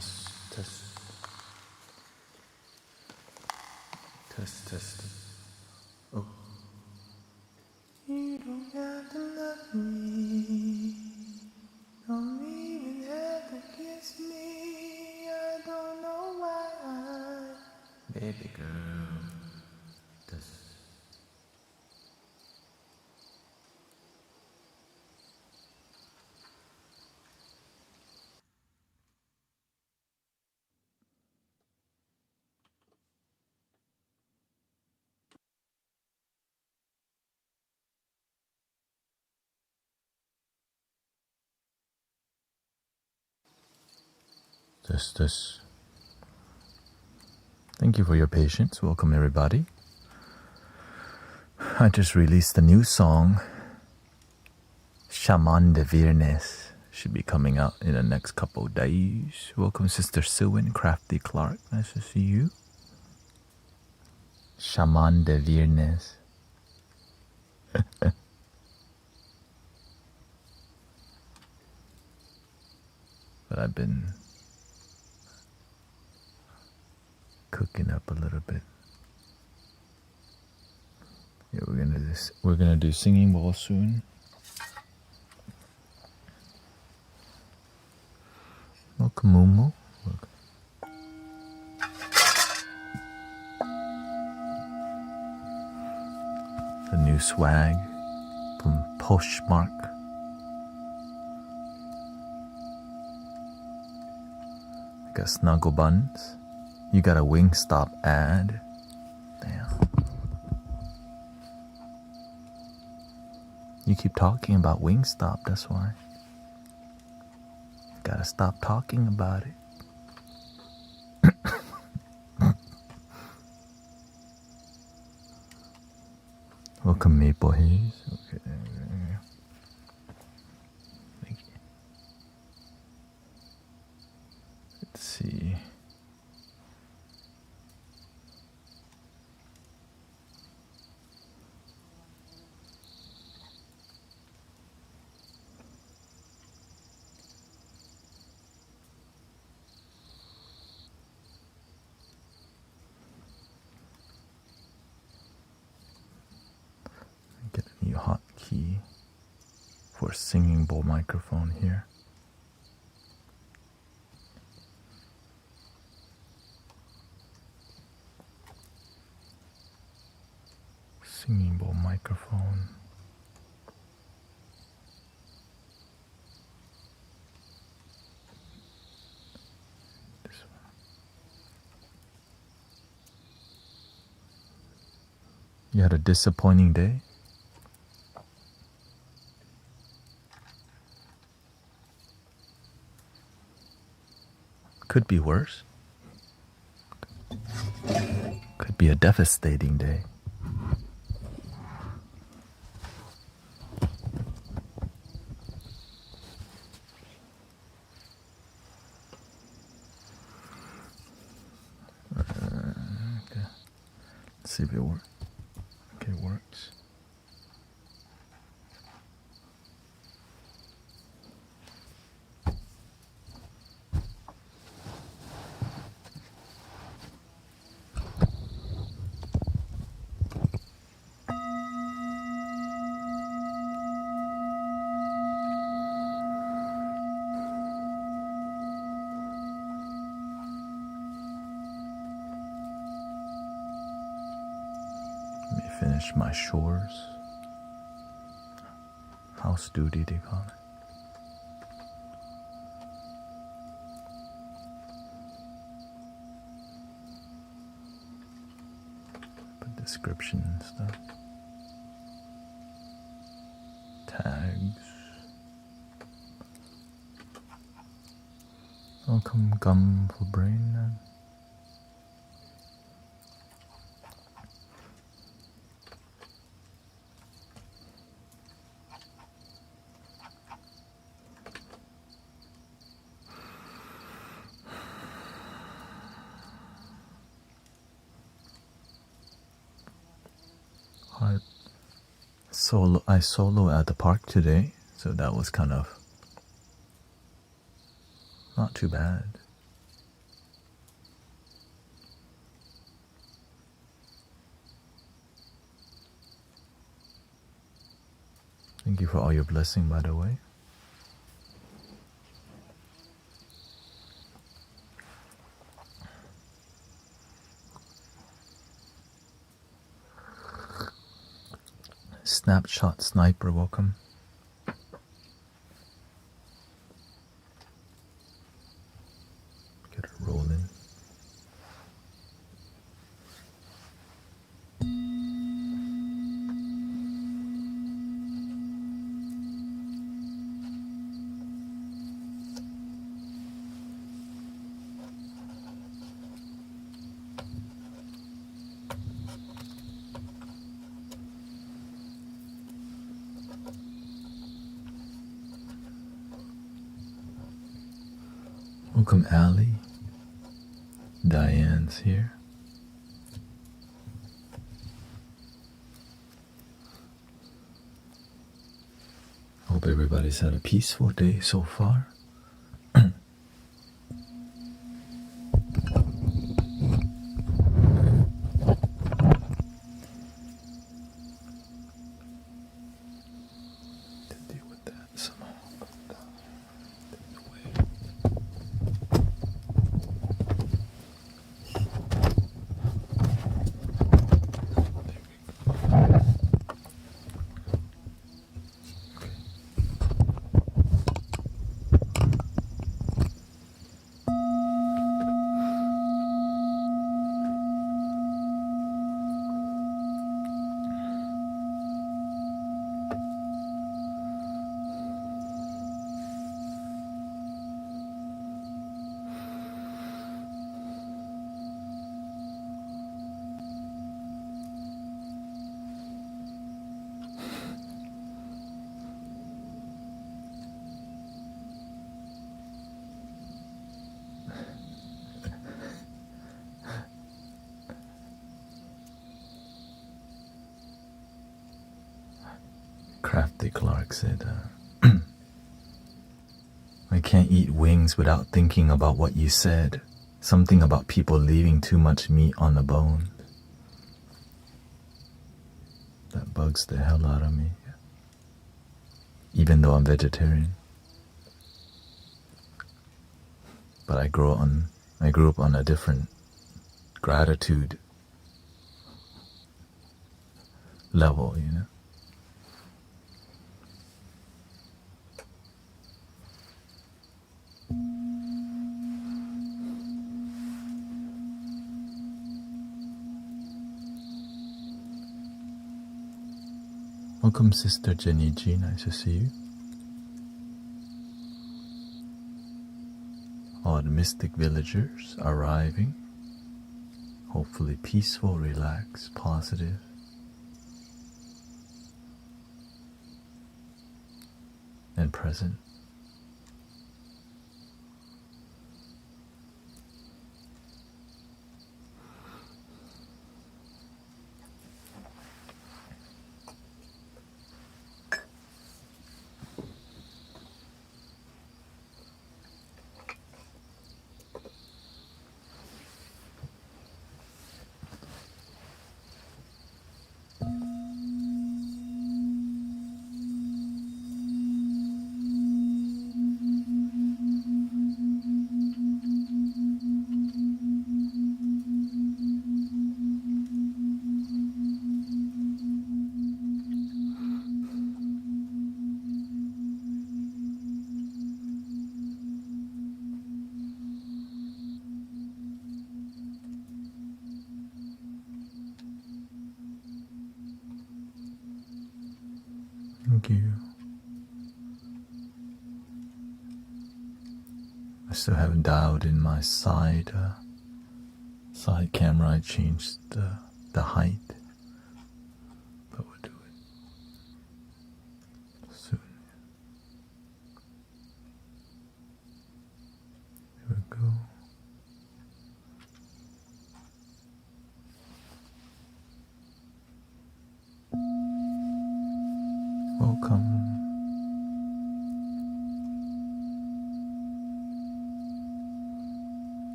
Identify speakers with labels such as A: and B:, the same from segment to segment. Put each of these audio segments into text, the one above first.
A: Test, test. Test, test. Oh. You don't have to love me. Don't even have to kiss me. I don't know why. Baby girl. Test. Test. Thank you for your patience. Welcome, everybody. I just released a new song, Shaman de Virnes. Should be coming out in the next couple of days. Welcome, Sister Sue and Crafty Clark. Nice to see you. Shaman de Virnes. But I've been cooking up a little bit. Yeah, we're gonna do singing bowl soon. Welcome, Mumu. Welcome. The new swag from Poshmark. I got snuggle buns. You got a Wingstop ad. Damn. You keep talking about Wingstop, that's why. Gotta stop talking about it. Welcome, Maple Haze. Okay. Thank you. Let's see. Get a new hotkey for singing bowl microphone here. Singing bowl microphone. This one. You had a disappointing day? Could be worse. Could be a devastating day. Okay. Let's see if it works. Okay, it works. Let me finish my chores. House duty, they call it. Put description and stuff. Tags. Welcome, Gum for Brain. I solo at the park today, so that was kind of not too bad. Thank you for all your blessing, by the way. Snapshot Sniper, welcome. Get it rolling. Welcome, Ali. Diane's here. Hope everybody's had a peaceful day so far. Crafty Clark said, I can't eat wings without thinking about what you said. Something about people leaving too much meat on the bone. That bugs the hell out of me. Even though I'm vegetarian. But I grew up on a different gratitude level, you know. Welcome, Sister Jenny G. Nice to see you. All the mystic villagers arriving. Hopefully peaceful, relaxed, positive. And present. Thank you. I still haven't dialed in my side camera. I changed the height, but we'll do it soon. Here we go. Welcome.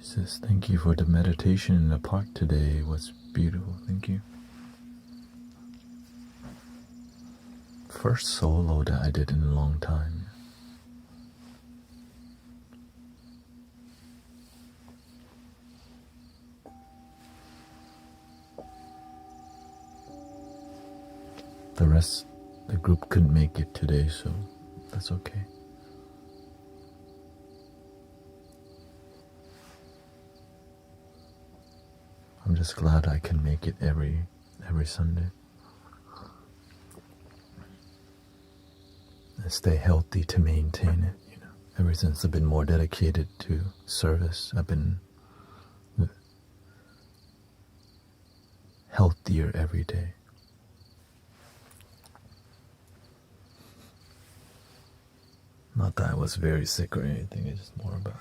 A: She says, thank you for the meditation in the park today. It was beautiful. Thank you. First solo that I did in a long time. The rest, the group couldn't make it today, so that's okay. I'm just glad I can make it every Sunday. And stay healthy to maintain it, you know. Ever since I've been more dedicated to service, I've been healthier every day. Not that I was very sick or anything, it's just more about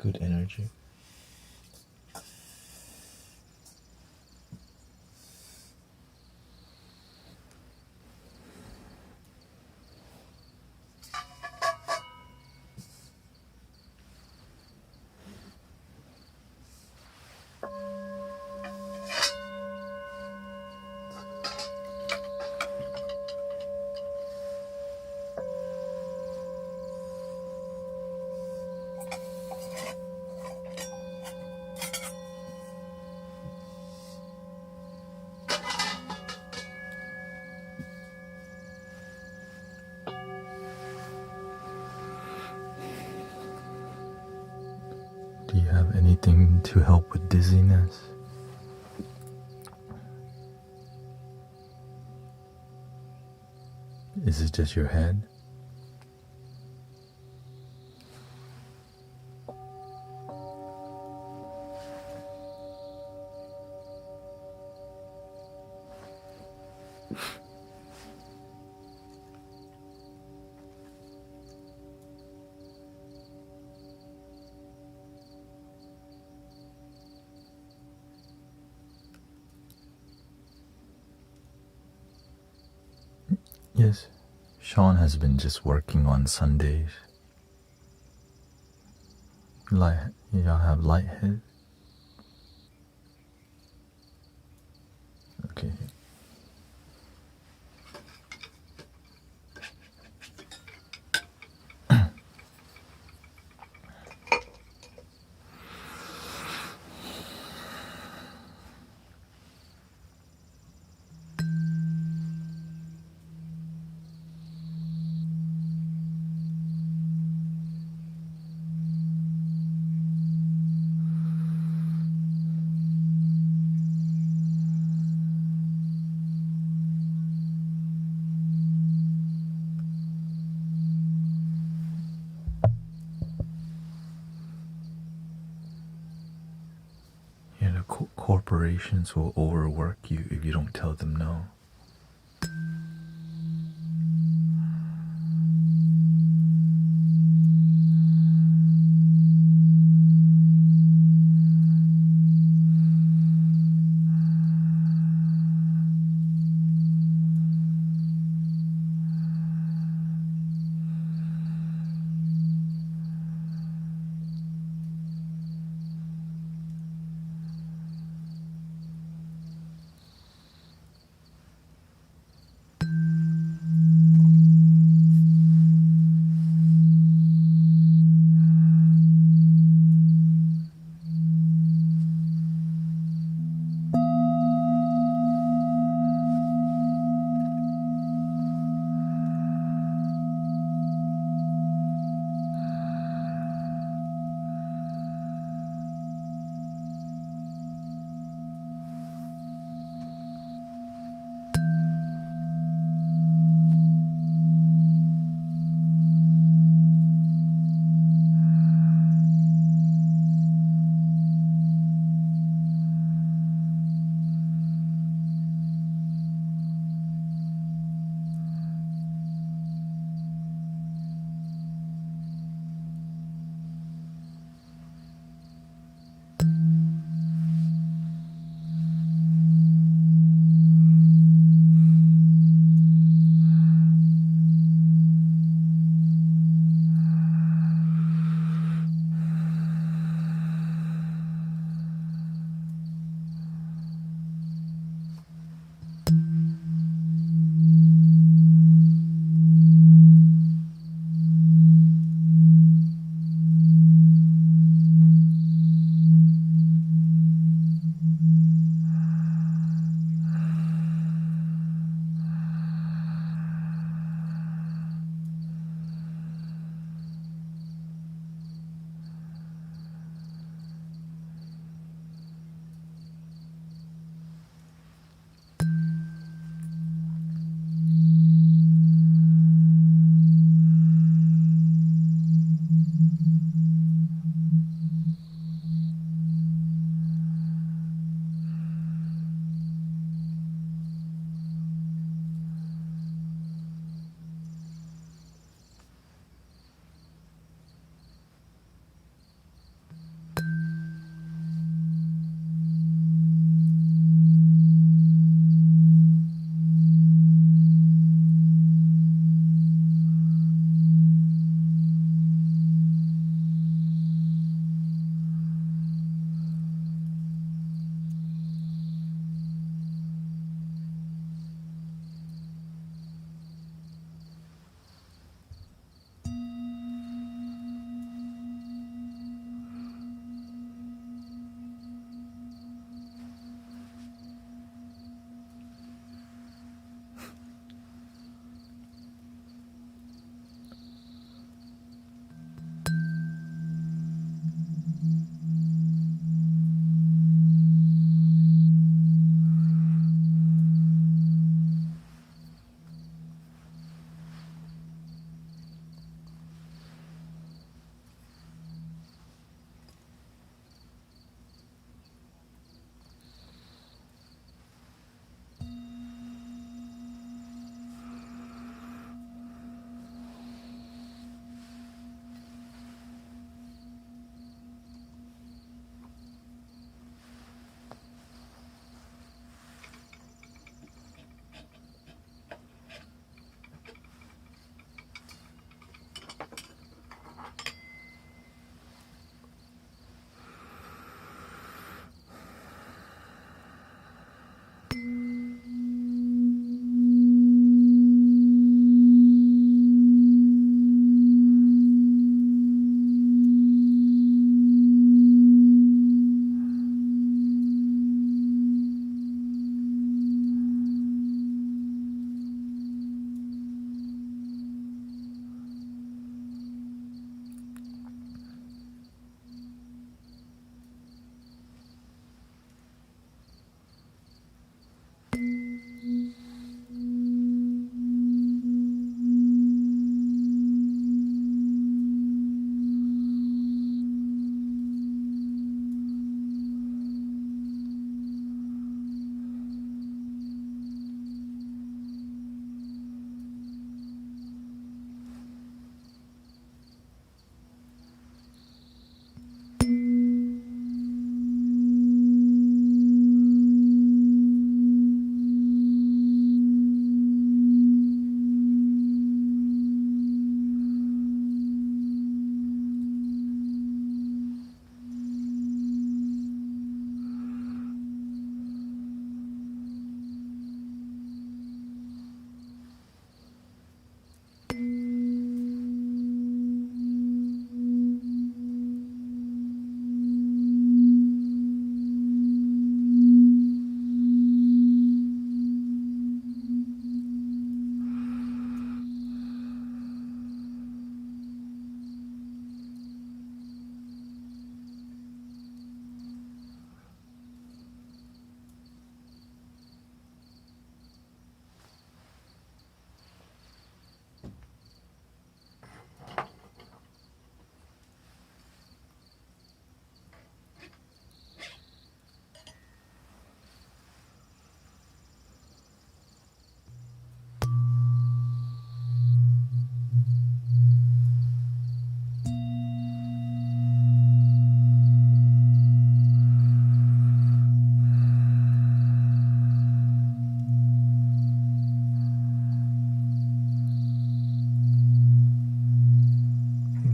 A: good energy. Do you have anything to help with dizziness? Is it just your head? Yes, Sean has been just working on Sundays. Y'all have lighthead? Okay. Yeah, the corporations will overwork you if you don't tell them no.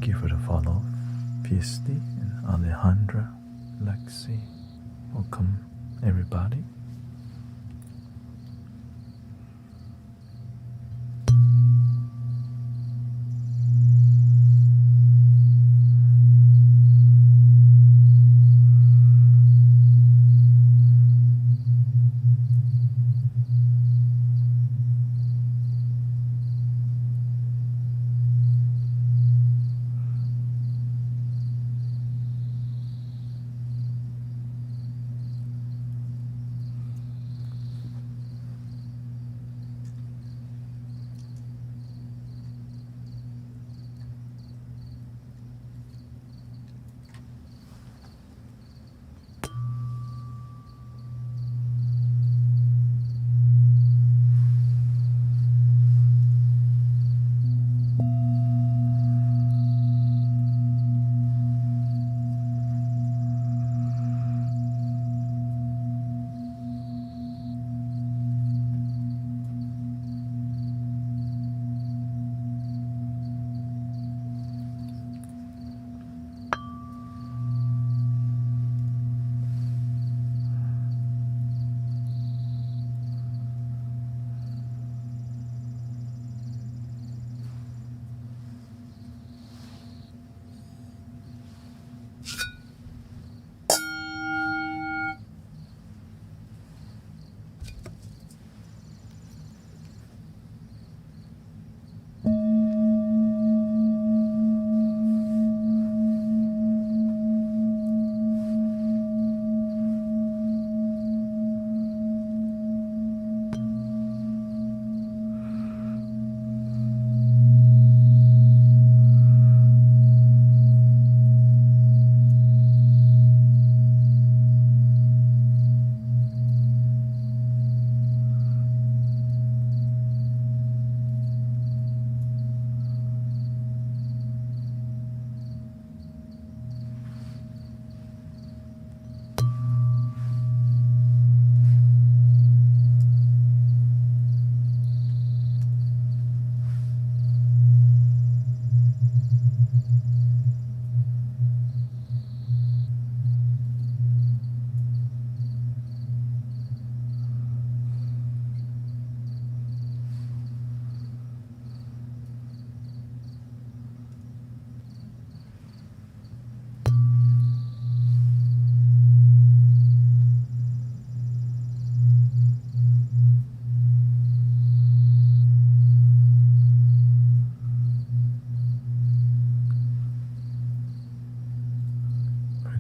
A: Thank you for the follow, Fiesti and Alejandra, Lexi. Welcome, everybody.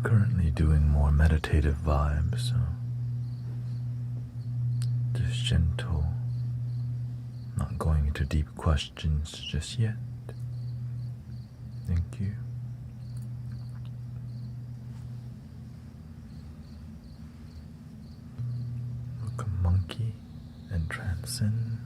A: Currently doing more meditative vibes, so just gentle, not going into deep questions just yet. Thank you. Welcome, Monkey and Transcend.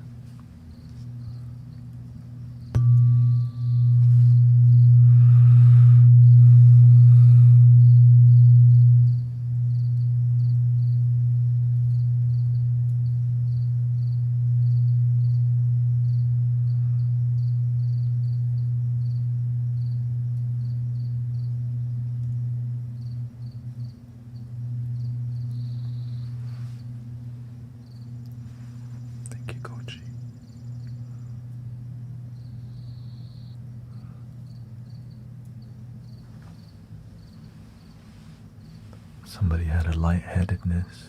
A: Somebody had a lightheadedness.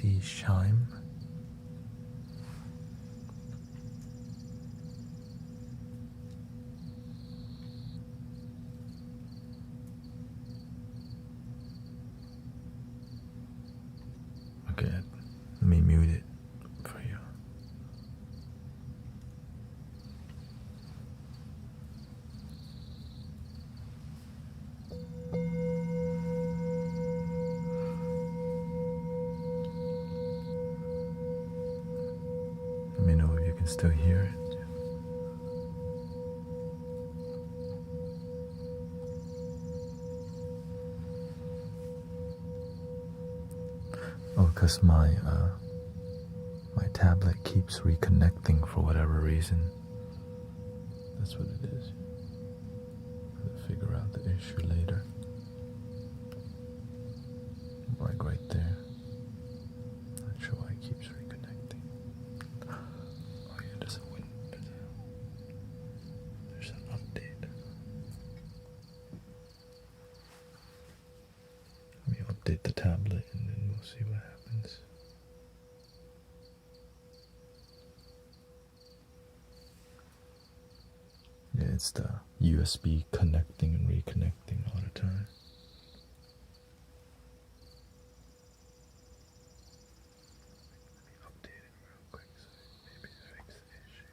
A: see chime. Okay, let me mute it for you. Let me know if you can still hear it. Oh, because my tablet keeps reconnecting for whatever reason. That's what it is. I'll figure out the issue later. Like right there. Not sure why it keeps reconnecting. Oh yeah, there's a wind. There's an update. Let me update the tablet and then we'll see what happens. Yeah, it's the USB connecting and reconnecting all the time. Let me update it real quick so maybe fix the issue.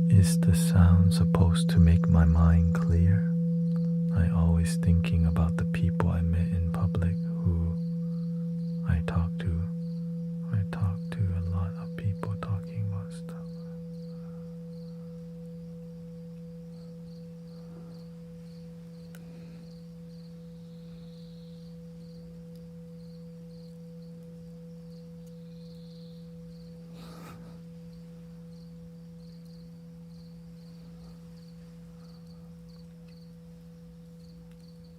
A: Is the sound supposed to make my mind clear? I always thinking about the people I met in public who I talk to. I talk to a lot of people talking about stuff.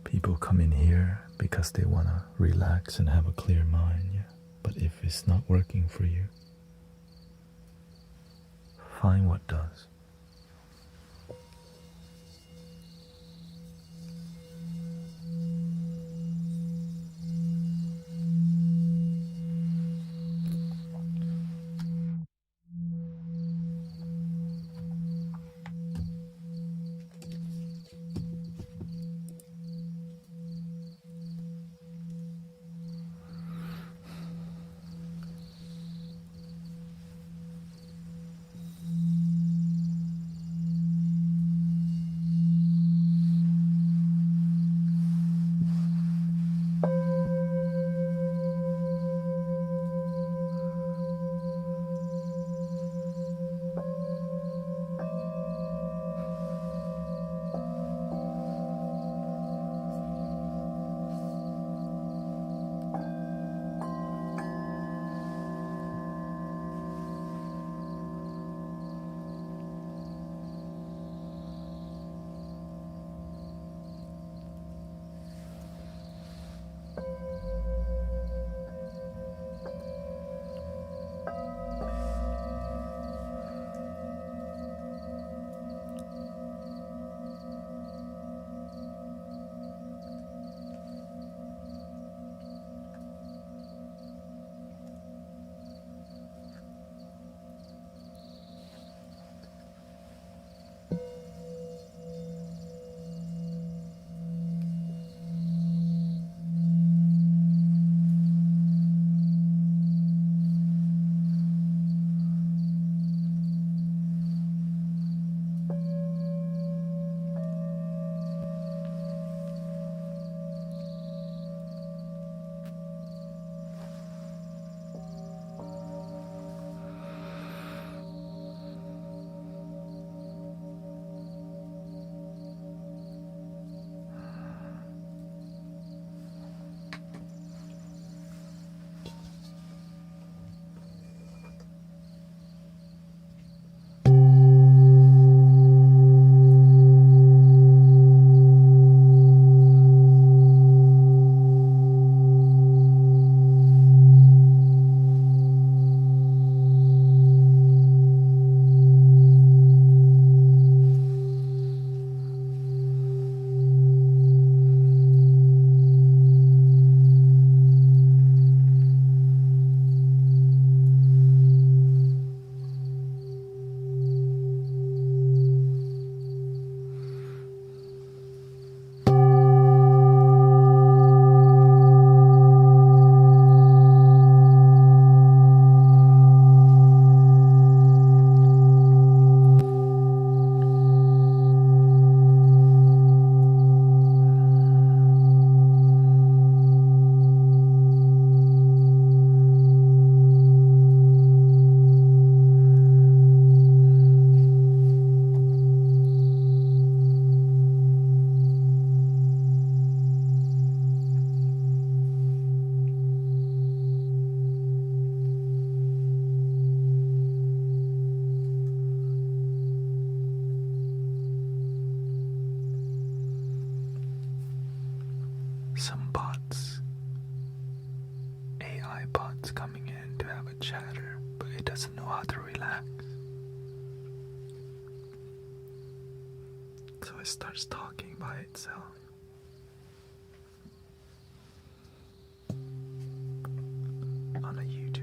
A: People come in here because they want to relax and have a clear mind, yeah. But if it's not working for you, find what does. coming in to have a chatter, but it doesn't know how to relax. So it starts talking by itself. On a YouTube.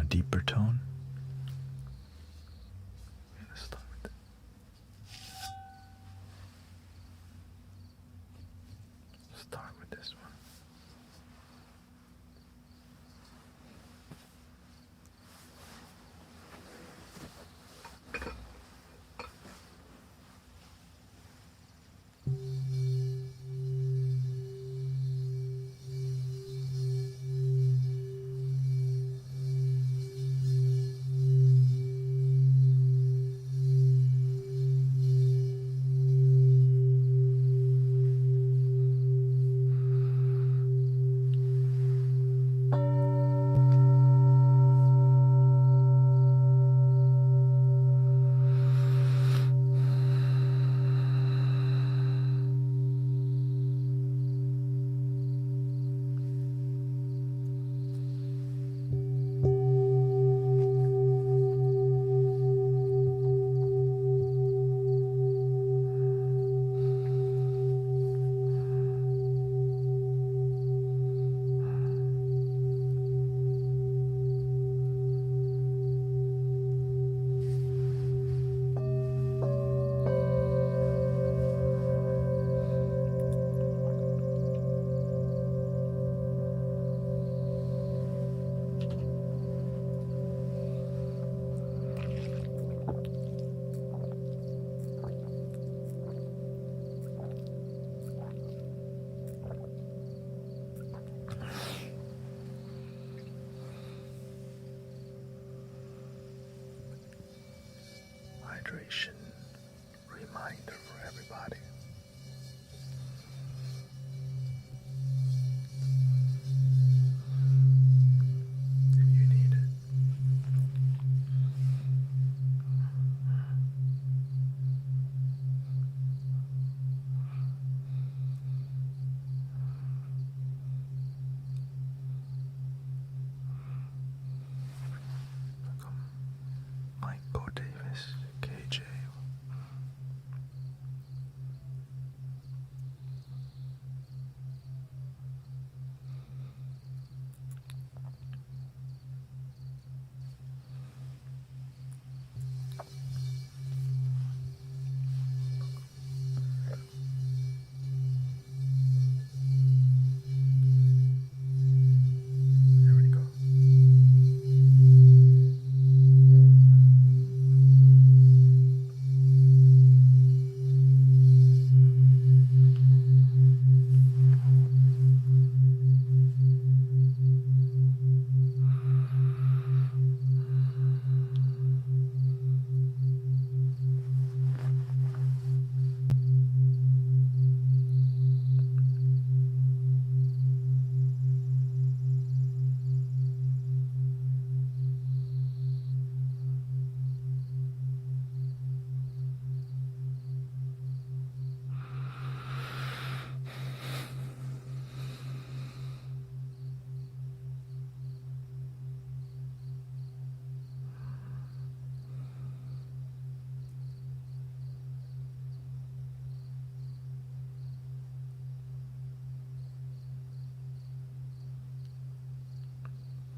A: Deeper tone. Let's start with it. Start with this one. Hydration reminder for everybody. If you need it. Michael Davis, KJ.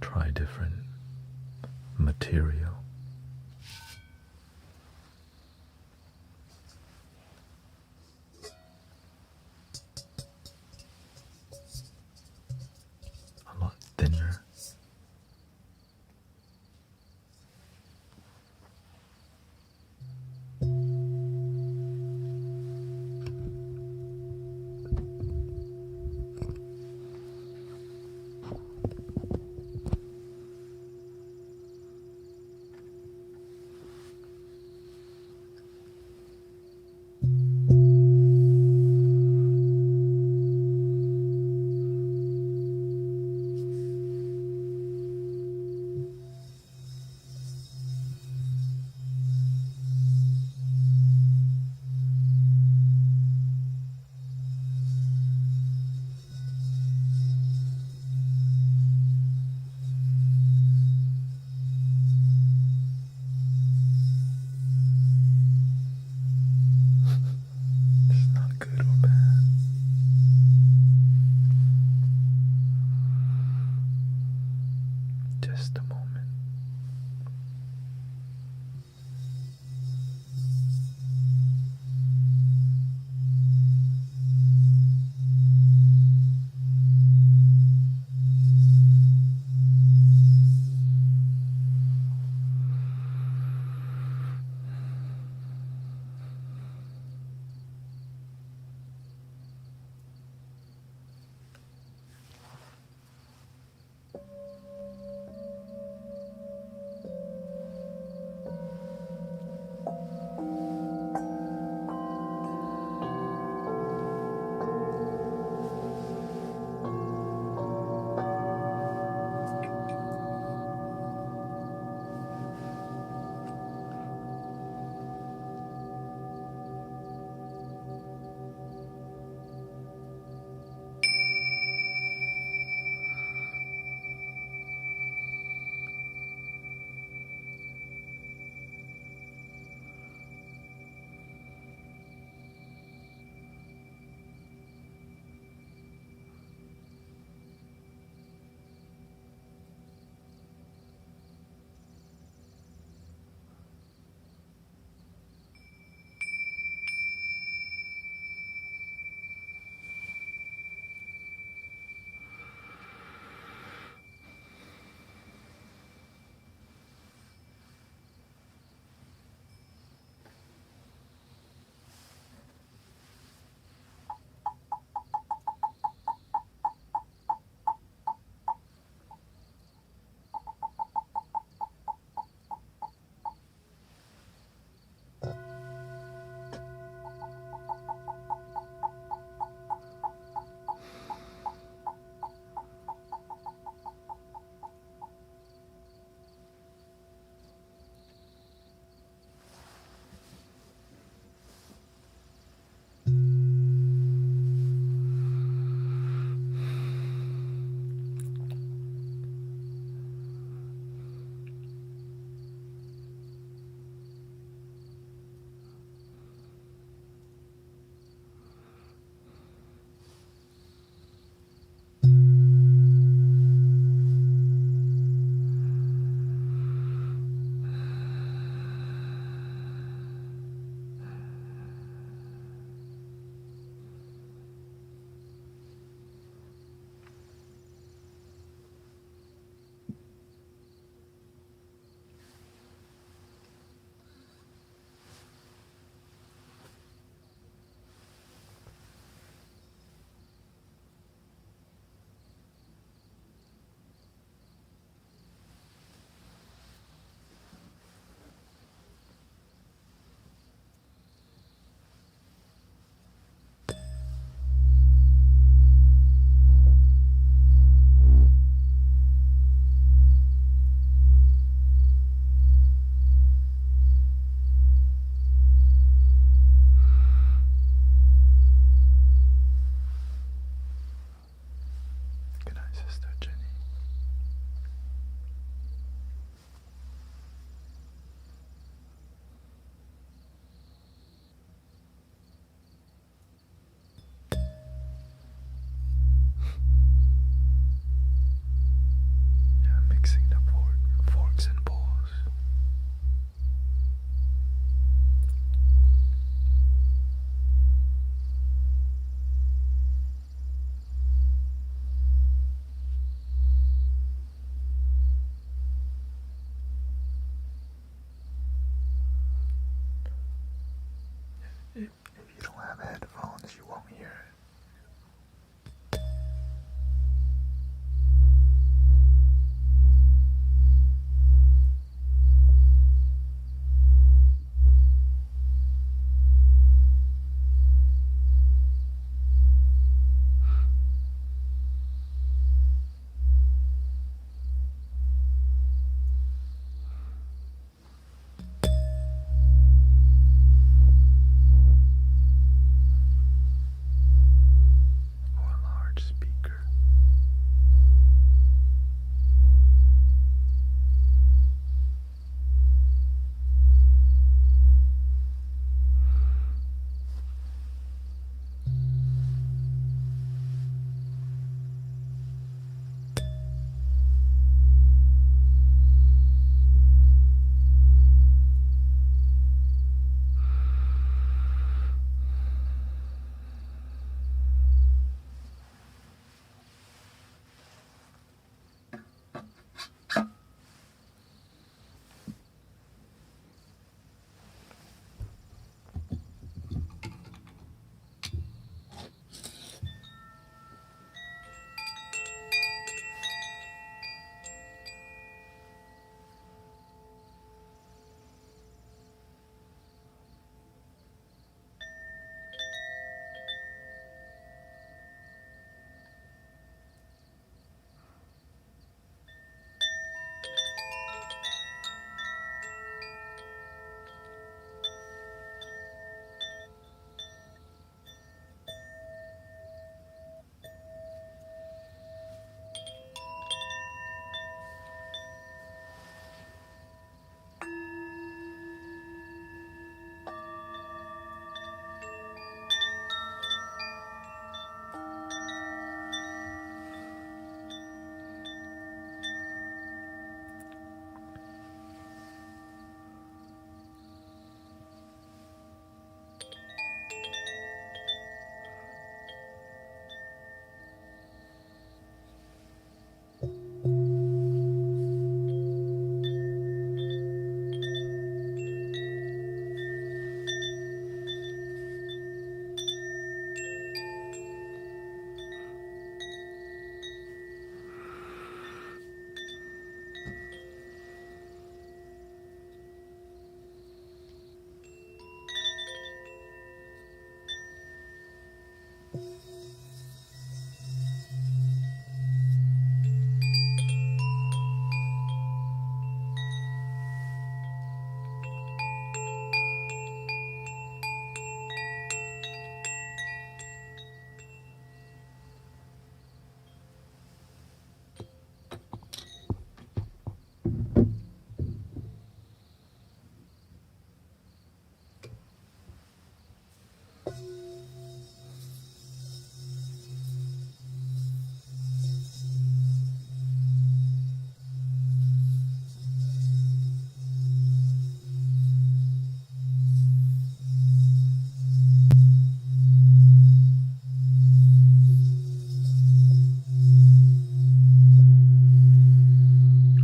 B: try different material. A lot thinner. It's not good or bad. Just a moment.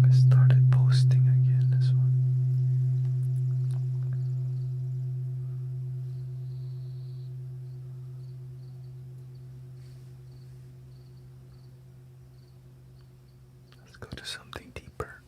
B: I started posting again this one. Let's go to something deeper.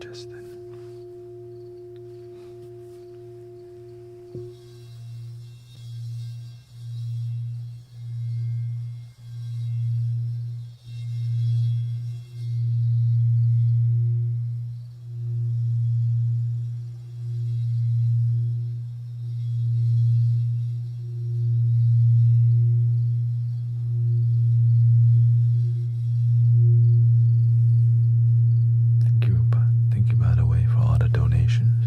B: just then. Thank you by the way for all the donations.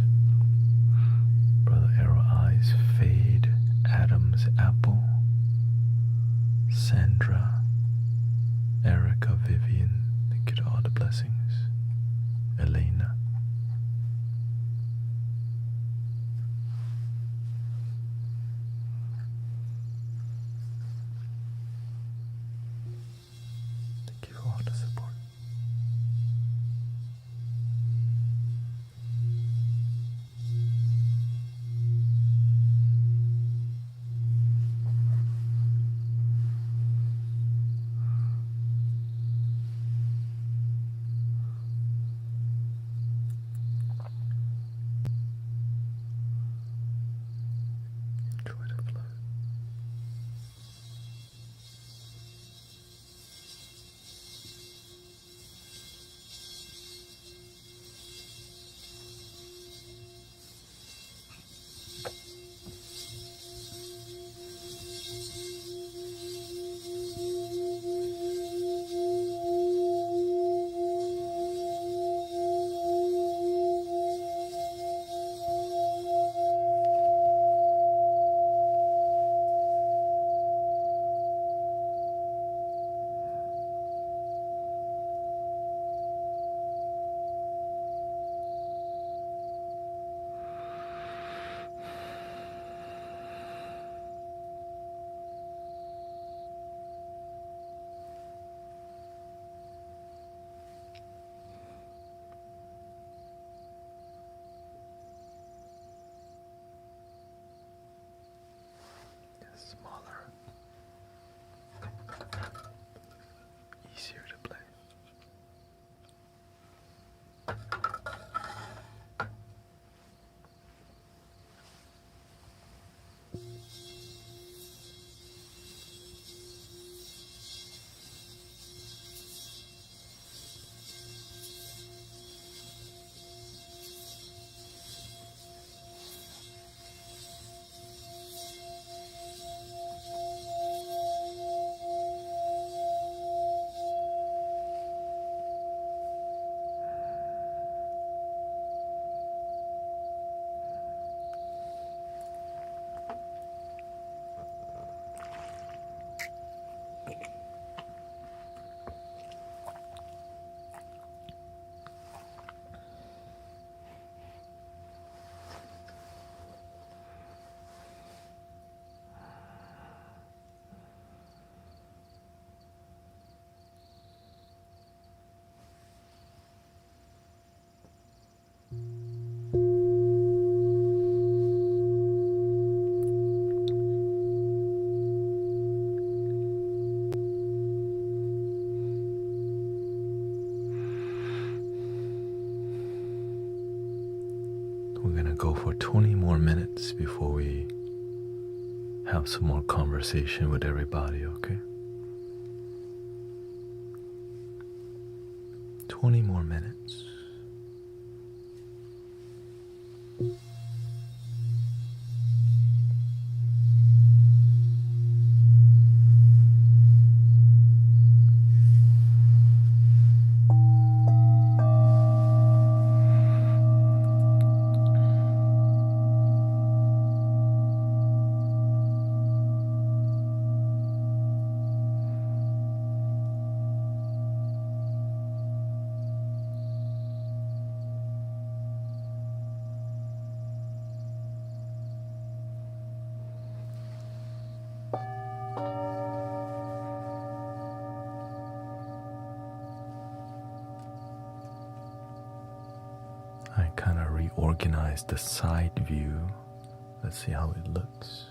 B: Brother Arrow Eyes, Fade, Adams Apple, Sandra, Erica, Vivian, thank you to all the blessings. Elena. Thank you for all the support. Enjoy the flow. Smaller, easier to play. We're gonna go for 20 more minutes before we have some more conversation with everybody, okay? 20 more minutes. I kind of reorganized the side view. Let's see how it looks.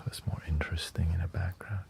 B: it's more interesting in the background.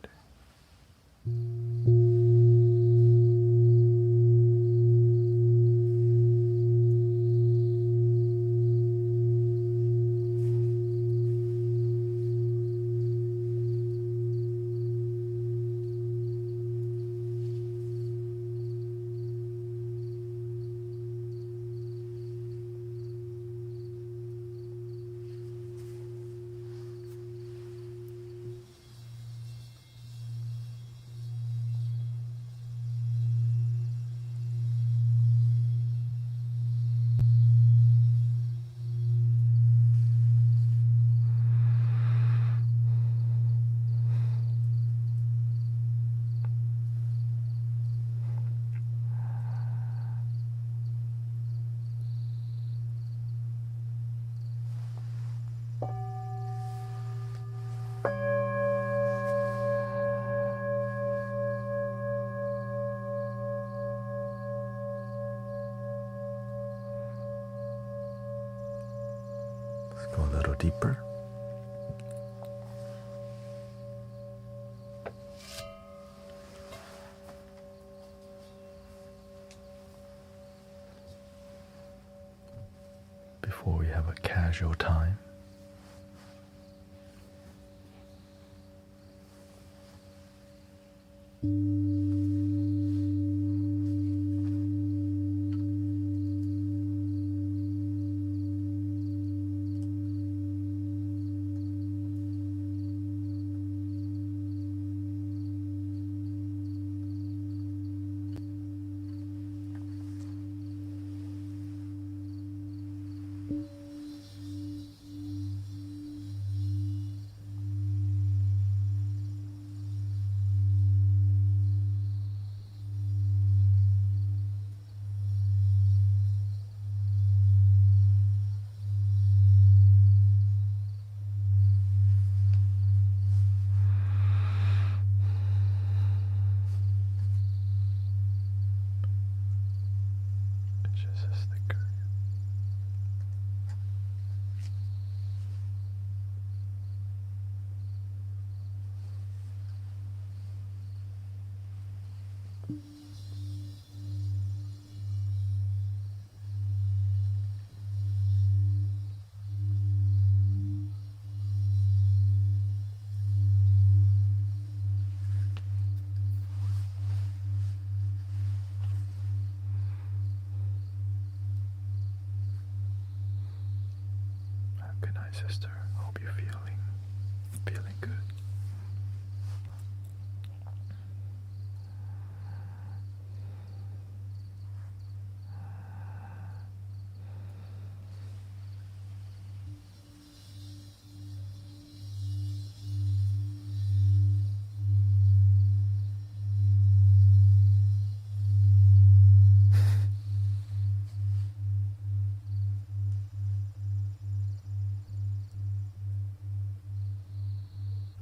B: Let's go a little deeper. Before we have a casual time. Good night, sister. Hope you're feeling good.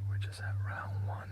B: We're just at round one.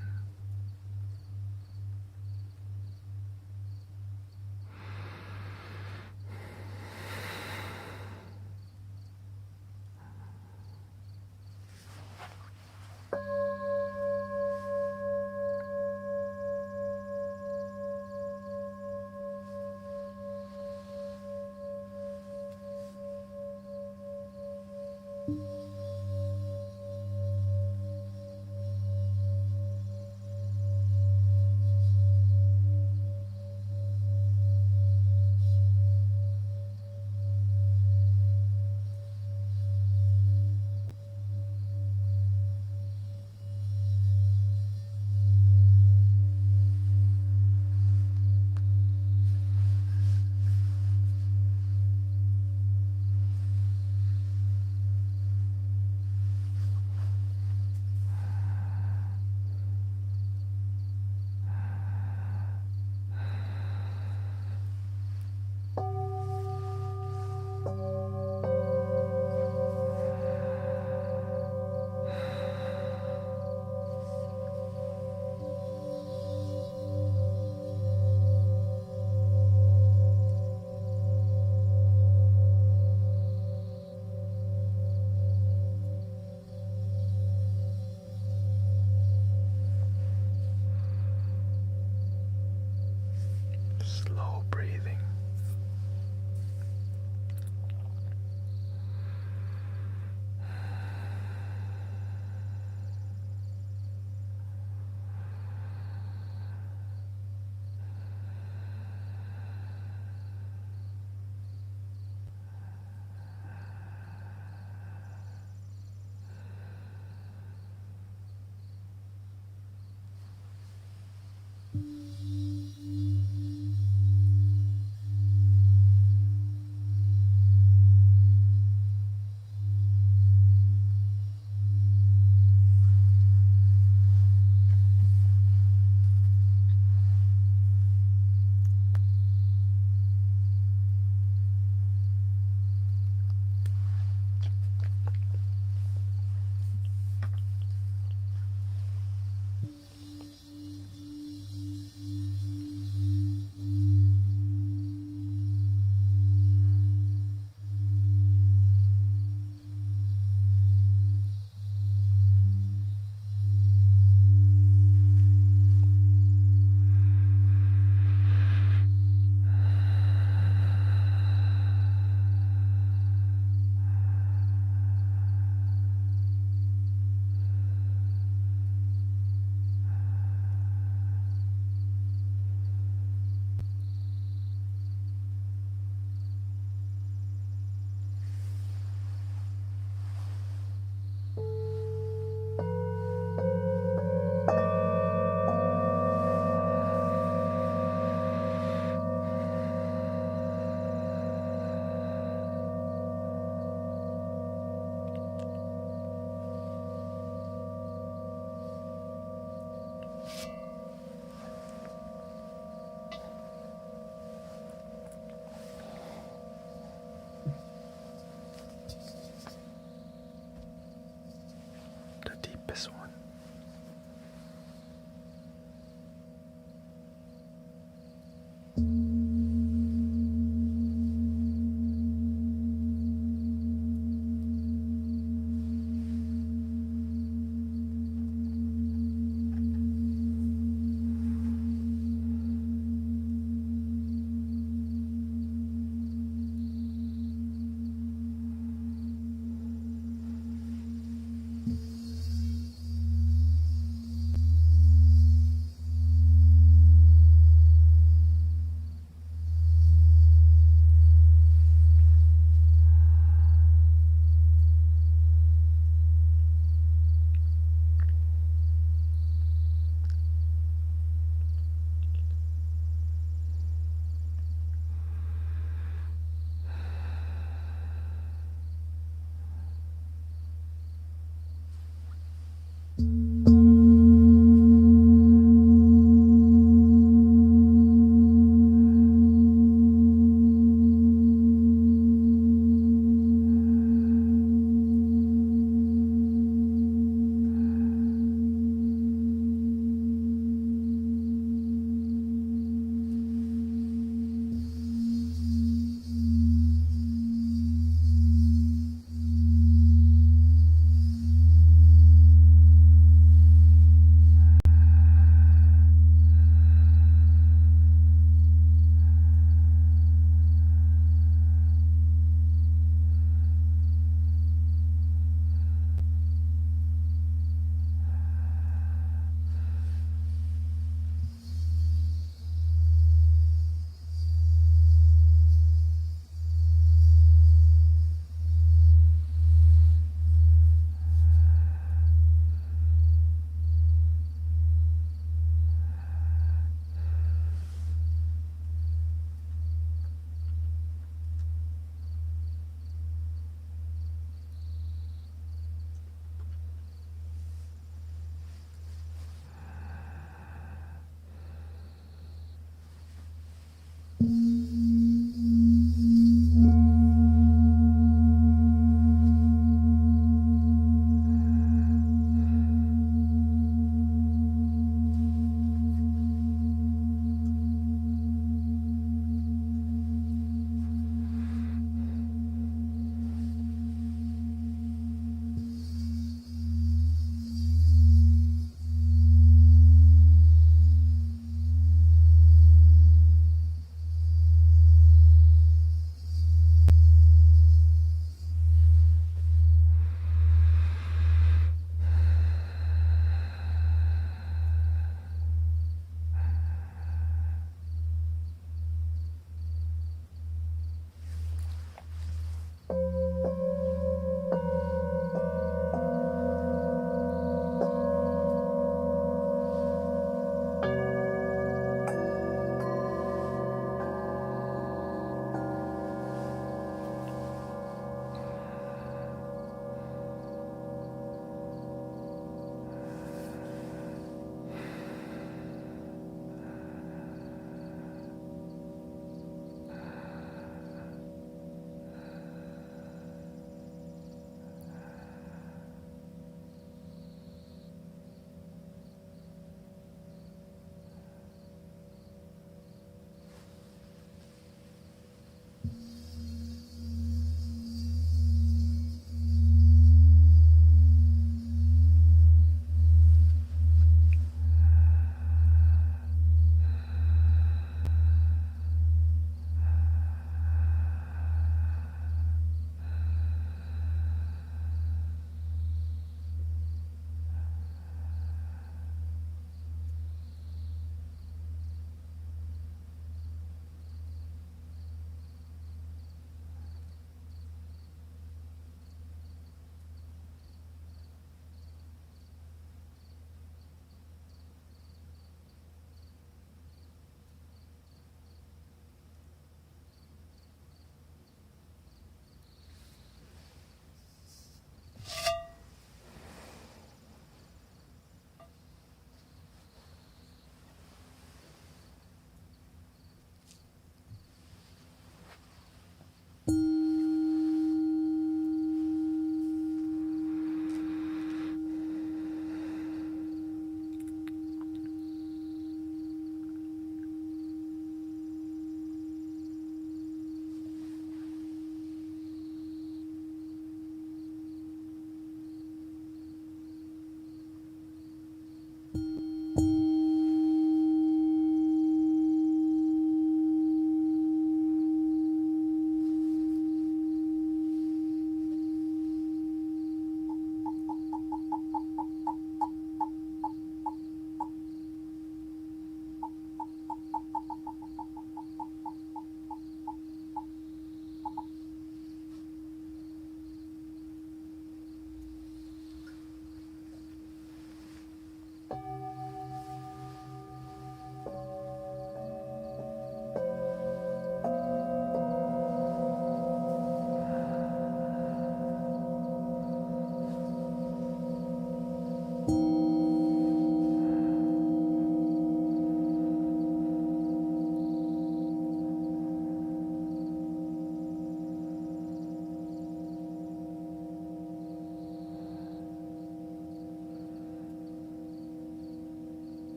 B: slow breathing.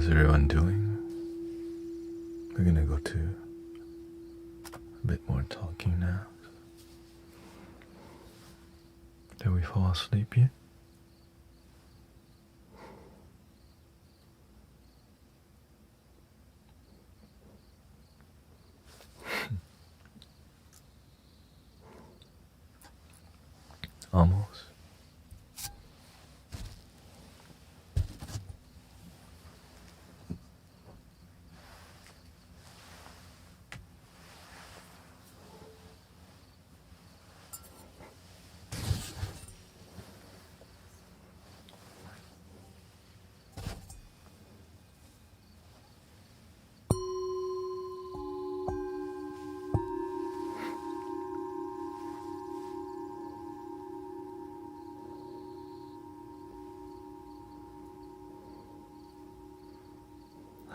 B: everyone doing? We're gonna go to a bit more talking now. Did we fall asleep yet? Almost.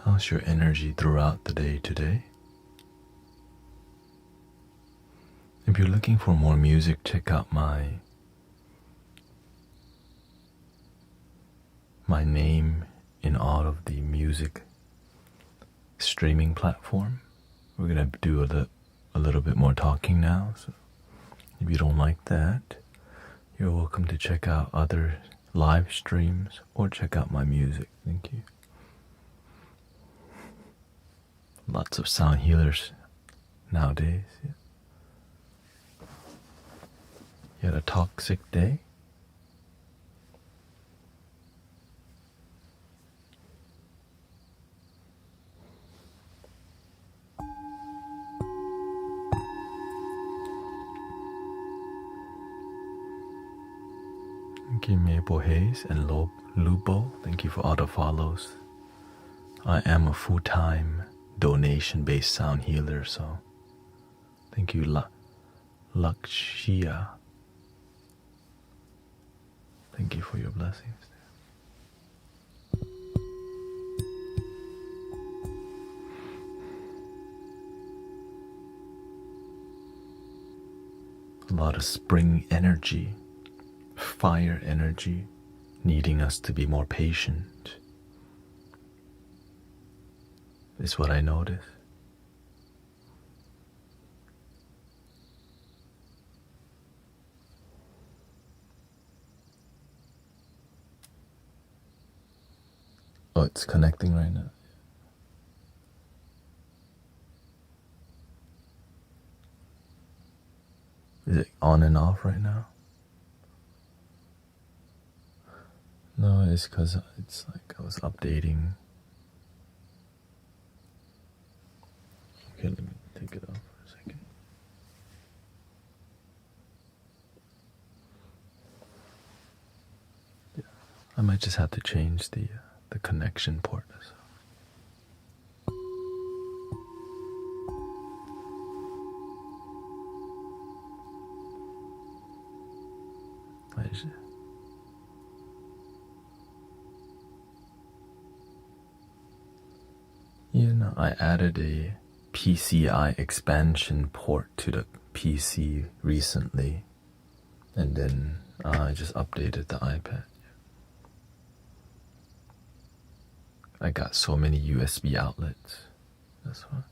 B: How's your energy throughout the day today? If you're looking for more music, check out my name in all of the music streaming platform. We're gonna do a little bit more talking now, so if you don't like that, you're welcome to check out other live streams or check out my music. Thank you. Lots of sound healers nowadays. Yeah. You had a toxic day? Thank you, Maple Hayes and Lubo. Thank you for all the follows. I am a full-time donation-based sound healer, so thank you, Lakshya. Thank you for your blessings. A lot of spring energy, fire energy, needing us to be more patient. Is what I notice. Oh, it's connecting right now. Is it on and off right now? No, it's because it's like I was updating. Okay, let me take it off for a second. Yeah, I might just have to change the connection port. So. Yeah, no, I added a PCI expansion port to the PC recently, and then I just updated the iPad. I got so many USB outlets. That's why.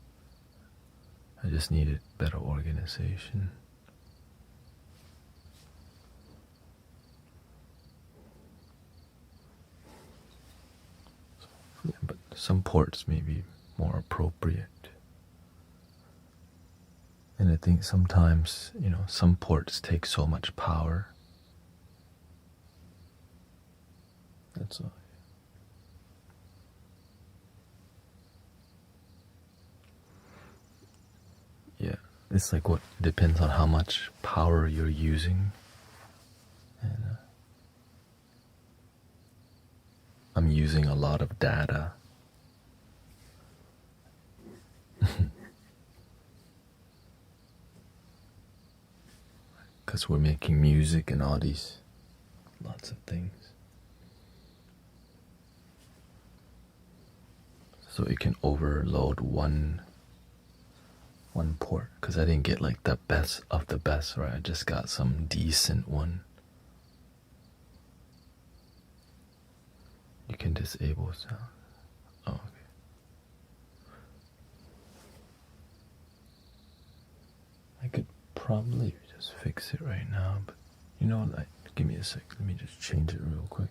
B: I just needed better organization. Yeah, but some ports may be more appropriate. And I think sometimes, some ports take so much power. That's all. Yeah, it's like what depends on how much power you're using. And I'm using a lot of data. Because we're making music and all these lots of things. So it can overload one port, because I didn't get like the best of the best, right? I just got some decent one. You can disable sound. Oh, okay. I could probably just fix it right now, but you know, like, give me a sec. Let me just change it real quick.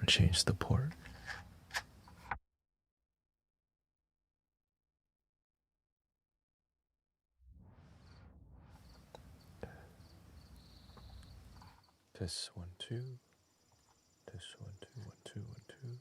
B: Change the port. Test 1 2. Test 1 2 1 2 1 2.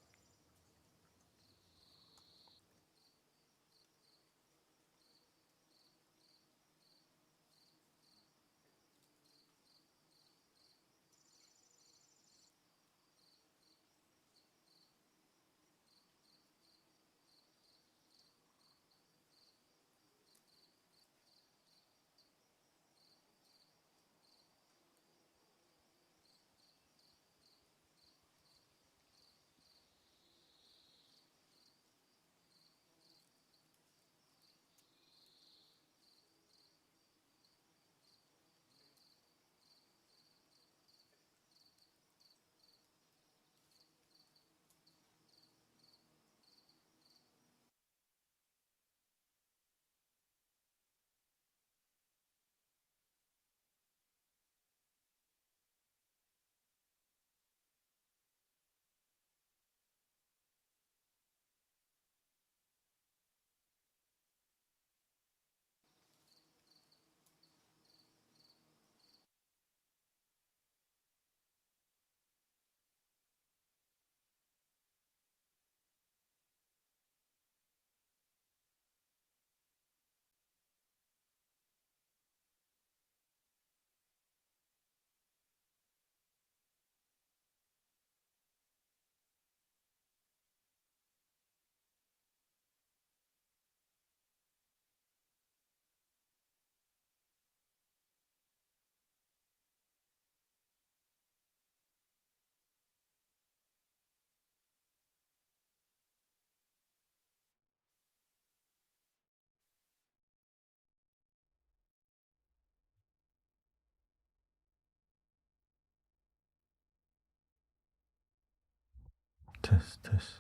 B: Test, test.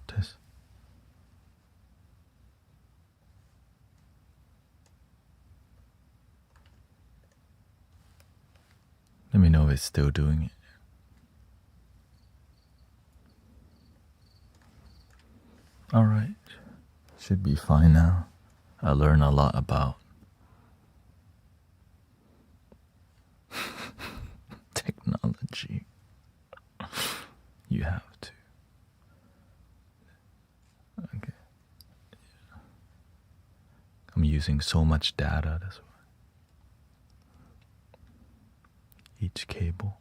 B: Test. Let me know if it's still doing it. Alright. Should be fine now. I learned a lot about technology. You have to. Okay. I'm using so much data, that's why. Each cable.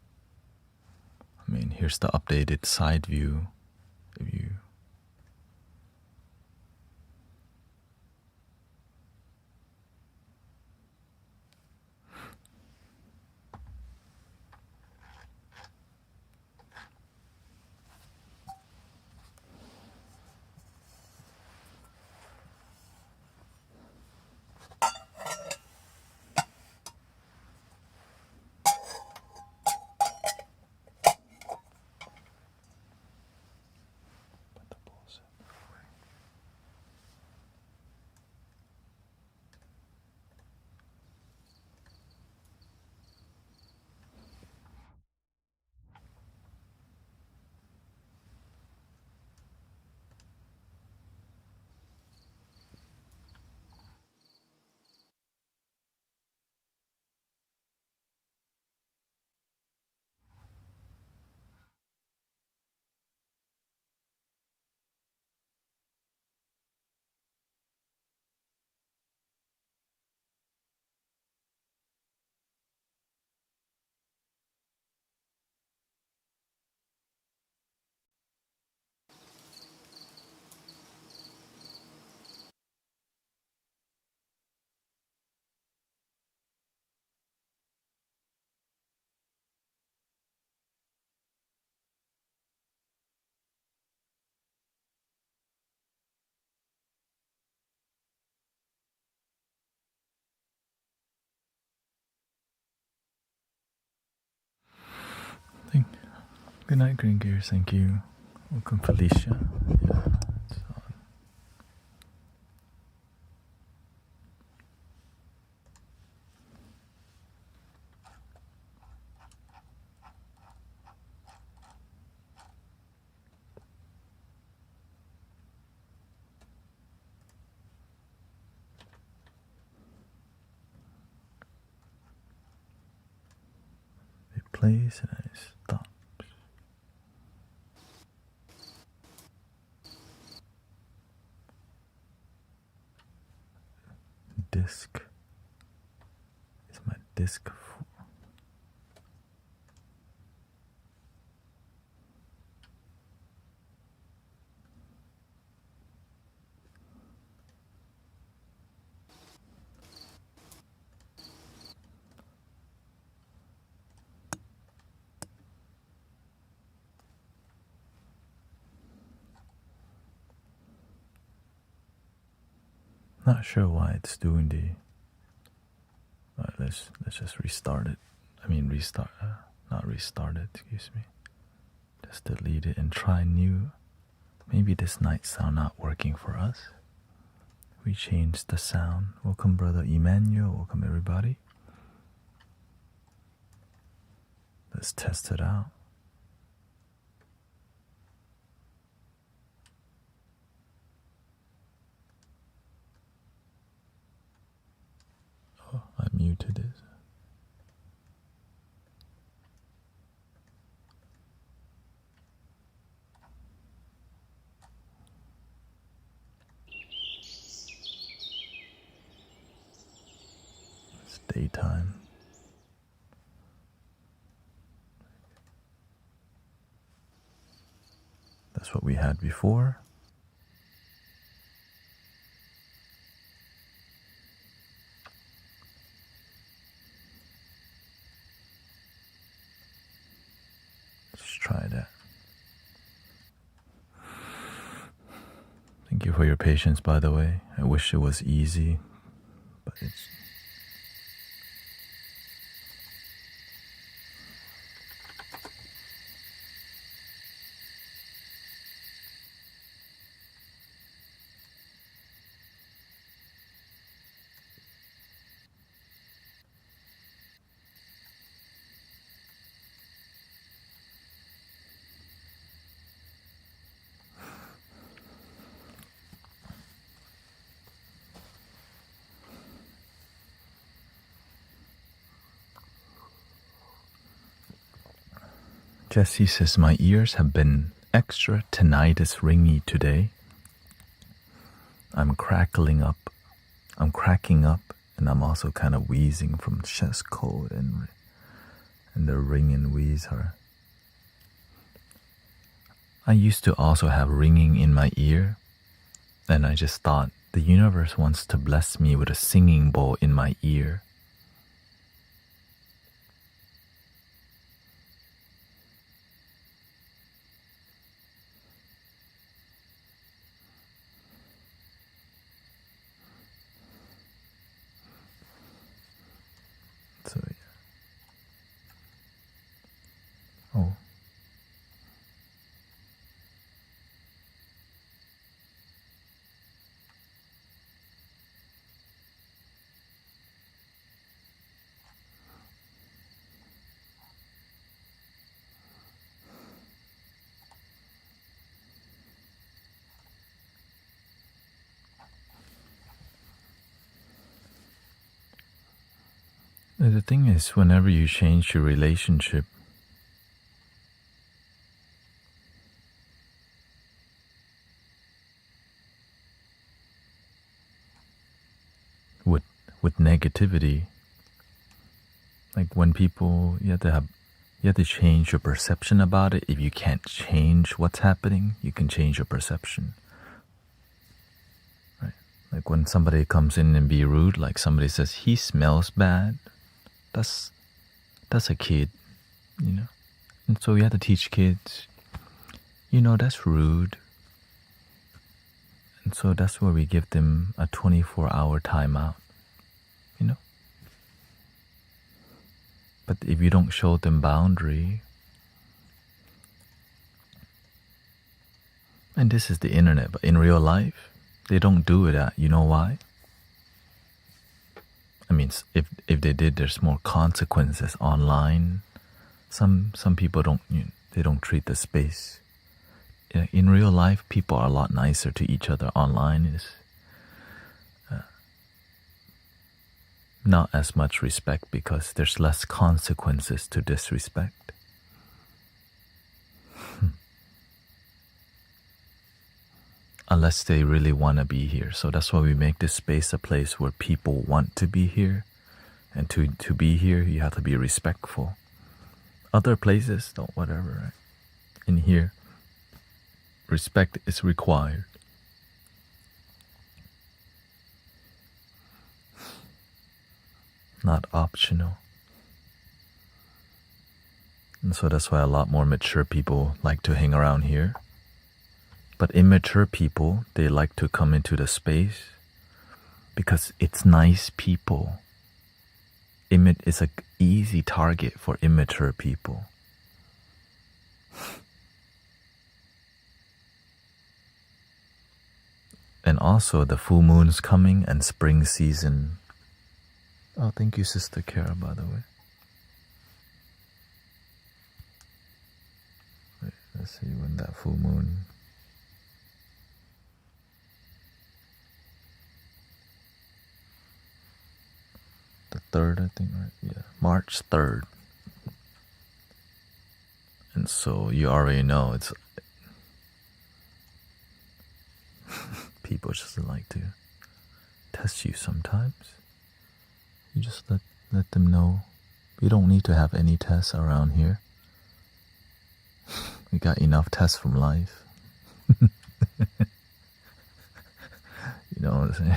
B: I mean, here's the updated side view. If you Good night, Green Gears. Thank you. Welcome, Felicia. Yeah, it's on. It plays and it stops. Disc. Is my disc full? Not sure why it's doing the. Alright, let's just restart it. I mean restart, not restart it. Excuse me. Just delete it and try new. Maybe this night sound not working for us. We changed the sound. Welcome, brother Emmanuel. Welcome, everybody. Let's test it out. Oh, I muted it. It's daytime. That's what we had before. Let's try that. Thank you for your patience, by the way. I wish it was easy, but it's... Jesse says, my ears have been extra tinnitus ringy today. I'm cracking up, and I'm also kind of wheezing from chest cold, and the ring and wheeze are. I used to also have ringing in my ear, and I just thought the universe wants to bless me with a singing bowl in my ear. So yeah. Oh. The thing is, whenever you change your relationship, with negativity, like when people, you have to change your perception about it. If you can't change what's happening, you can change your perception. Right? Like when somebody comes in and be rude, like somebody says he smells bad. That's a kid, you know. And so we have to teach kids, that's rude. And so that's where we give them a 24-hour timeout, But if you don't show them boundary, And this is the internet, but in real life, they don't do it at, you know why? I mean, if they did, there's more consequences online. Some people don't, they don't treat the space. In real life, people are a lot nicer to each other. Online is not as much respect because there's less consequences to disrespect. Unless they really want to be here. So that's why we make this space a place where people want to be here. And to be here, you have to be respectful. Other places, don't whatever, right? In here, respect is required. Not optional. And so that's why a lot more mature people like to hang around here. But immature people, they like to come into the space because it's nice people. It's an easy target for immature people. And also the full moon's coming and spring season. Oh, thank you, Sister Kara, by the way. Wait, let's see when that full moon. The 3rd, I think, right? Yeah, March 3rd. And so you already know it's people just like to test you sometimes. You just let them know we don't need to have any tests around here. We got enough tests from life. You know what I'm saying?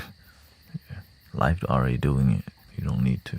B: Yeah. Life's already doing it. You don't need to.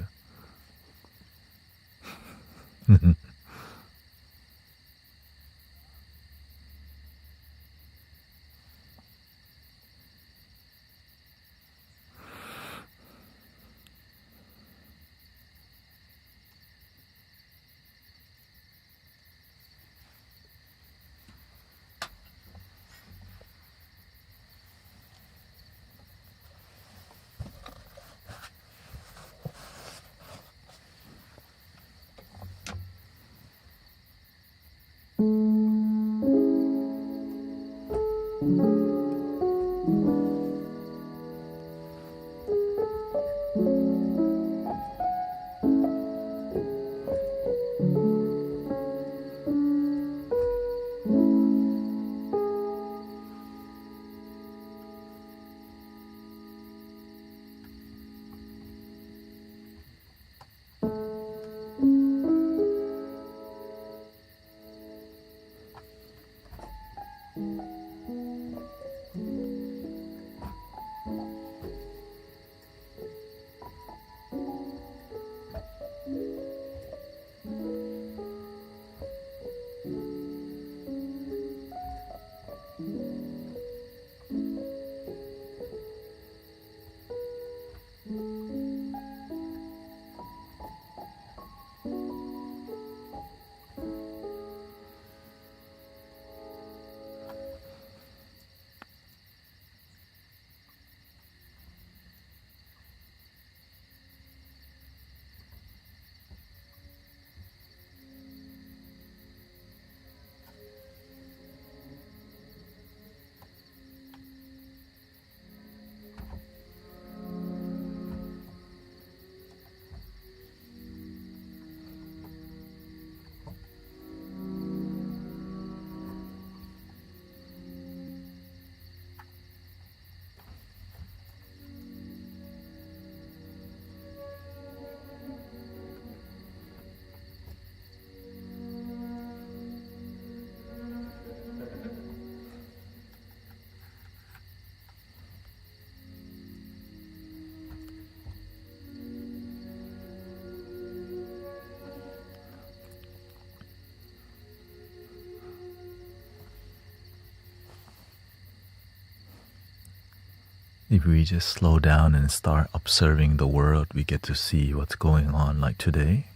B: If we just slow down and start observing the world, we get to see what's going on. Like today,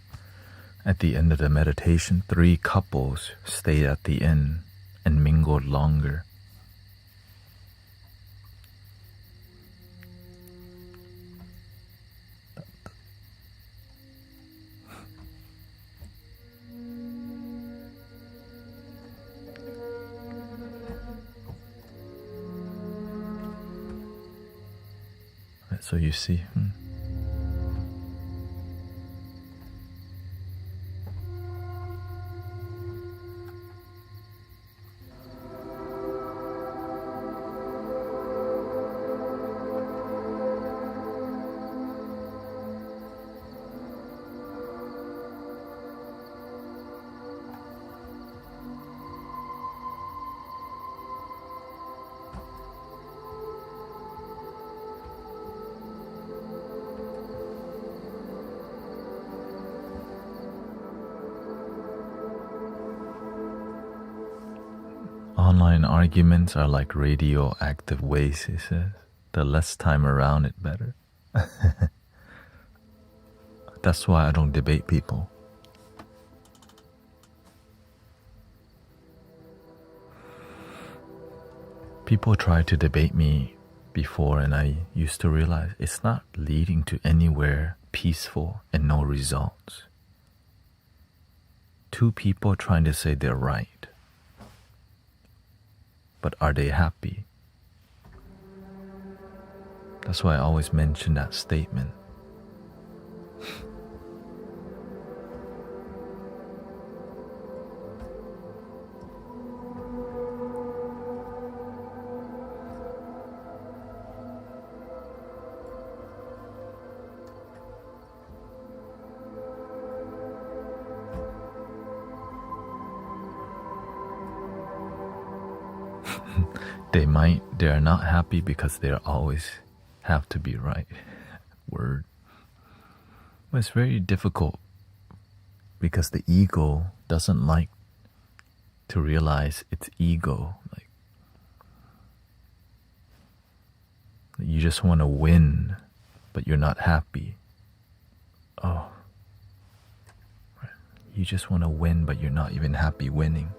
B: at the end of the meditation, 3 couples stayed at the inn and mingled longer. So you see. Online arguments are like radioactive waste, he says. The less time around it, better. That's why I don't debate people. People try to debate me before, and I used to realize it's not leading to anywhere peaceful and no results. Two people trying to say they're right. But are they happy? That's why I always mention that statement. They are not happy because they always have to be right. Word. But it's very difficult because the ego doesn't like to realize its ego. Like, you just want to win, but you're not happy. Oh. You just want to win, but you're not even happy winning.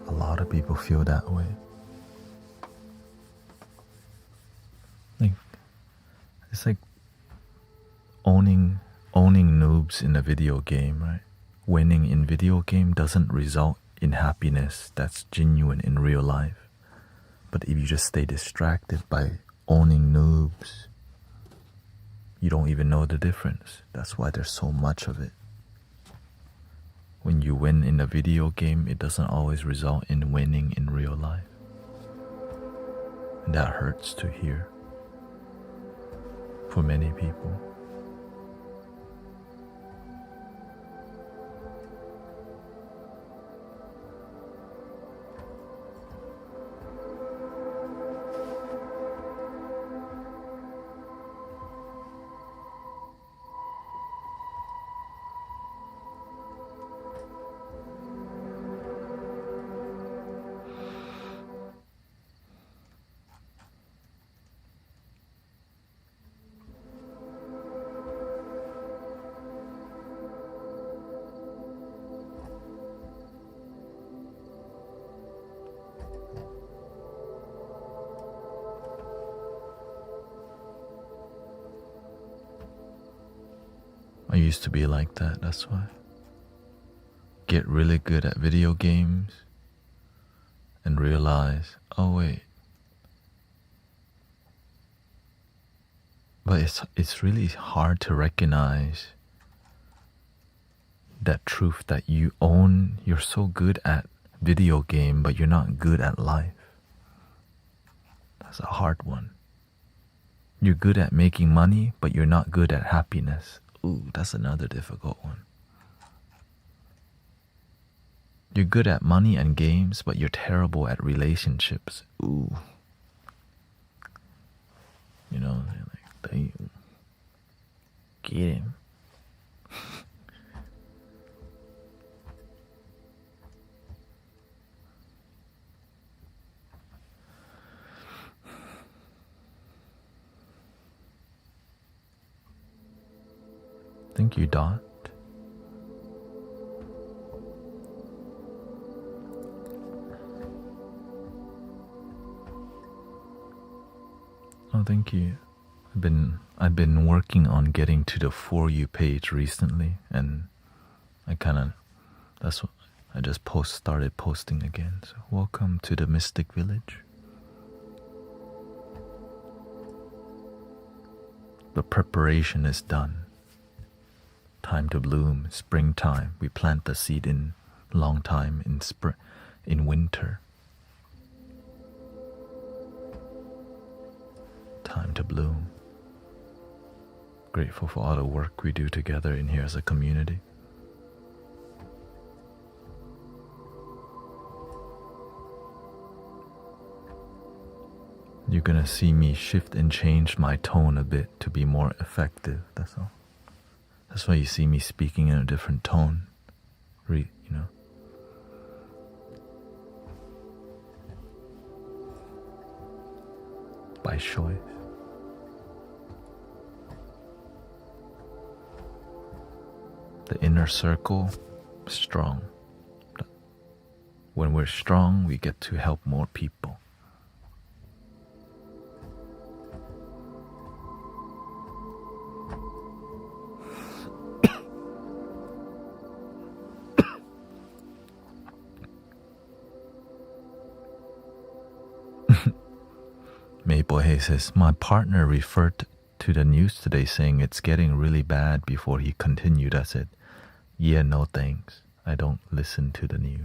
B: A lot of people feel that way. It's like owning noobs in a video game, right? Winning in video game doesn't result in happiness that's genuine in real life. But if you just stay distracted by owning noobs, you don't even know the difference. That's why there's so much of it. When you win in a video game, it doesn't always result in winning in real life. And that hurts to hear for many people. I used to be like that, that's why. Get really good at video games and realize, oh wait. But it's really hard to recognize that truth that you're so good at video game, but you're not good at life. That's a hard one. You're good at making money, but you're not good at happiness. Ooh, that's another difficult one. You're good at money and games, but you're terrible at relationships. Ooh. You know, like, damn. Get him. Thank you, Dot. Oh, thank you. I've been working on getting to the For You page recently, and That's what I just started posting again. So welcome to the Mystic Village. The preparation is done. Time to bloom, springtime. We plant the seed in long time in winter. Time to bloom. Grateful for all the work we do together in here as a community. You're gonna see me shift and change my tone a bit to be more effective, that's all. That's why you see me speaking in a different tone, by choice. The inner circle, strong. When we're strong, we get to help more people. Maple says, my partner referred to the news today saying it's getting really bad before he continued. I said, yeah, no thanks. I don't listen to the news.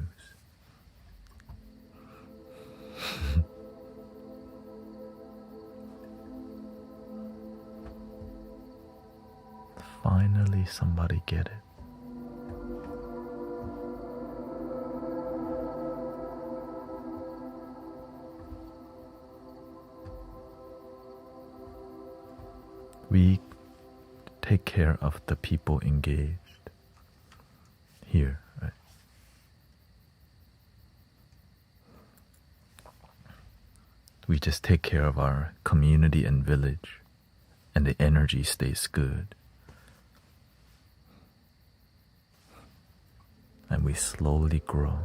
B: Finally somebody get it. We take care of the people engaged here, right? We just take care of our community and village, and the energy stays good. And we slowly grow.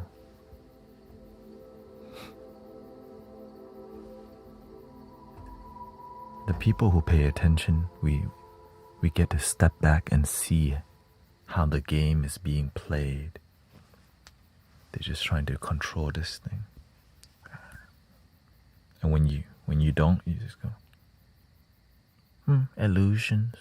B: The people who pay attention, we get to step back and see how the game is being played. They're just trying to control this thing. And when you don't, you just go, illusions.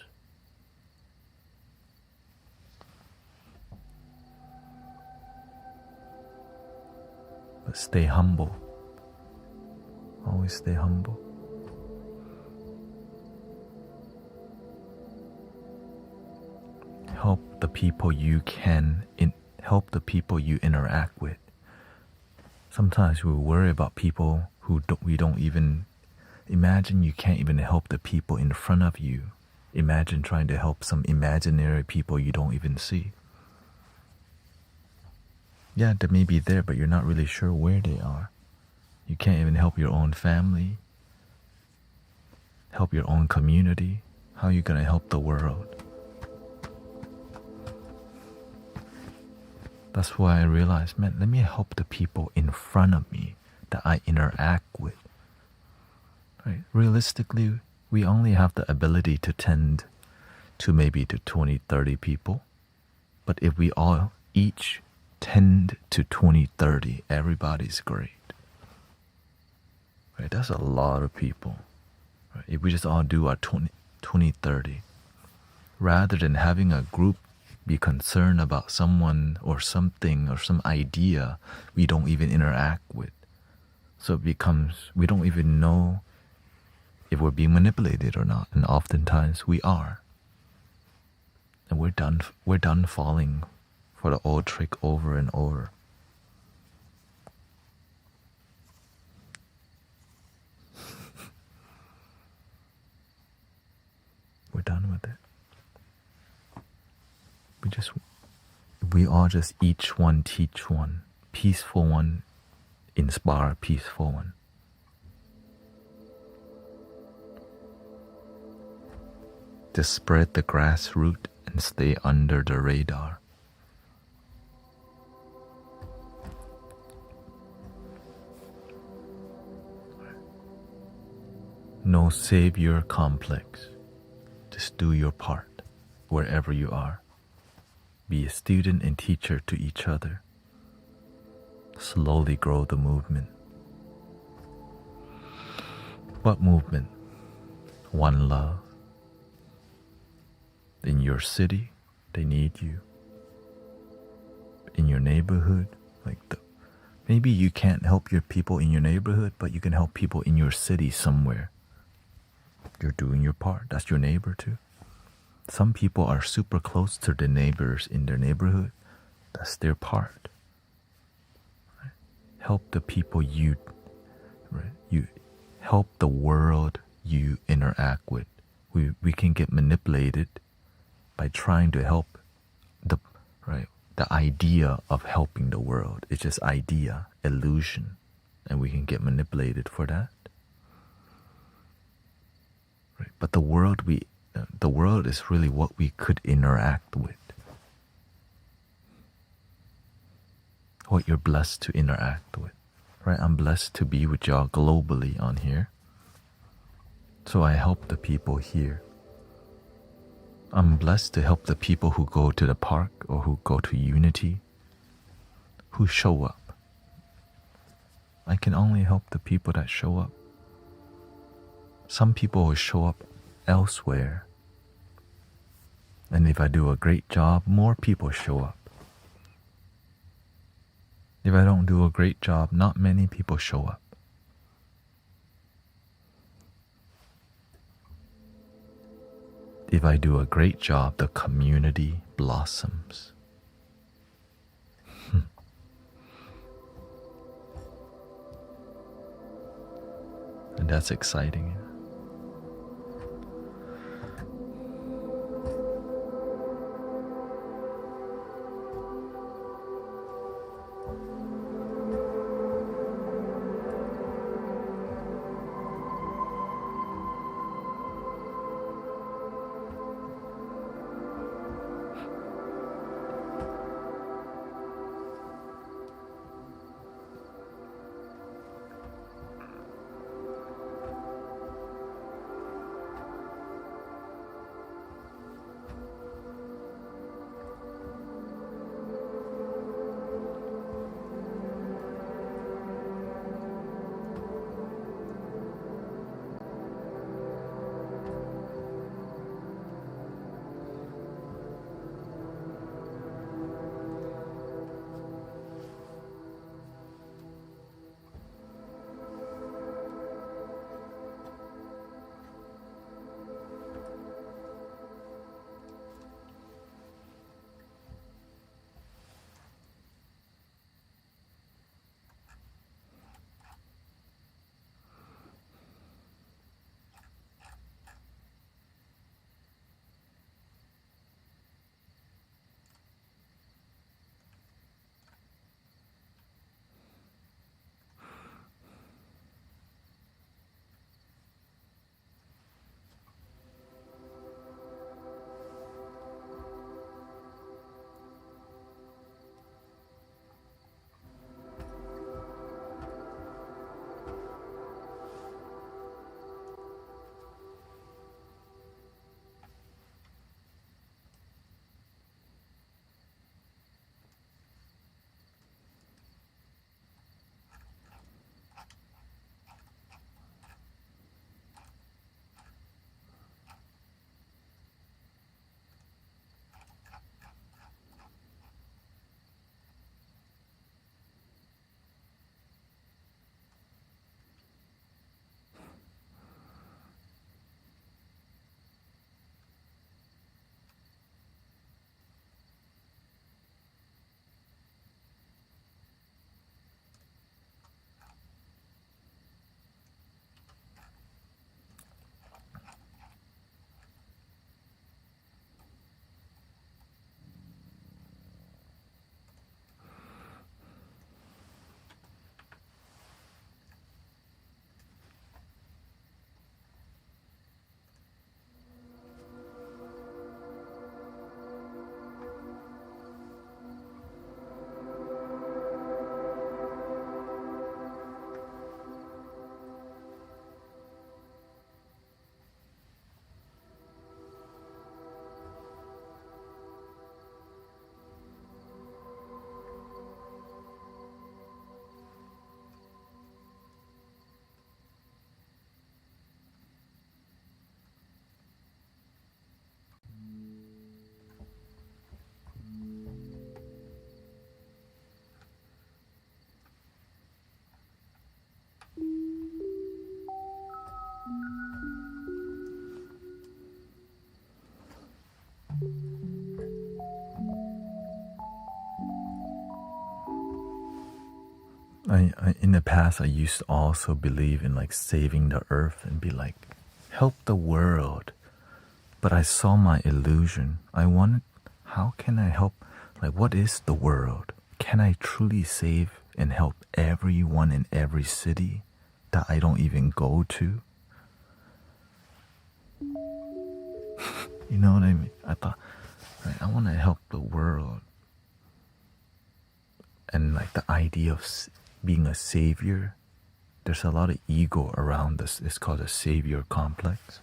B: But stay humble. Always stay humble. Help the people you help the people you interact with. Sometimes we worry about people who we don't even imagine. You can't even help the people in front of you. Imagine trying to help some imaginary people you don't even see. Yeah, they may be there, but you're not really sure where they are. You can't even help your own family, help your own community. How are you going to help the world? That's why I realized, man, let me help the people in front of me that I interact with. Right? Realistically, we only have the ability to tend to maybe to 20, 30 people. But if we all each tend to 20, 30, everybody's great. Right? That's a lot of people. Right? If we just all do our 20, 30, rather than having a group be concerned about someone or something or some idea we don't even interact with. So it becomes, we don't even know if we're being manipulated or not, and oftentimes we are. And we're done falling for the old trick over and over. We're done with it. We all just each one teach one, peaceful one, inspire peaceful one. Just spread the grassroots and stay under the radar. No savior complex. Just do your part wherever you are. Be a student and teacher to each other. Slowly grow the movement. What movement? One love. In your city, they need you. In your neighborhood, maybe you can't help your people in your neighborhood, but you can help people in your city somewhere. You're doing your part. That's your neighbor too. Some people are super close to the neighbors in their neighborhood. That's their part. Right? Help the people you help the world you interact with. We can get manipulated by trying to help the idea of helping the world. It's just idea, illusion, and we can get manipulated for that. Right? But the world is really what we could interact with. What you're blessed to interact with. Right? I'm blessed to be with y'all globally on here. So I help the people here. I'm blessed to help the people who go to the park or who go to Unity, who show up. I can only help the people that show up. Some people will show up elsewhere. And if I do a great job, more people show up. If I don't do a great job, not many people show up. If I do a great job, the community blossoms. And that's exciting. I in the past I used to also believe in like saving the earth and be like, help the world. But I saw my illusion. I wanted, how can I help? Like, what is the world? Can I truly save and help everyone in every city that I don't even go to? You know what I mean? I thought, right, I want to help the world. And like the idea of being a savior, there's a lot of ego around this. It's called a savior complex.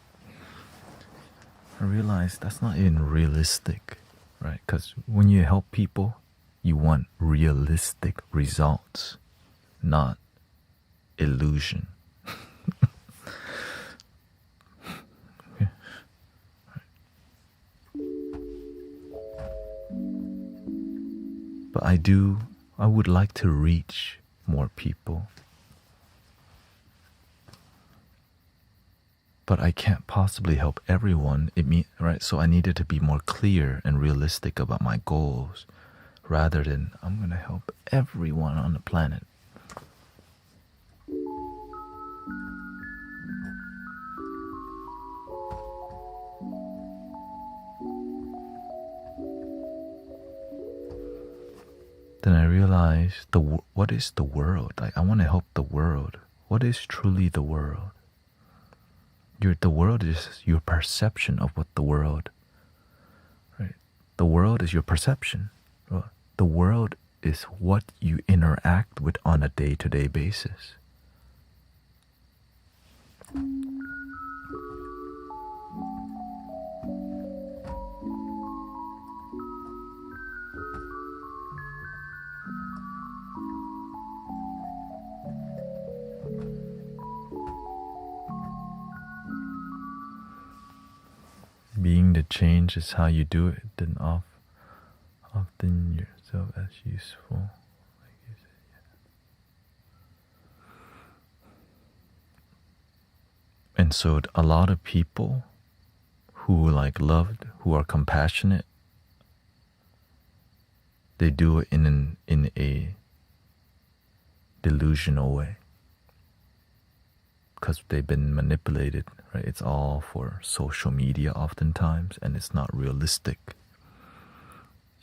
B: I realized that's not even realistic, right? Because when you help people, you want realistic results, not illusion. Okay. But I would like to reach more people. But I can't possibly help everyone. Right? So I needed to be more clear and realistic about my goals rather than I'm going to help everyone on the planet. Then I realized what is the world? Like, I want to help the world. What is truly the world? The world is your perception of what the world, right? The world is your perception. The world is what you interact with on a day-to-day basis. Being the change is how you do it, then often yourself as useful. Like you said, yeah. And so a lot of people who like loved, who are compassionate, they do it in a delusional way. Because they've been manipulated, right? It's all for social media oftentimes, and it's not realistic.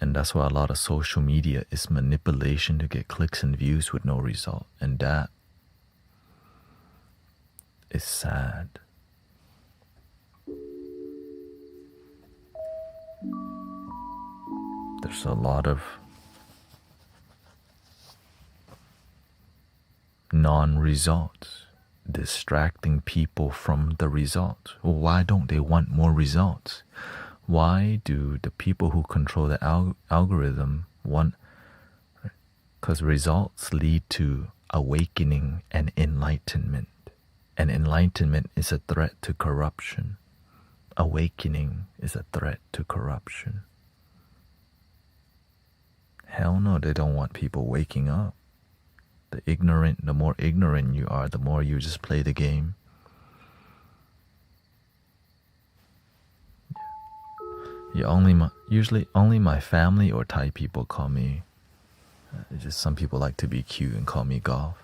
B: And that's why a lot of social media is manipulation to get clicks and views with no result. And that is sad. There's a lot of non-results, distracting people from the results. Well, why don't they want more results? Why do the people who control the algorithm want? Because results lead to awakening and enlightenment. And enlightenment is a threat to corruption. Awakening is a threat to corruption. Hell no, they don't want people waking up. The more ignorant you are, the more you just play the game. Usually only my family or Thai people call me. Just some people like to be cute and call me Golf.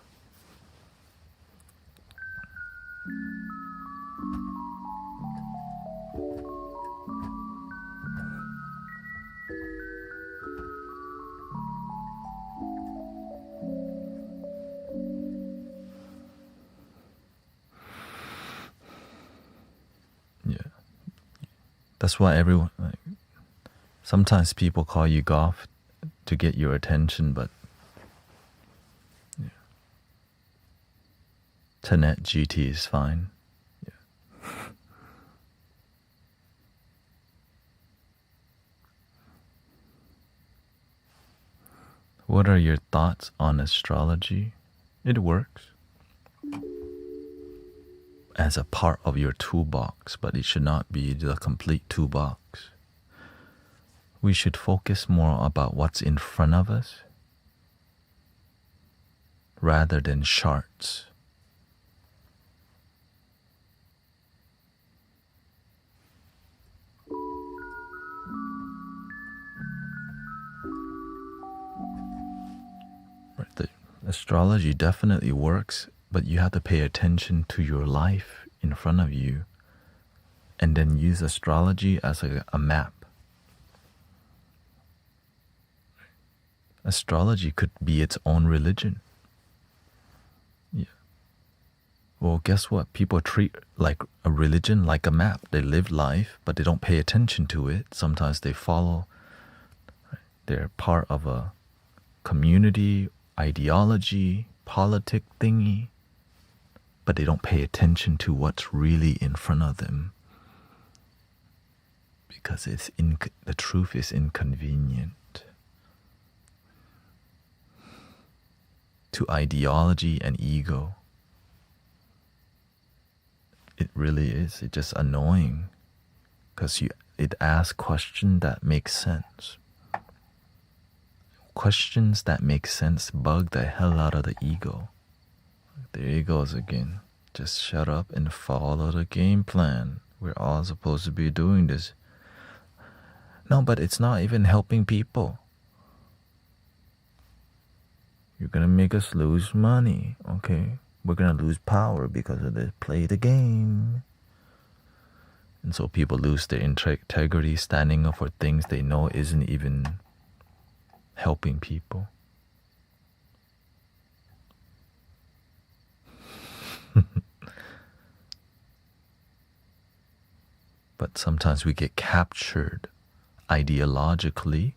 B: Yeah. That's why everyone, like, sometimes people call you Golf to get your attention, but yeah. Thanet GT is fine. Yeah. What are your thoughts on astrology? It works as a part of your toolbox, but it should not be the complete toolbox. We should focus more about what's in front of us rather than charts. Astrology definitely works, but you have to pay attention to your life in front of you and then use astrology as a map. Astrology could be its own religion. Yeah. Well, guess what? People treat like a religion like a map. They live life, but they don't pay attention to it. Sometimes they follow. They're part of a community, ideology, politic thingy, but they don't pay attention to what's really in front of them because the truth is inconvenient to ideology and ego. It really is. It's just annoying because it asks questions that make sense. Questions that make sense bug the hell out of the ego. There he goes again. Just shut up and follow the game plan. We're all supposed to be doing this. No, but it's not even helping people. You're gonna make us lose money, okay? We're gonna lose power because of this. Play the game. And so people lose their integrity, standing up for things they know isn't even helping people. But sometimes we get captured ideologically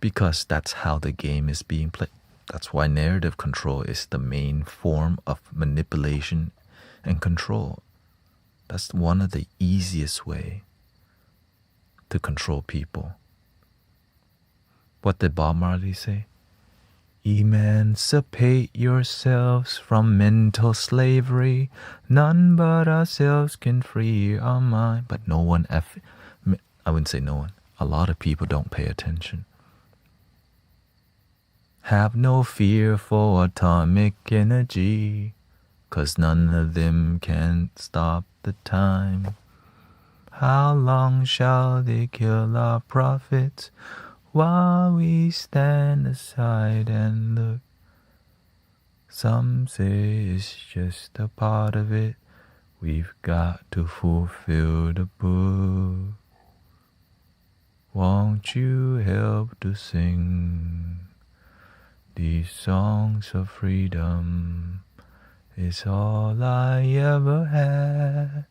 B: because that's how the game is being played. That's why narrative control is the main form of manipulation and control. That's one of the easiest way to control people. What did Bob Marley say? Emancipate yourselves from mental slavery. None but ourselves can free our mind. But no one, I wouldn't say no one. A lot of people don't pay attention. Have no fear for atomic energy, 'cause none of them can stop the time. How long shall they kill our prophets while we stand aside and look? Some say it's just a part of it. We've got to fulfill the book. Won't you help to sing these songs of freedom? It's all I ever had.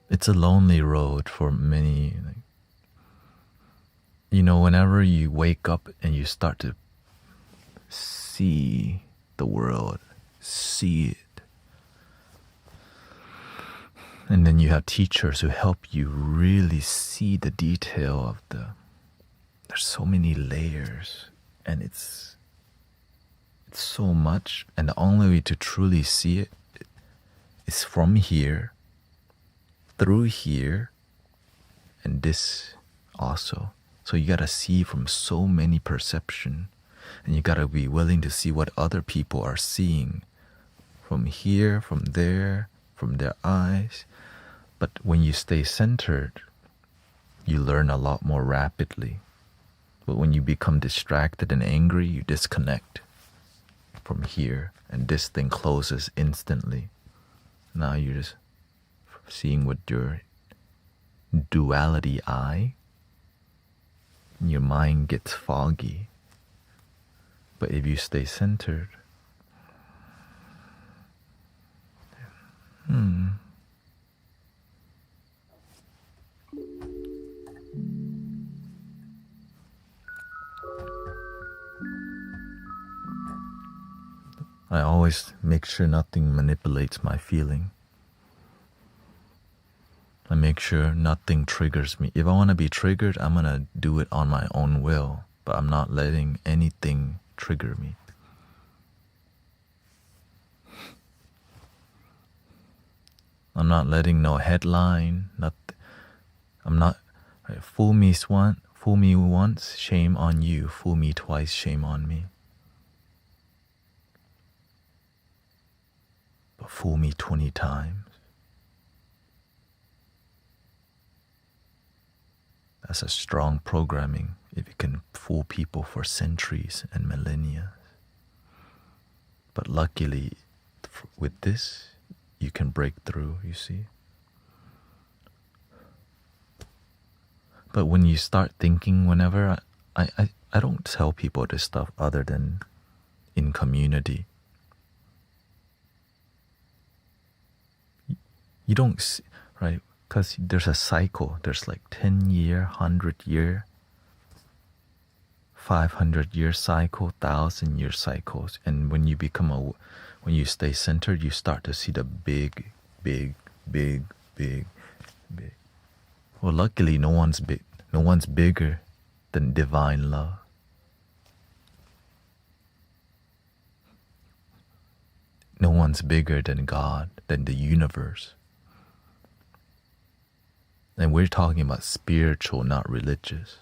B: It's a lonely road for many. You know, whenever you wake up and you start to see the world, see it, and then you have teachers who help you really see the detail of there's so many layers, and it's so much, and the only way to truly see it is from here, through here, and this also. So you gotta see from so many perception, and you gotta be willing to see what other people are seeing from here, from there, from their eyes. But when you stay centered, you learn a lot more rapidly. But when you become distracted and angry, you disconnect from here, and this thing closes instantly. Now you're just seeing with your duality eye. Your mind gets foggy. But if you stay centered, I always make sure nothing manipulates my feeling. I make sure nothing triggers me. If I want to be triggered, I'm going to do it on my own will, but I'm not letting anything trigger me. I'm not letting no headline, I'm not, right, fool me once, shame on you. Fool me twice, shame on me. But fool me 20 times. That's a strong programming if you can fool people for centuries and millennia. But luckily, with this, you can break through, you see. But when you start thinking, whenever I don't tell people this stuff other than in community. You don't see, right? Because there's a cycle. There's like 10-year, 100-year, 500-year cycle, 1,000-year cycles. And when you when you stay centered, you start to see the big. Well, luckily, no one's big. No one's bigger than divine love. No one's bigger than God, than the universe. And we're talking about spiritual, not religious.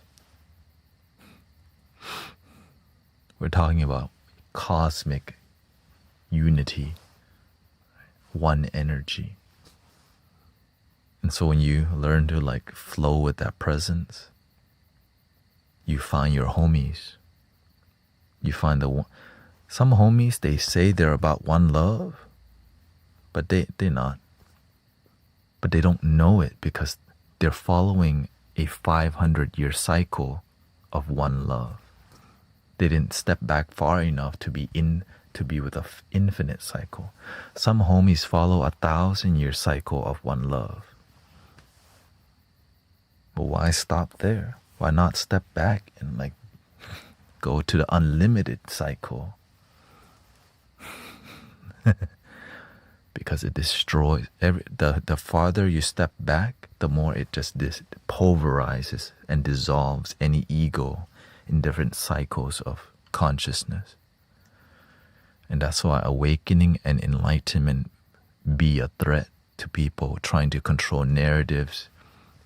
B: We're talking about cosmic unity, one energy. And so when you learn to like flow with that presence, you find your homies. You find some homies, they say they're about one love, but they're not. But they don't know it because they're following a 500-year cycle of one love. They didn't step back far enough to be with an infinite cycle. Some homies follow 1,000-year cycle of one love. But why stop there? Why not step back and like go to the unlimited cycle? Because it destroys the farther you step back, the more it just pulverizes and dissolves any ego in different cycles of consciousness. And that's why awakening and enlightenment be a threat to people trying to control narratives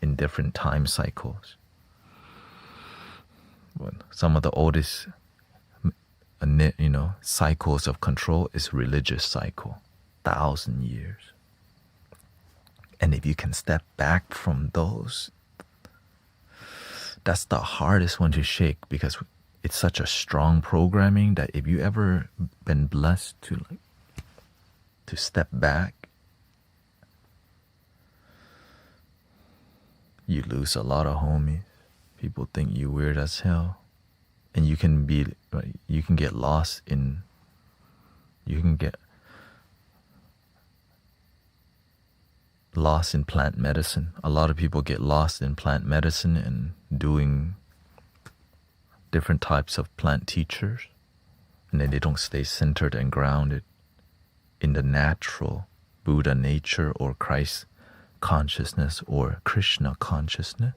B: in different time cycles. Some of the oldest cycles of control is religious cycle, 1,000 years. And if you can step back from those, that's the hardest one to shake, because it's such a strong programming that if you ever been blessed to step back, you lose a lot of homies. People think you weird as hell. And you can get lost in plant medicine. A lot of people get lost in plant medicine and doing different types of plant teachers, and then they don't stay centered and grounded in the natural Buddha nature or Christ consciousness or Krishna consciousness.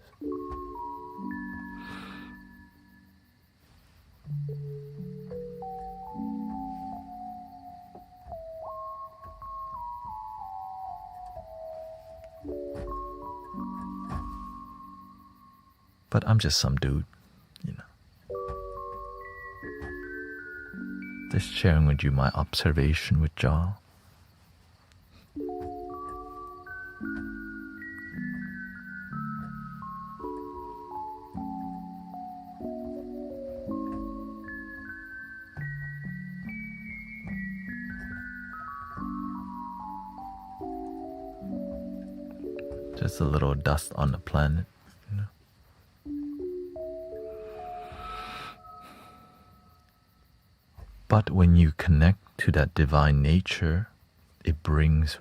B: But I'm just some dude, Just sharing with you my observation with y'all. Just a little dust on the planet. But when you connect to that divine nature, it brings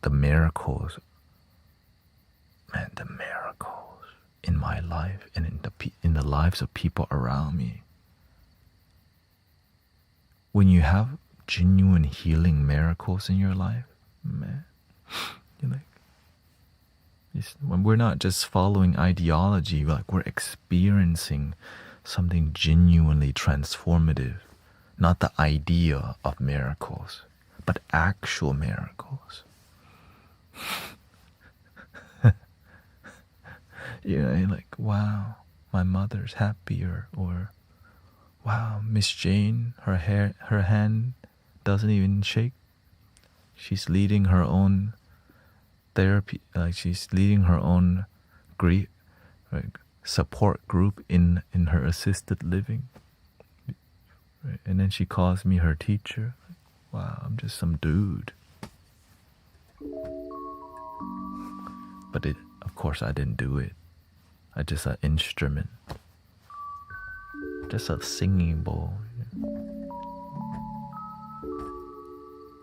B: the miracles. Man, the miracles in my life and in the lives of people around me. When you have genuine healing miracles in your life, man, When we're not just following ideology, like we're experiencing something genuinely transformative. Not the idea of miracles, but actual miracles. You know, like, wow, my mother's happier, or wow, Miss Jane, her hand doesn't even shake. She's leading her own therapy, like she's leading her own grief, like, support group in her assisted living. Right? And then she calls me her teacher. Wow, I'm just some dude. But of course I didn't do it. I just an instrument. Just a singing bowl.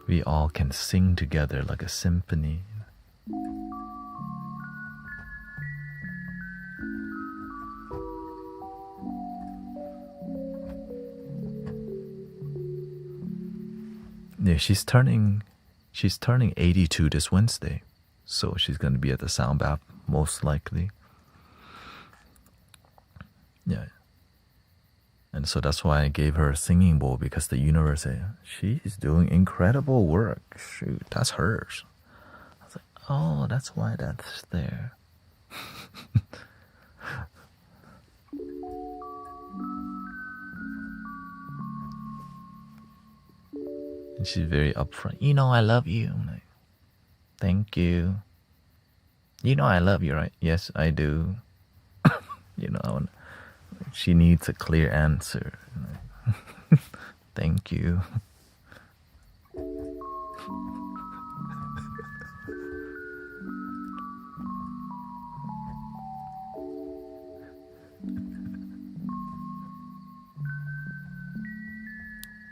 B: We all can sing together like a symphony. Yeah, she's turning 82 this Wednesday, so she's going to be at the sound bath most likely. Yeah. And so that's why I gave her a singing bowl, because the universe said, she's doing incredible work. Shoot, that's hers. I was like, oh, that's why that's there. And she's very upfront. You know I love you. I'm like, thank you. You know I love you, right? Yes, I do. You know, she needs a clear answer. Thank you.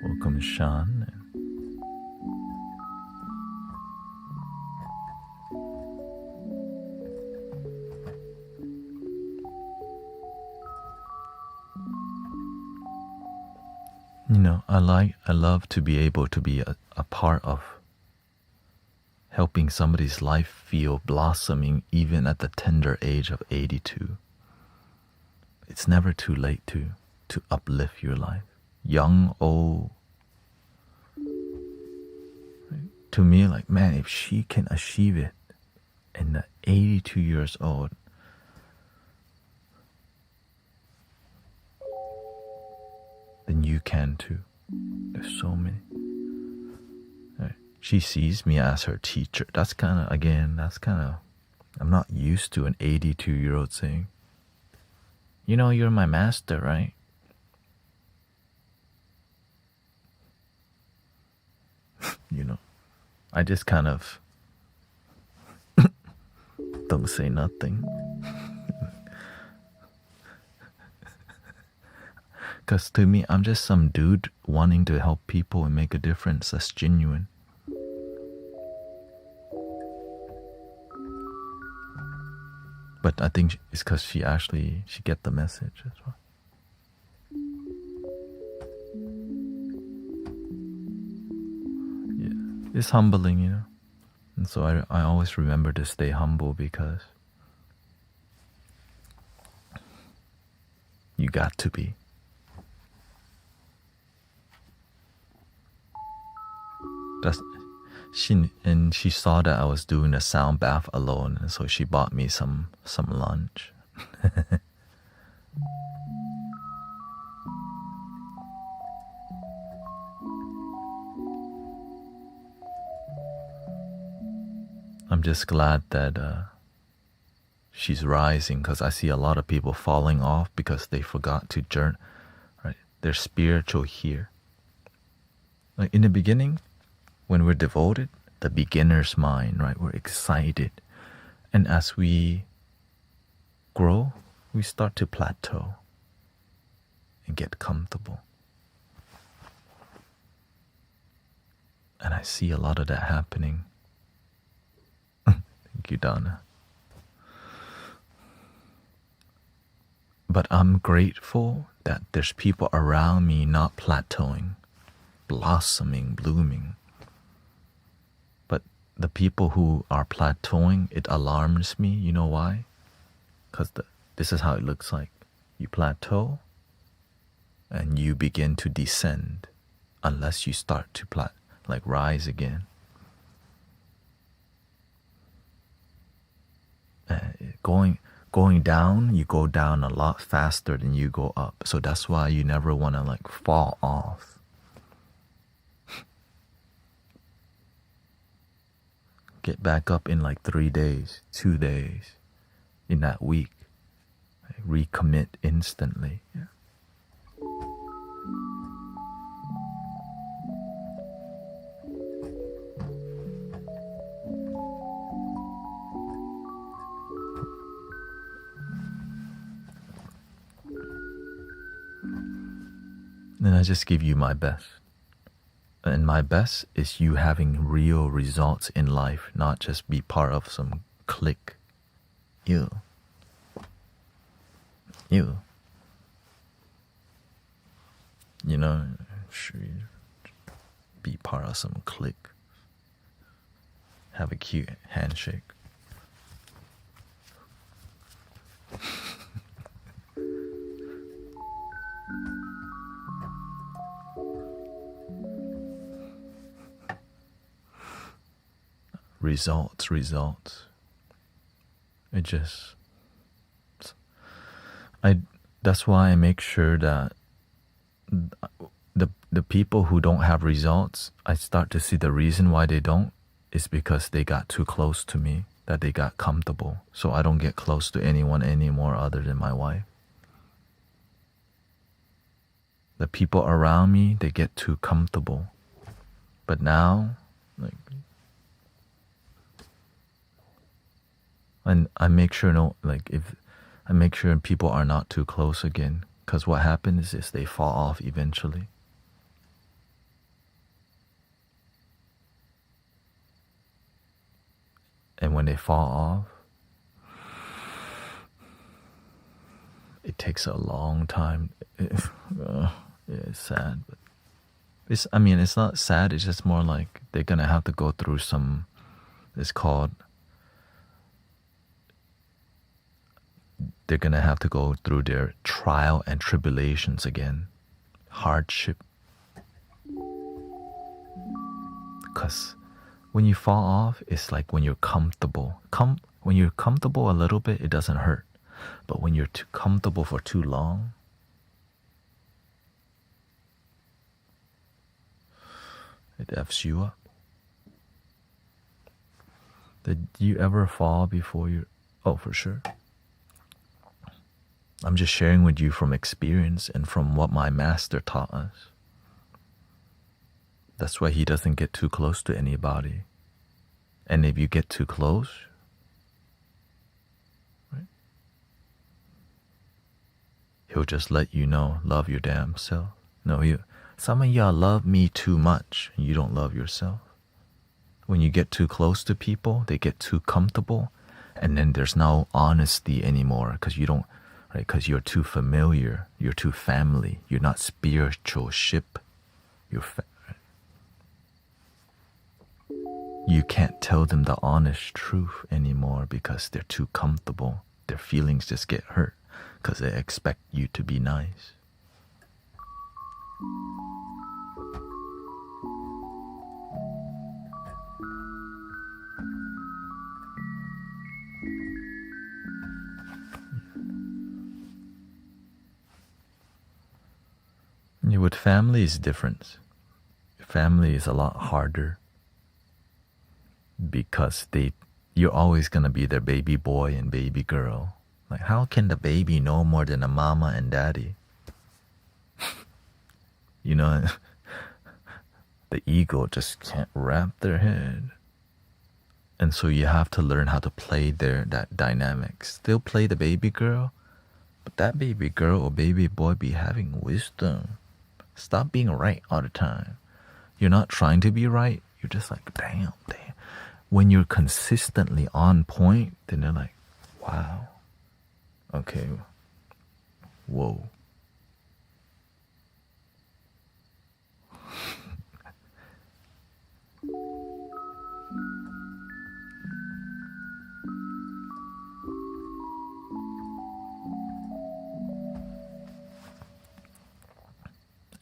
B: Welcome, Sean. You know, I love to be able to be a part of helping somebody's life feel blossoming even at the tender age of 82. It's never too late to uplift your life. Young, old. To me, like, man, if she can achieve it in the 82 years old, then you can too. There's so many. Right. She sees me as her teacher. That's kind of, I'm not used to an 82-year-old saying, you know, you're my master, right? You know, I just kind of don't say nothing. Because to me, I'm just some dude wanting to help people and make a difference that's genuine. But I think it's because she get the message as well. Yeah, it's humbling, you know. And so I always remember to stay humble, because you got to be. She saw that I was doing the sound bath alone, and so she bought me some lunch. I'm just glad that she's rising, because I see a lot of people falling off because they forgot to journey. Right, they're spiritual here. Like in the beginning, when we're devoted, the beginner's mind, right? We're excited. And as we grow, we start to plateau and get comfortable. And I see a lot of that happening. Thank you, Donna. But I'm grateful that there's people around me not plateauing, blossoming, blooming. But the people who are plateauing, it alarms me. You know why? Because this is how it looks like. You plateau and you begin to descend unless you start to rise again. Going down, you go down a lot faster than you go up. So that's why you never want to fall off. Get back up in 3 days, 2 days, in that week. Recommit instantly. Yeah. Then I just give you my best. And my best is you having real results in life, not just be part of some clique. You. You know, be part of some clique. Have a cute handshake. Results. It just... That's why I make sure that the people who don't have results, I start to see the reason why they don't is because they got too close to me, that they got comfortable. So I don't get close to anyone anymore other than my wife. The people around me, they get too comfortable. But now, and I make sure I make sure people are not too close again, because what happens is they fall off eventually. And when they fall off, it takes a long time. It's sad, but it's not sad. It's just more like they're gonna have to go through some. It's called. They're gonna have to go through their trial and tribulations again, hardship. Because when you fall off, it's like when you're comfortable. When you're comfortable a little bit, it doesn't hurt. But when you're too comfortable for too long, it F's you up. Did you ever fall before you... Oh, for sure. I'm just sharing with you from experience and from what my master taught us. That's why he doesn't get too close to anybody. And if you get too close, right, he'll just let you know, love your damn self. No, some of y'all love me too much, and you don't love yourself. When you get too close to people, they get too comfortable, and then there's no honesty anymore, because you don't, right? Because you're too familiar, you're too family, you're not spiritual ship. You can't tell them the honest truth anymore because they're too comfortable. Their feelings just get hurt because they expect you to be nice. Yeah, with family is different. Family is a lot harder because you're always gonna be their baby boy and baby girl. Like, how can the baby know more than a mama and daddy? You know, the ego just can't wrap their head. And so you have to learn how to play that dynamics. Still play the baby girl, but that baby girl or baby boy be having wisdom. Stop being right all the time. You're not trying to be right. You're just like, damn. When you're consistently on point, then they're like, wow. Okay. Whoa.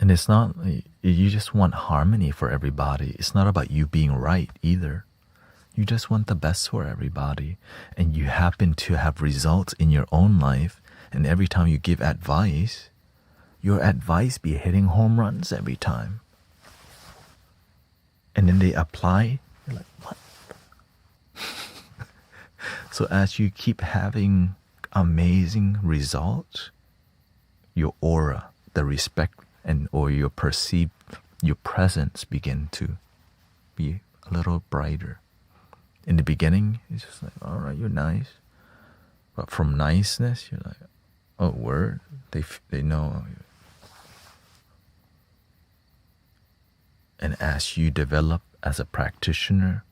B: And it's not, you just want harmony for everybody. It's not about you being right either. You just want the best for everybody. And you happen to have results in your own life. And every time you give advice, your advice be hitting home runs every time. And then they apply, you're like, what? So as you keep having amazing results, your aura, the respect, and or your presence begin to be a little brighter. In the beginning, it's just like, all right, you're nice. But from niceness, you're like, oh, word, they know. And as you develop as a practitioner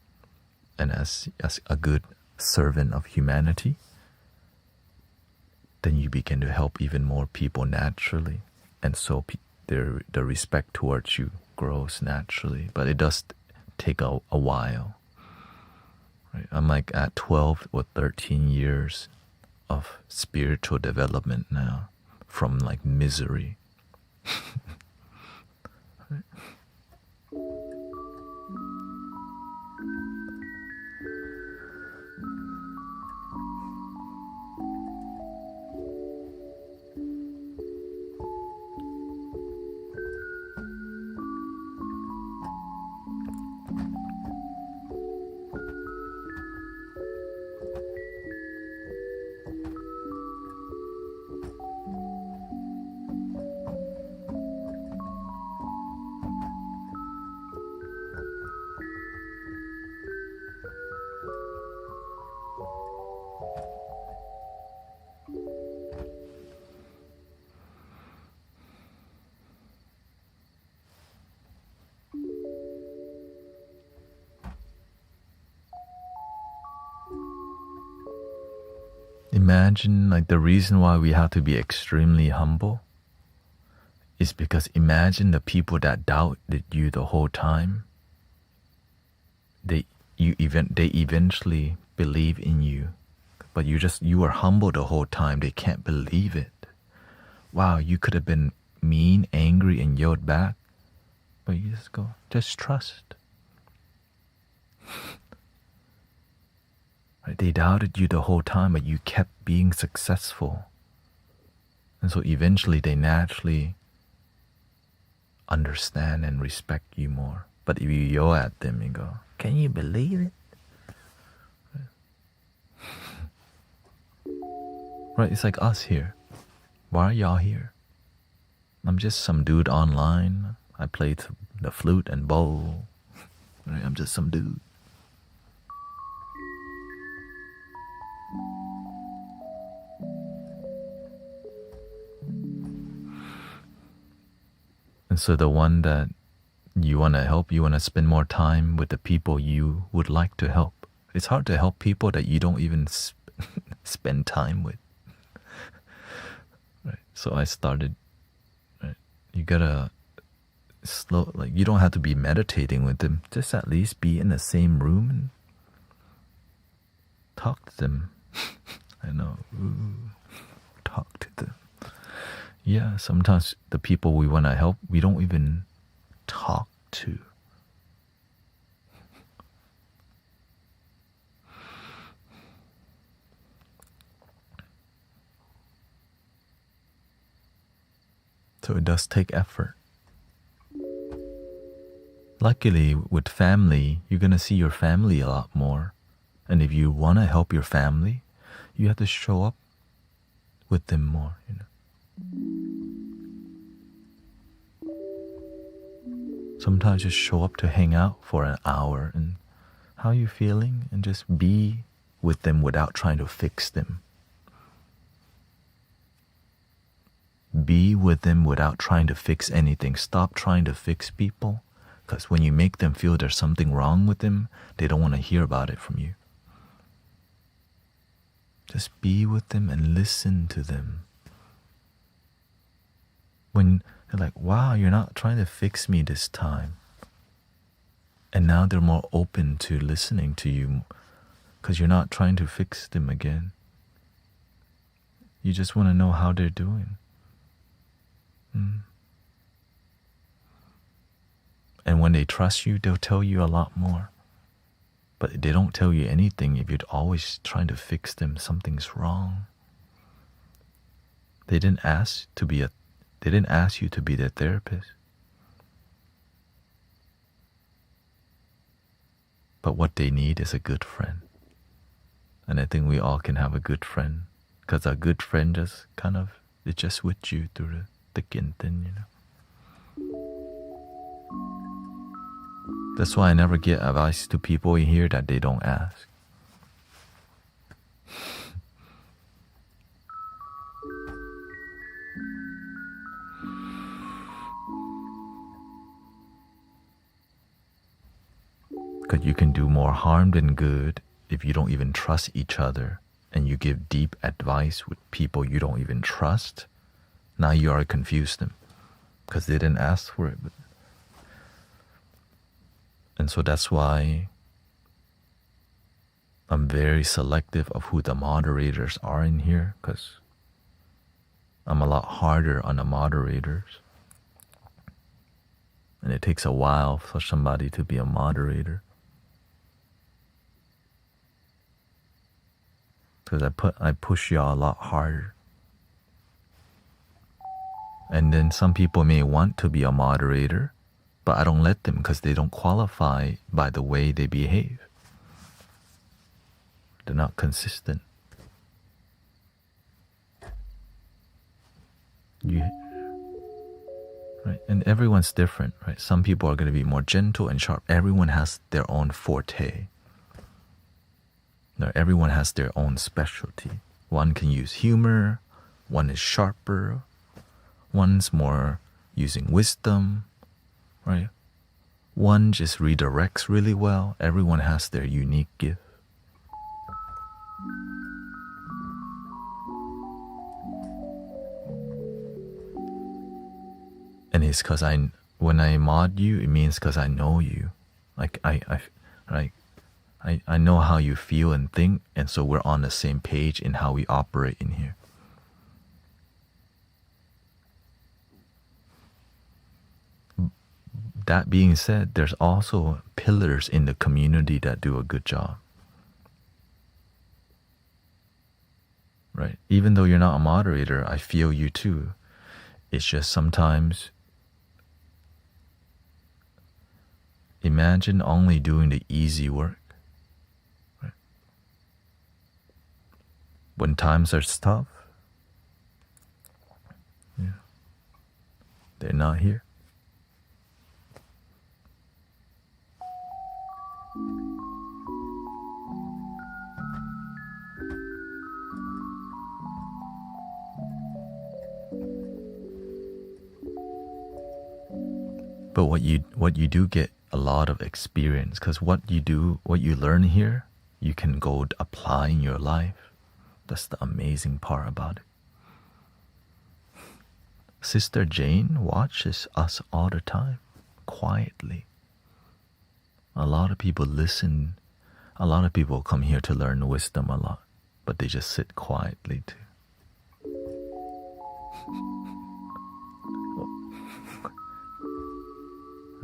B: and as a good servant of humanity, then you begin to help even more people naturally. And so the respect towards you grows naturally. But it does take a while. Right? I'm like at 12 or 13 years of spiritual development now, from like misery. Right? Imagine, like, the reason why we have to be extremely humble is because imagine the people that doubted you the whole time. They eventually believe in you, but you were humble the whole time. They can't believe it. Wow, you could have been mean, angry, and yelled back, but you just go, just trust. Right? They doubted you the whole time, but you kept being successful. And so eventually they naturally understand and respect you more. But if you yell at them and go, can you believe it? Right, it's like us here. Why are y'all here? I'm just some dude online. I play the flute and bowl. Right? I'm just some dude. And so the one that you want to help, you want to spend more time with the people you would like to help. It's hard to help people that you don't even spend time with. Right? So I started, right? You gotta you don't have to be meditating with them. Just at least be in the same room and talk to them. I know. Ooh, talk to them. Yeah, sometimes the people we want to help, we don't even talk to. So it does take effort. Luckily, with family, you're going to see your family a lot more. And if you want to help your family, you have to show up with them more, you know. Sometimes just show up to hang out for an hour and how are you feeling? And just be with them without trying to fix them. Be with them without trying to fix anything. Stop trying to fix people, because when you make them feel there's something wrong with them, they don't want to hear about it from you. Just be with them and listen to them. When they're like, wow, you're not trying to fix me this time. And now they're more open to listening to you because you're not trying to fix them again. You just want to know how they're doing. And when they trust you, they'll tell you a lot more. But they don't tell you anything if you're always trying to fix them. Something's wrong. They didn't ask you to be their therapist. But what they need is a good friend. And I think we all can have a good friend. Because a good friend just it's just with you through the thick and thin, That's why I never get advice to people in here that they don't ask. Because you can do more harm than good if you don't even trust each other and you give deep advice with people you don't even trust. Now you already confused them because they didn't ask for it. And so that's why I'm very selective of who the moderators are in here, because I'm a lot harder on the moderators. And it takes a while for somebody to be a moderator. Because I push y'all a lot harder. And then some people may want to be a moderator, but I don't let them because they don't qualify by the way they behave. They're not consistent. Right? And everyone's different, right? Some people are going to be more gentle and sharp. Everyone has their own forte. Everyone has their own specialty. One can use humor, one is sharper, one's more using wisdom, right? One just redirects really well. Everyone has their unique gift. And it's because when I mod you, it means because I know you. Like I know how you feel and think, and so we're on the same page in how we operate in here. That being said, there's also pillars in the community that do a good job. Right? Even though you're not a moderator, I feel you too. It's just sometimes imagine only doing the easy work. Right? When times are tough, they're not here. But what you do get a lot of experience, because what you learn here, you can go apply in your life. That's the amazing part about it. Sister Jane watches us all the time, quietly. A lot of people listen. A lot of people come here to learn wisdom a lot, but they just sit quietly too.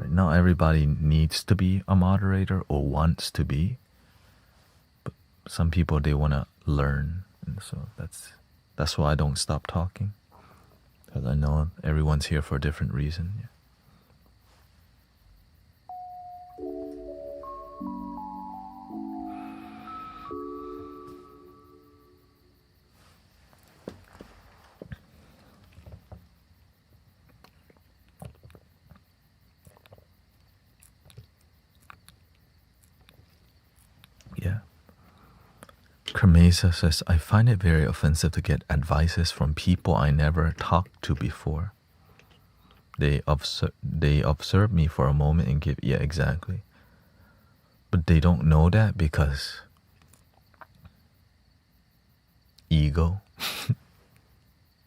B: Not everybody needs to be a moderator or wants to be, but some people, they want to learn, and so that's why I don't stop talking, because I know everyone's here for a different reason. Yeah. Kremesa says, I find it very offensive to get advices from people I never talked to before. They observe me for a moment and give, yeah, exactly. But they don't know that because ego.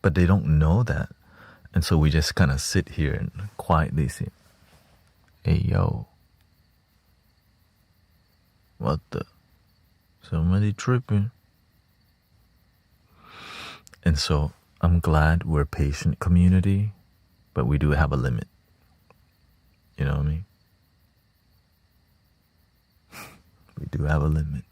B: But they don't know that. And so we just kind of sit here and quietly say, hey, yo, what the? Somebody tripping. And so I'm glad we're a patient community, but we do have a limit. You know what I mean? We do have a limit.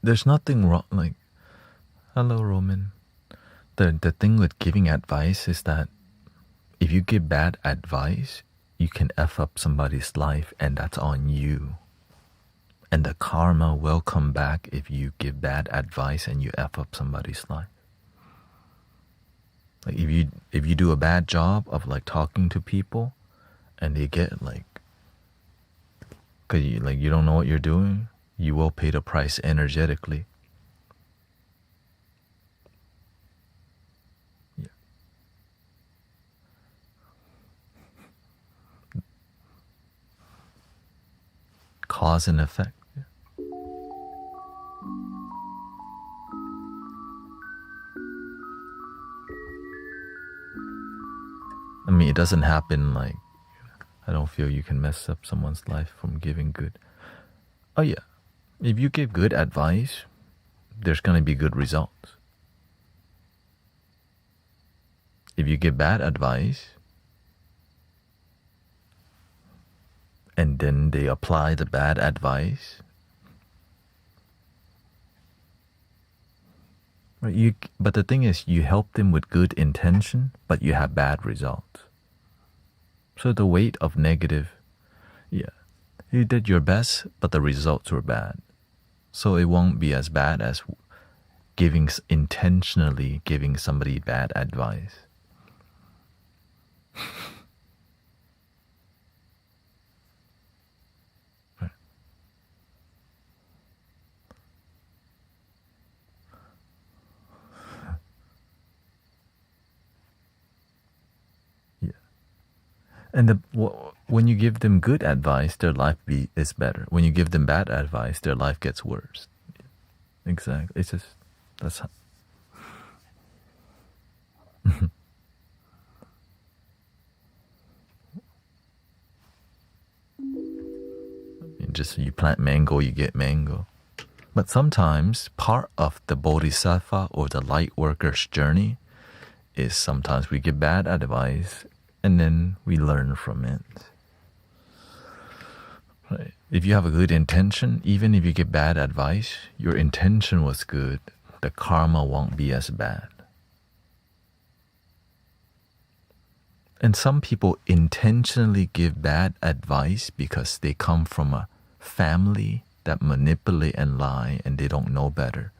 B: There's nothing wrong. Like, hello, Roman. The thing with giving advice is that if you give bad advice, you can F up somebody's life, and that's on you. And the karma will come back if you give bad advice and you F up somebody's life. Like if you do a bad job of like talking to people, and they get like, cause you don't know what you're doing, you will pay the price energetically. Yeah. Cause and effect. Yeah. I mean, it doesn't happen like, I don't feel you can mess up someone's life from giving good. Oh yeah. If you give good advice, there's going to be good results. If you give bad advice, and then they apply the bad advice, right? But the thing is, you help them with good intention, but you have bad results. So the weight of negative, yeah, you did your best, but the results were bad. So it won't be as bad as intentionally giving somebody bad advice. Right. Yeah. And when you give them good advice, their life is better. When you give them bad advice, their life gets worse. Exactly. It's just, that's how. Just you plant mango, you get mango. But sometimes part of the bodhisattva or the light worker's journey is sometimes we give bad advice and then we learn from it. Right. If you have a good intention, even if you give bad advice, your intention was good, the karma won't be as bad. And some people intentionally give bad advice because they come from a family that manipulate and lie and they don't know better.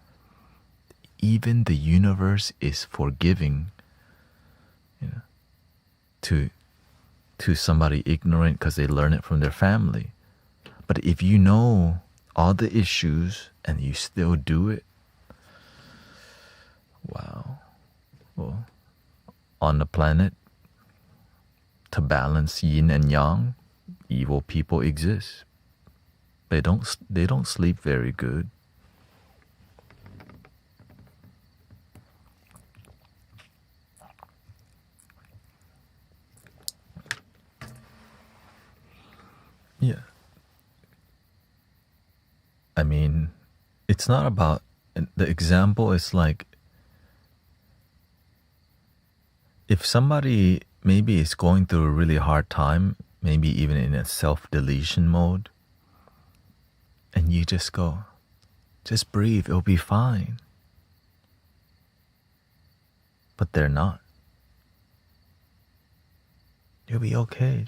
B: Even the universe is forgiving, to somebody ignorant because they learn it from their family. But if you know all the issues and you still do it, wow. Well, on the planet, to balance yin and yang, evil people exist. They don't sleep very good. Yeah. I mean, it's not about, the example is like, if somebody maybe is going through a really hard time, maybe even in a self-deletion mode, and you just go, just breathe, it'll be fine. But they're not. You'll be okay,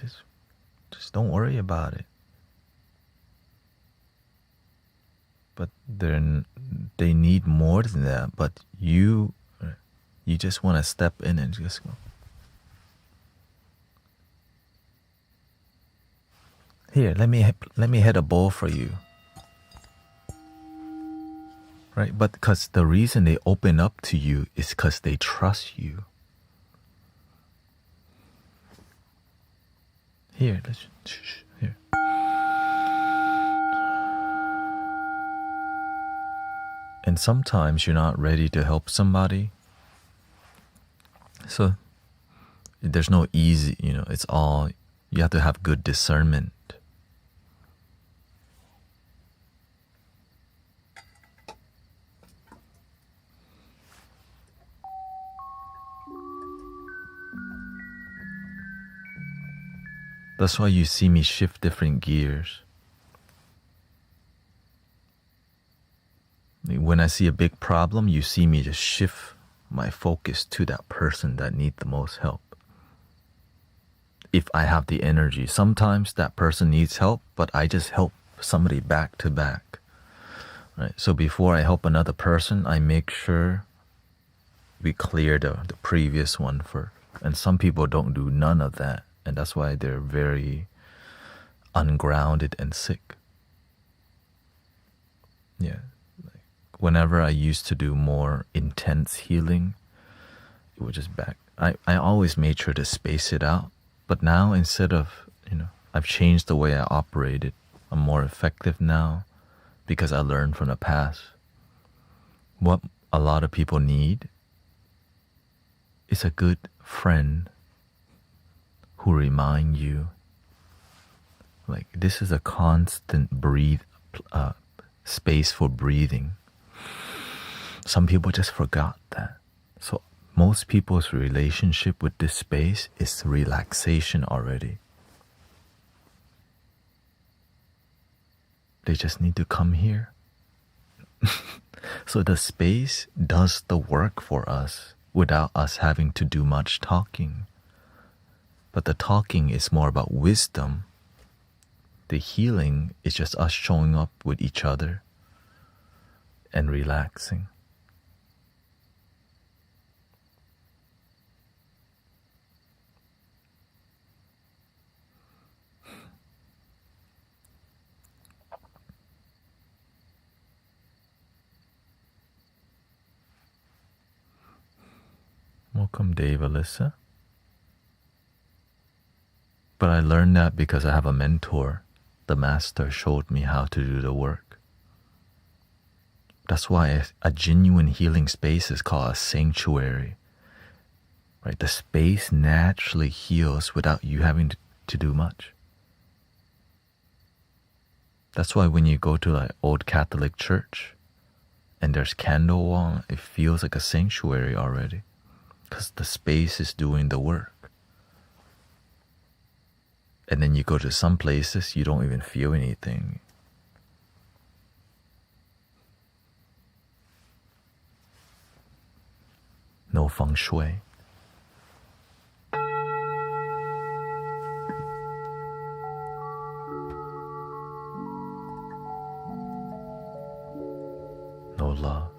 B: just don't worry about it. But they need more than that, but you just want to step in and just go, here, let me hit a bowl for you. Right? But because the reason they open up to you is because they trust you. Here, here. And sometimes you're not ready to help somebody. So there's no easy, it's all, You have to have good discernment. That's why you see me shift different gears. When I see a big problem, you see me just shift my focus to that person that needs the most help. If I have the energy, sometimes that person needs help, but I just help somebody back to back. Right? So before I help another person, I make sure we clear the previous one first. And some people don't do none of that. And that's why they're very ungrounded and sick. Yeah. Whenever I used to do more intense healing, it would just back. I always made sure to space it out. But now instead of, I've changed the way I operated. I'm more effective now because I learned from the past. What a lot of people need is a good friend who remind you, like, this is a constant space for breathing. Some people just forgot that. So most people's relationship with this space is relaxation already. They just need to come here. So the space does the work for us without us having to do much talking. But the talking is more about wisdom. The healing is just us showing up with each other and relaxing. Welcome, Dave, Alyssa. But I learned that because I have a mentor. The master showed me how to do the work. That's why a genuine healing space is called a sanctuary. Right? The space naturally heals without you having to do much. That's why when you go to like old Catholic church and there's candle wall, it feels like a sanctuary already. Because the space is doing the work. And then you go to some places, you don't even feel anything. No feng shui. No love.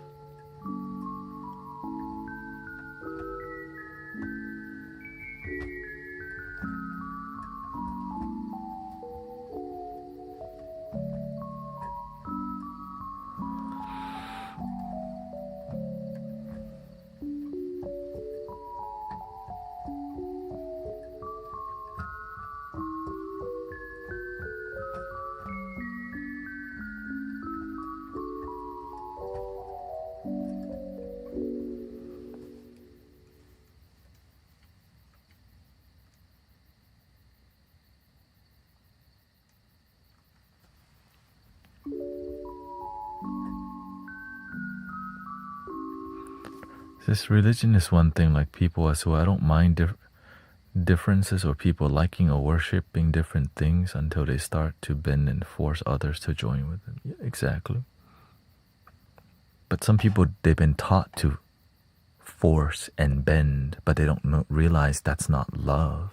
B: This religion is one thing, like people as well. I don't mind differences or people liking or worshipping different things until they start to bend and force others to join with them. Yeah, exactly. But some people, they've been taught to force and bend, but they don't realize that's not love.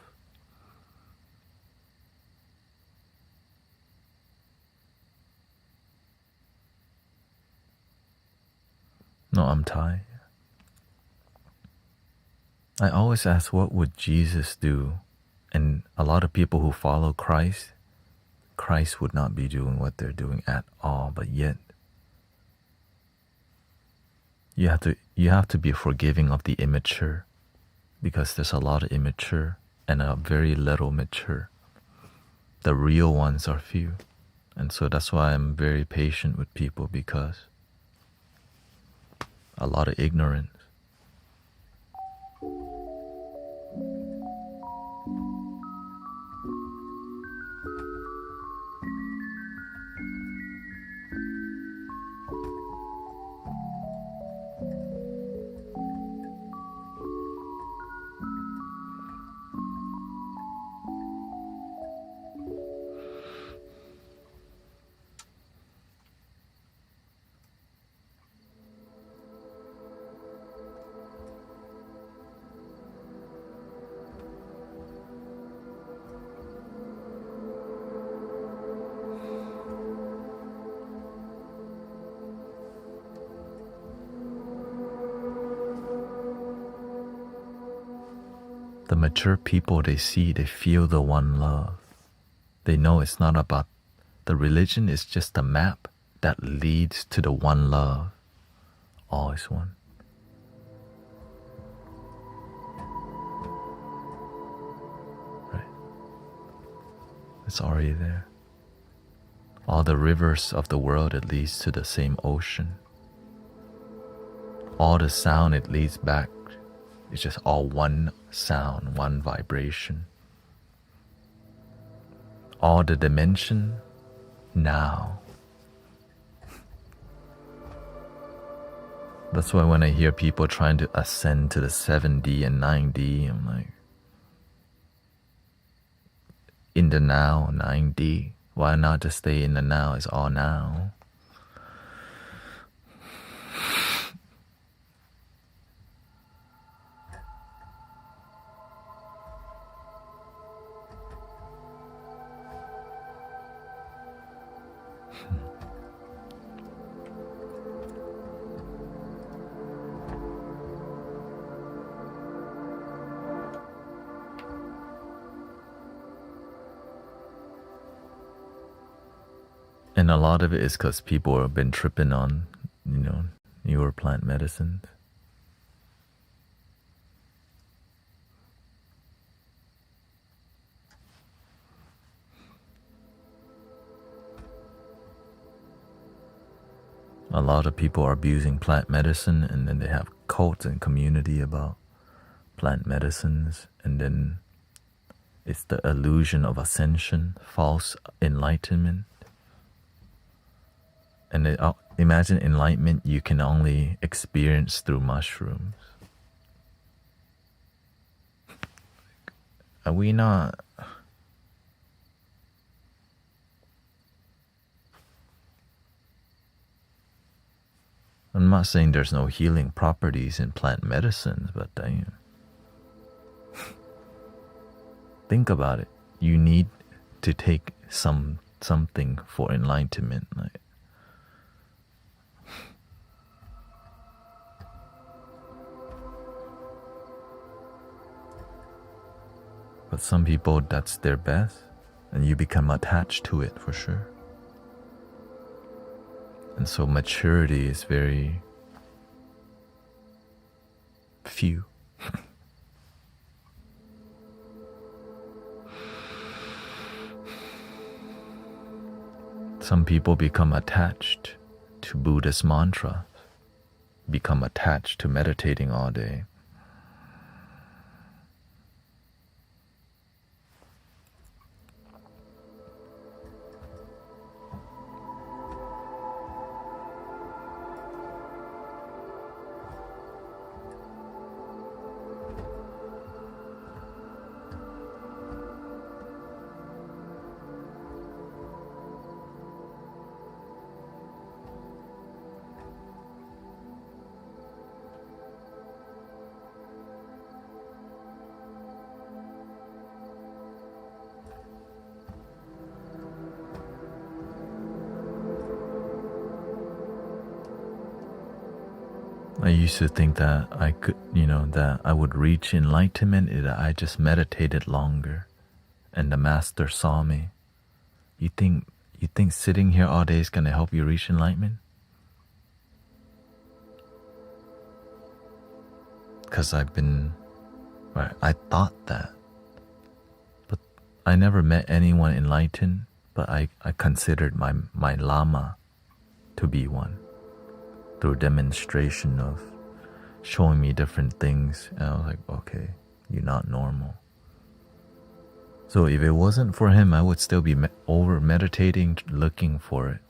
B: No, I'm Thai. I always ask, what would Jesus do? And a lot of people who follow Christ would not be doing what they're doing at all. But yet, you have to be forgiving of the immature, because there's a lot of immature and a very little mature. The real ones are few. And so that's why I'm very patient with people, because a lot of ignorance. mature people, they feel the one love. They know it's not about the religion, is just a map that leads to the one love. All is one. Right? It's already there. All the rivers of the world, it leads to the same ocean. All the sound, it leads back. It's just all one sound, one vibration. All the dimension, now. That's why when I hear people trying to ascend to the 7D and 9D, I'm like, in the now, 9D. Why not just stay in the now? It's all now. And a lot of it is because people have been tripping on, newer plant medicines. A lot of people are abusing plant medicine, and then they have cults and community about plant medicines, and then it's the illusion of ascension, false enlightenment. And imagine enlightenment you can only experience through mushrooms. Are we not? I'm not saying there's no healing properties in plant medicines, but damn. Think about it. You need to take something for enlightenment. But some people, that's their best, and you become attached to it for sure. And so maturity is very few. Some people become attached to Buddhist mantras, become attached to meditating all day. I used to think that I could, that I would reach enlightenment if I just meditated longer and the master saw me. You think sitting here all day is going to help you reach enlightenment? Because I thought that. But I never met anyone enlightened, but I considered my Lama to be one. Through demonstration of showing me different things, and I was like, okay, you're not normal. So if it wasn't for him, I would still be over meditating, looking for it.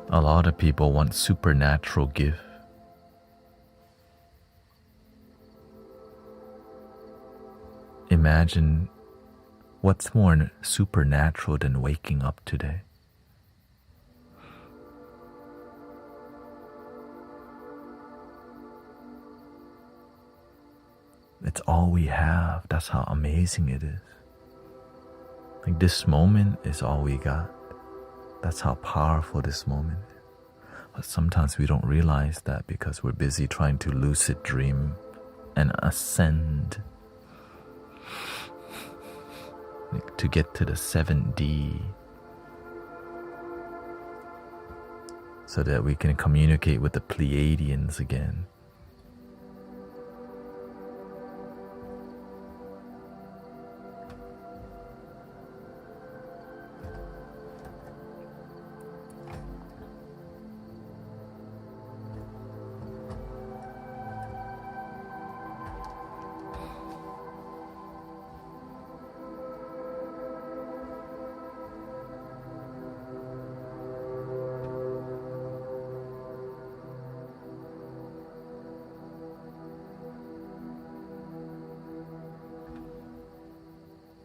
B: A lot of people want supernatural gift. Imagine what's more supernatural than waking up today. It's all we have. That's how amazing it is. Like this moment is all we got. That's how powerful this moment is. But sometimes we don't realize that because we're busy trying to lucid dream and ascend. Like to get to the 7D. So that we can communicate with the Pleiadians again.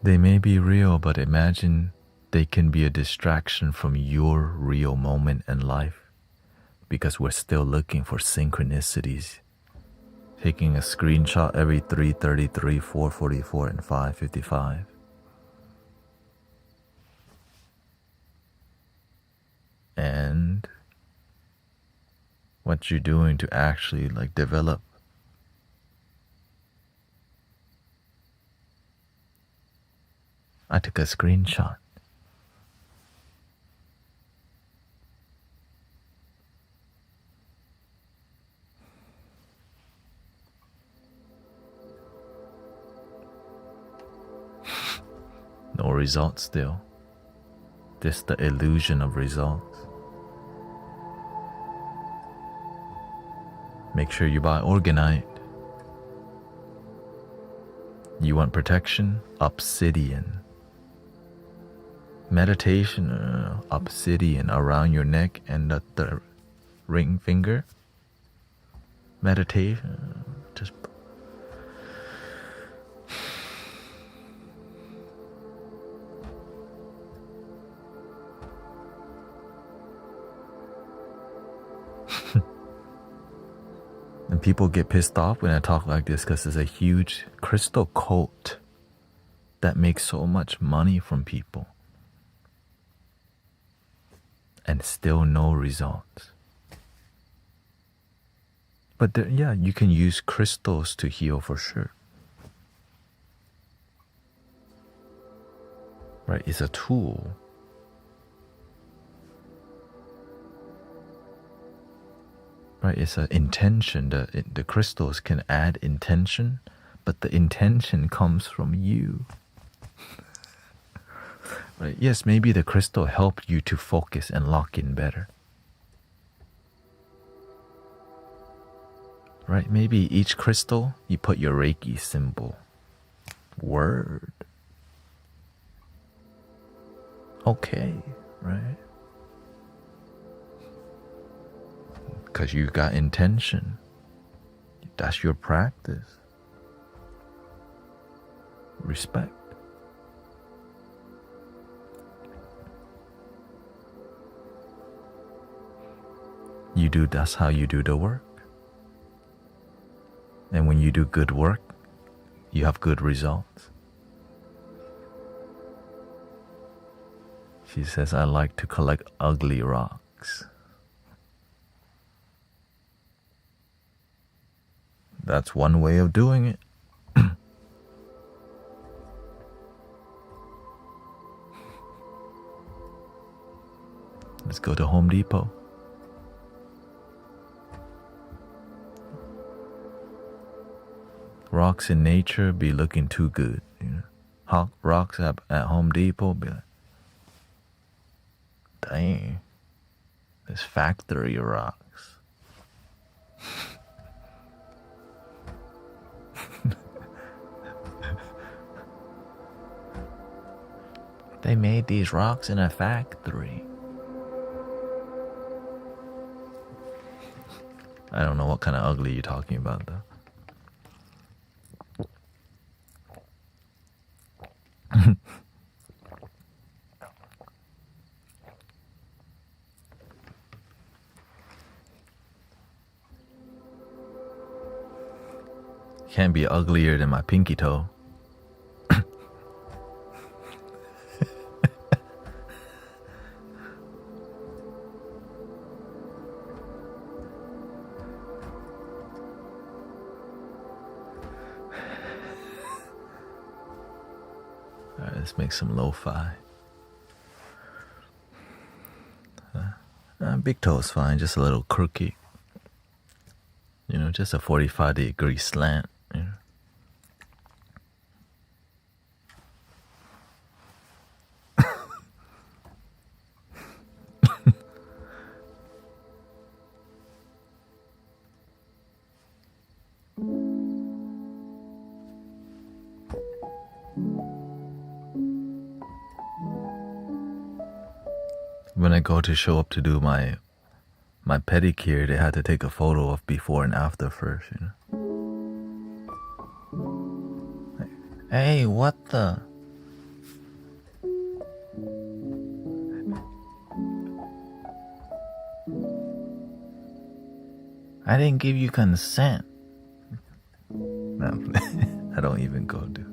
B: They may be real, but imagine they can be a distraction from your real moment in life because we're still looking for synchronicities. Taking a screenshot every 3:33, 4:44, and 5:55. And what you're doing to actually like develop I took a screenshot. No results still. Just the illusion of results. Make sure you buy Organite. You want protection? Obsidian. Meditation, obsidian around your neck and the ring finger. Meditation, just and people get pissed off when I talk like this because there's a huge crystal cult that makes so much money from people. And still no results. But there, yeah, you can use crystals to heal for sure. Right, it's a tool. Right, it's an intention. The crystals can add intention, but the intention comes from you. Right. Yes, maybe the crystal helped you to focus and lock in better. Right, maybe each crystal, you put your Reiki symbol. Word. Okay, right? Because you got intention. That's your practice. Respect. That's how you do the work. And when you do good work, you have good results. She says, I like to collect ugly rocks. That's one way of doing it. Let's go to Home Depot. Rocks in nature be looking too good, you know. Rocks at Home Depot be like, dang, this factory rocks. They made these rocks in a factory. I don't know what kind of ugly you're talking about though. Can't be uglier than my pinky toe. let's make some lo-fi. Big toe is fine, just a little crooked. You know, just a 45-degree slant. You know. When I go to show up to do my pedicure, they had to take a photo of before and after first, you know. Hey, what the? I didn't give you consent. No, I don't even go do.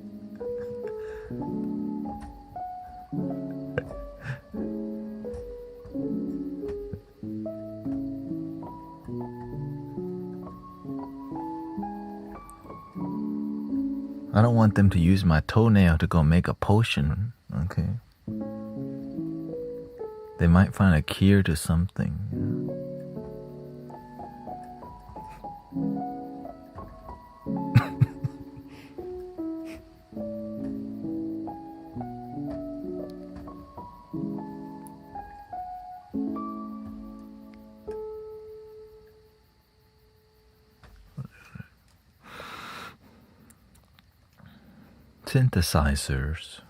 B: I don't want them to use my toenail to go make a potion, okay? They might find a cure to something. You know? Synthesizers.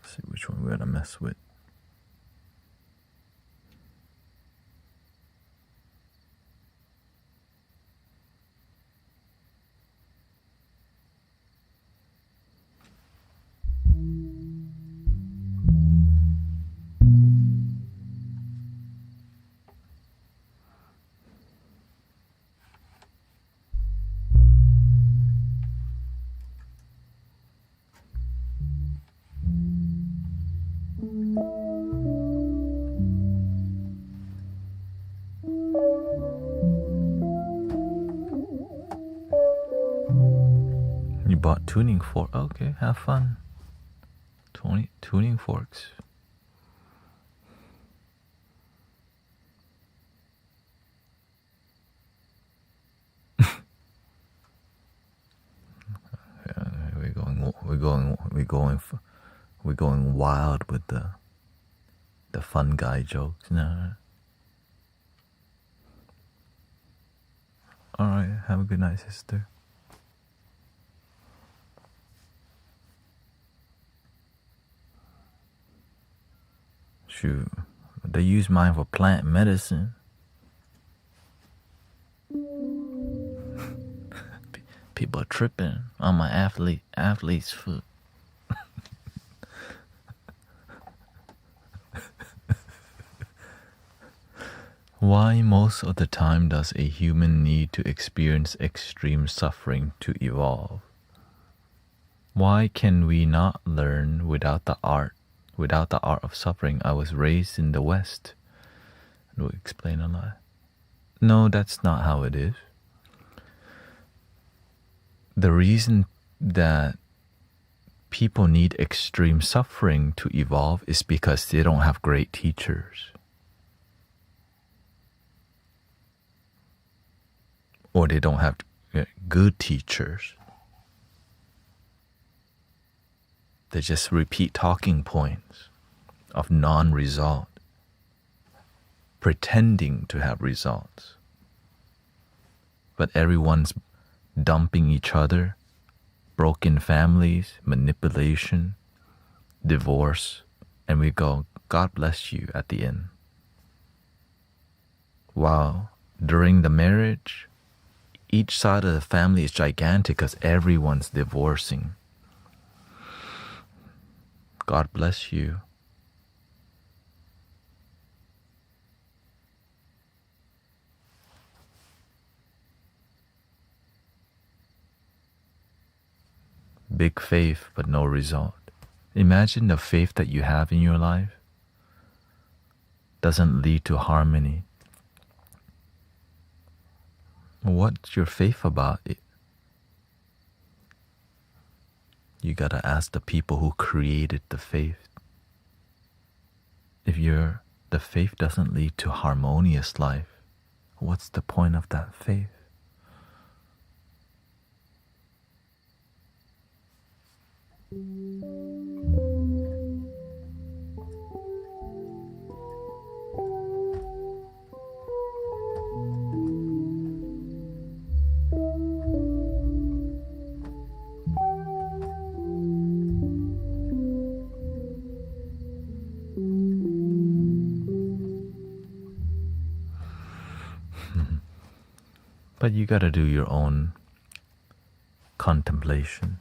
B: Let's see which one we're gonna mess with. You bought tuning fork. Okay, have fun. Tuning forks. We're going wild with the fun guy jokes. No. All right, have a good night, sister. Shoot, they use mine for plant medicine. People are tripping on my athlete's foot. Why most of the time does a human need to experience extreme suffering to evolve? Why can we not learn without the art of suffering? I was raised in the West. It will explain a lot. No, that's not how it is. The reason that people need extreme suffering to evolve is because they don't have great teachers. Or they don't have good teachers. They just repeat talking points of non-result, pretending to have results. But everyone's dumping each other, broken families, manipulation, divorce, and we go, God bless you at the end. While during the marriage, each side of the family is gigantic because everyone's divorcing. God bless you. Big faith, but no result. Imagine the faith that you have in your life doesn't lead to harmony. What's your faith about? You gotta ask the people who created the faith. If the faith doesn't lead to harmonious life, what's the point of that faith? But you gotta do your own contemplation.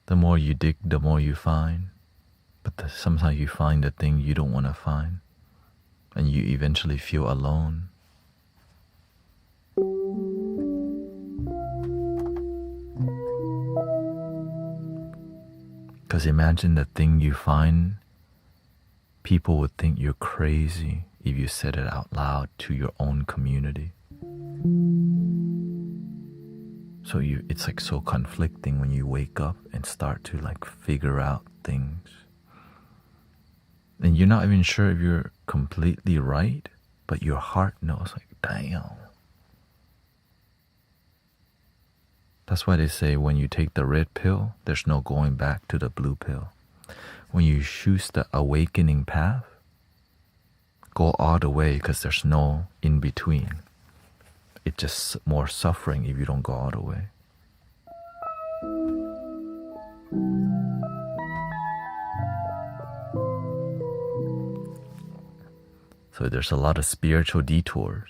B: The more you dig, the more you find. But sometimes you find the thing you don't want to find. And you eventually feel alone. Because imagine the thing you find, people would think you're crazy if you said it out loud to your own community. So it's like so conflicting when you wake up and start to like figure out things. And you're not even sure if you're completely right, but your heart knows, like, damn. That's why they say when you take the red pill, there's no going back to the blue pill. When you choose the awakening path, go all the way because there's no in between. It's just more suffering if you don't go all the way. So there's a lot of spiritual detours,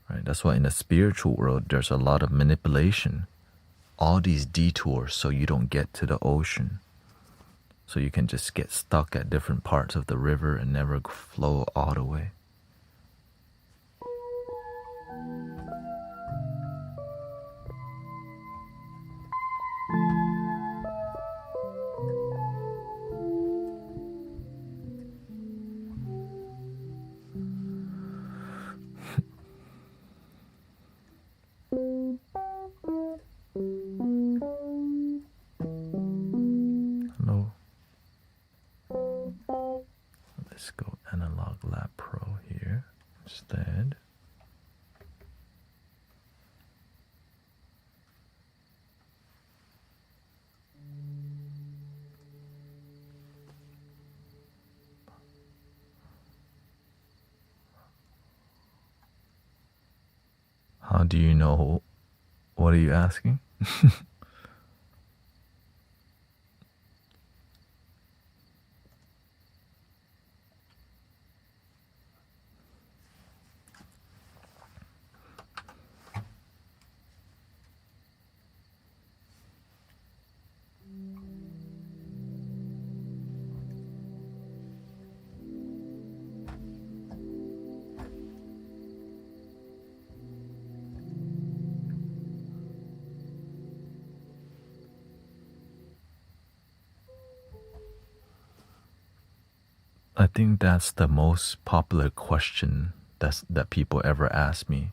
B: right? That's why in the spiritual world, there's a lot of manipulation. All these detours so you don't get to the ocean. So you can just get stuck at different parts of the river and never flow all the way. Hello. Let's go Analog Lab Pro here instead. How do you know? What are you asking? I think that's the most popular question that people ever ask me.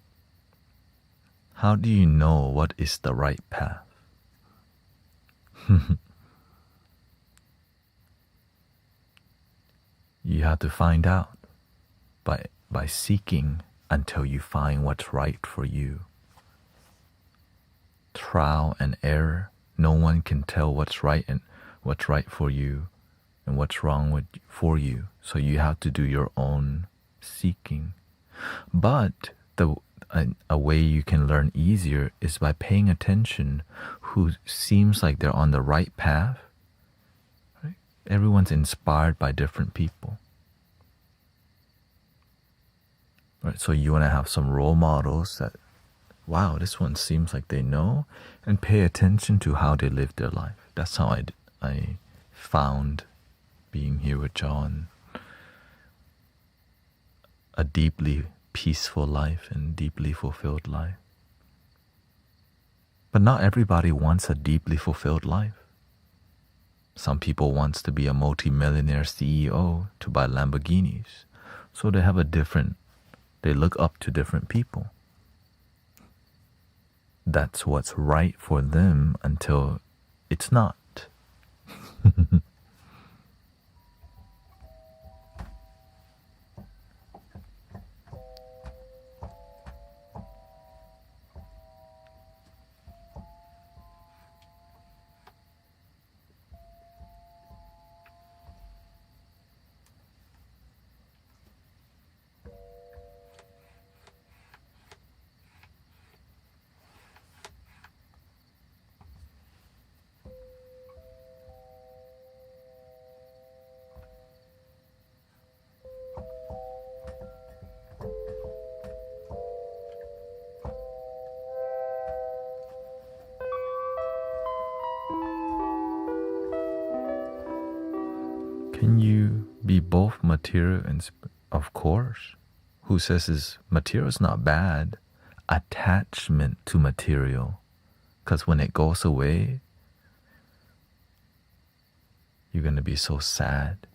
B: How do you know what is the right path? You have to find out by seeking until you find what's right for you. Trial and error. No one can tell what's right for you and what's wrong for you. So you have to do your own seeking. But a way you can learn easier is by paying attention who seems like they're on the right path. Right? Everyone's inspired by different people. Right? So you want to have some role models that, wow, this one seems like they know, and pay attention to how they live their life. That's how I found being here with John a deeply peaceful life and deeply fulfilled life. But not everybody wants a deeply fulfilled life. Some people want to be a multi-millionaire CEO to buy Lamborghinis. So they have a different, they look up to different people. That's what's right for them until it's not. Can you be both material and of course? Who says material is not bad? Attachment to material, because when it goes away, you're gonna be so sad.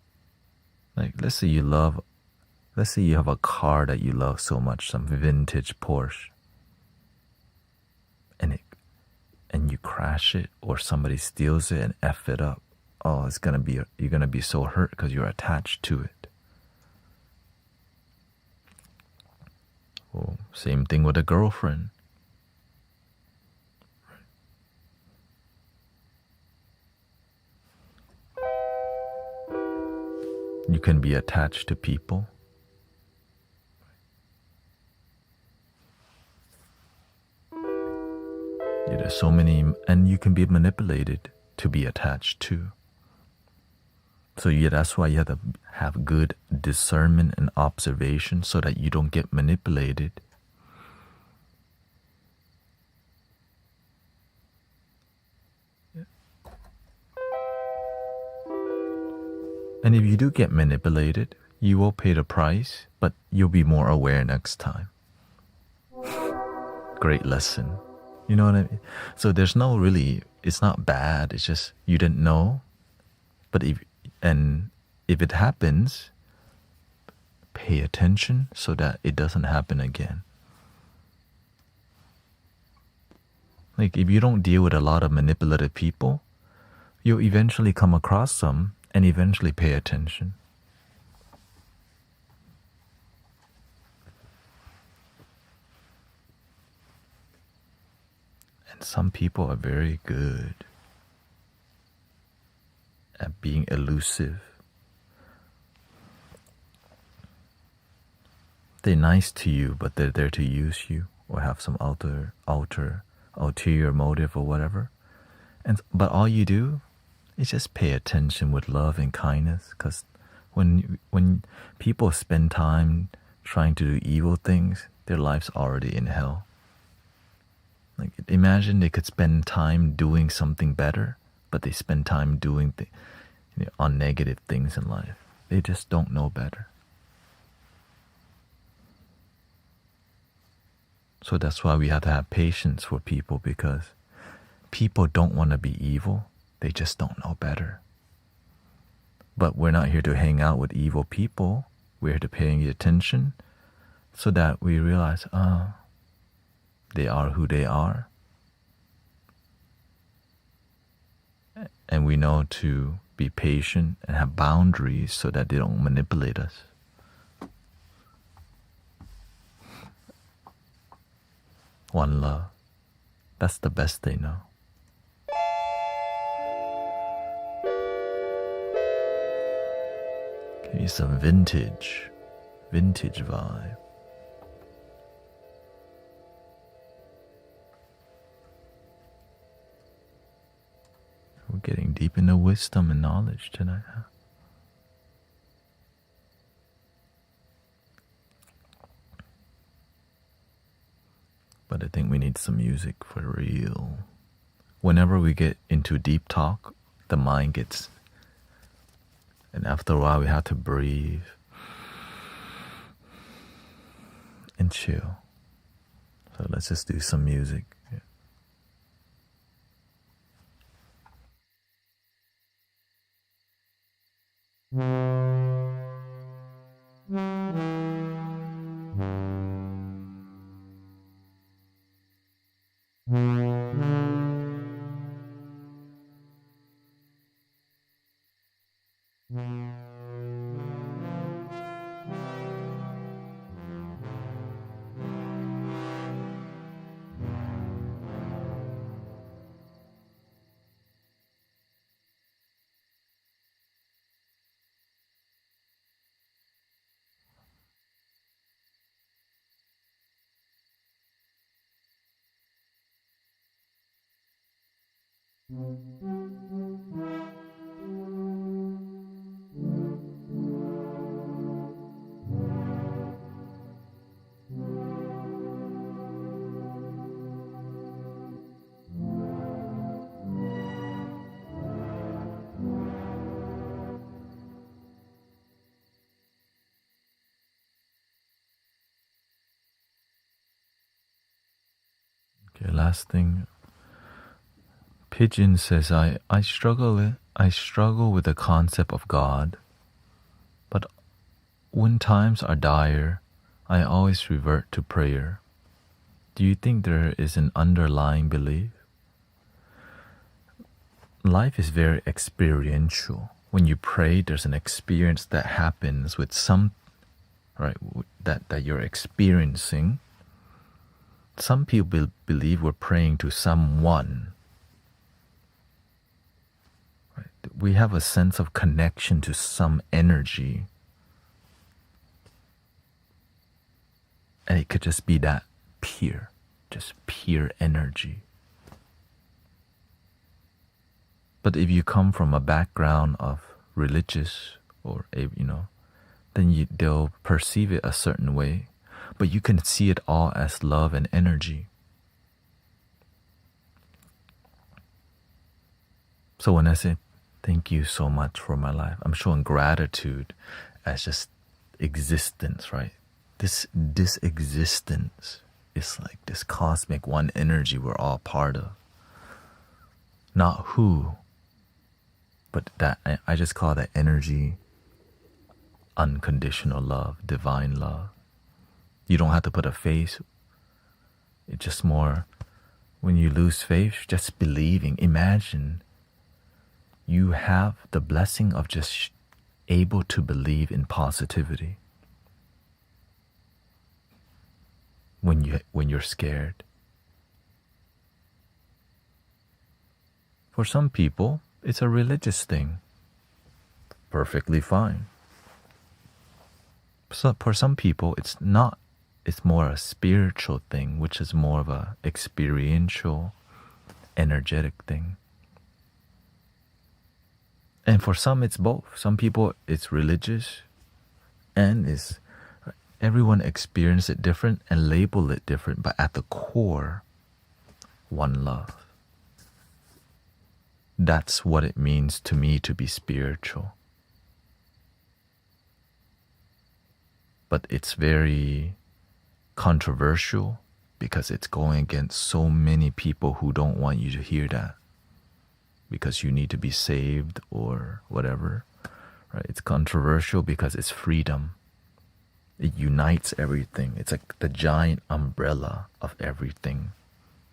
B: Like let's say you have a car that you love so much, some vintage Porsche, and you crash it or somebody steals it and F it up. Oh, you're gonna be so hurt because you're attached to it. Well, same thing with a girlfriend. You can be attached to people. Yeah, there's so many, and you can be manipulated to be attached to. So yeah, that's why you have to have good discernment and observation so that you don't get manipulated. Yeah. And if you do get manipulated, you will pay the price, but you'll be more aware next time. Great lesson. You know what I mean? So there's no really, it's not bad, it's just you didn't know. But if it happens, pay attention so that it doesn't happen again. Like if you don't deal with a lot of manipulative people, you'll eventually come across some and eventually pay attention. And some people are very good at being elusive. They're nice to you, but they're there to use you or have some ulterior motive or whatever. But all you do is just pay attention with love and kindness, because when people spend time trying to do evil things, their life's already in hell. Like imagine they could spend time doing something better, but they spend time doing on negative things in life. They just don't know better. So that's why we have to have patience for people, because people don't want to be evil. They just don't know better. But we're not here to hang out with evil people. We're here to pay attention so that we realize, they are who they are. And we know to be patient and have boundaries so that they don't manipulate us. One love. That's the best they know. Give you some vintage vibe. We're getting deep into wisdom and knowledge tonight, huh? But I think we need some music for real. Whenever we get into deep talk, the mind gets... And after a while, we have to breathe and chill. So let's just do some music. Yeah. Okay, last thing. Pigeon says, I struggle with the concept of God, but when times are dire, I always revert to prayer. Do you think there is an underlying belief? Life is very experiential. When you pray, there's an experience that happens with some, right, that you're experiencing. Some people believe we're praying to someone. Right? We have a sense of connection to some energy. And it could just be that just pure energy. But if you come from a background of religious or, then they'll perceive it a certain way. But you can see it all as love and energy. So when I say, thank you so much for my life, I'm showing gratitude as just existence, right? This existence is like this cosmic one energy we're all part of. Not who, but that I just call that energy unconditional love, divine love. You don't have to put a face. It's just more, when you lose faith, just believing. Imagine you have the blessing of just able to believe in positivity when you're scared. For some people, it's a religious thing. Perfectly fine. So for some people, it's not. It's more a spiritual thing, which is more of a experiential, energetic thing. And for some, it's both. Some people, it's religious, and everyone experience it different and label it different, but at the core, one love. That's what it means to me to be spiritual. But it's very controversial because it's going against so many people who don't want you to hear that because you need to be saved or whatever. Right? It's controversial because it's freedom. It unites everything. It's like the giant umbrella of everything.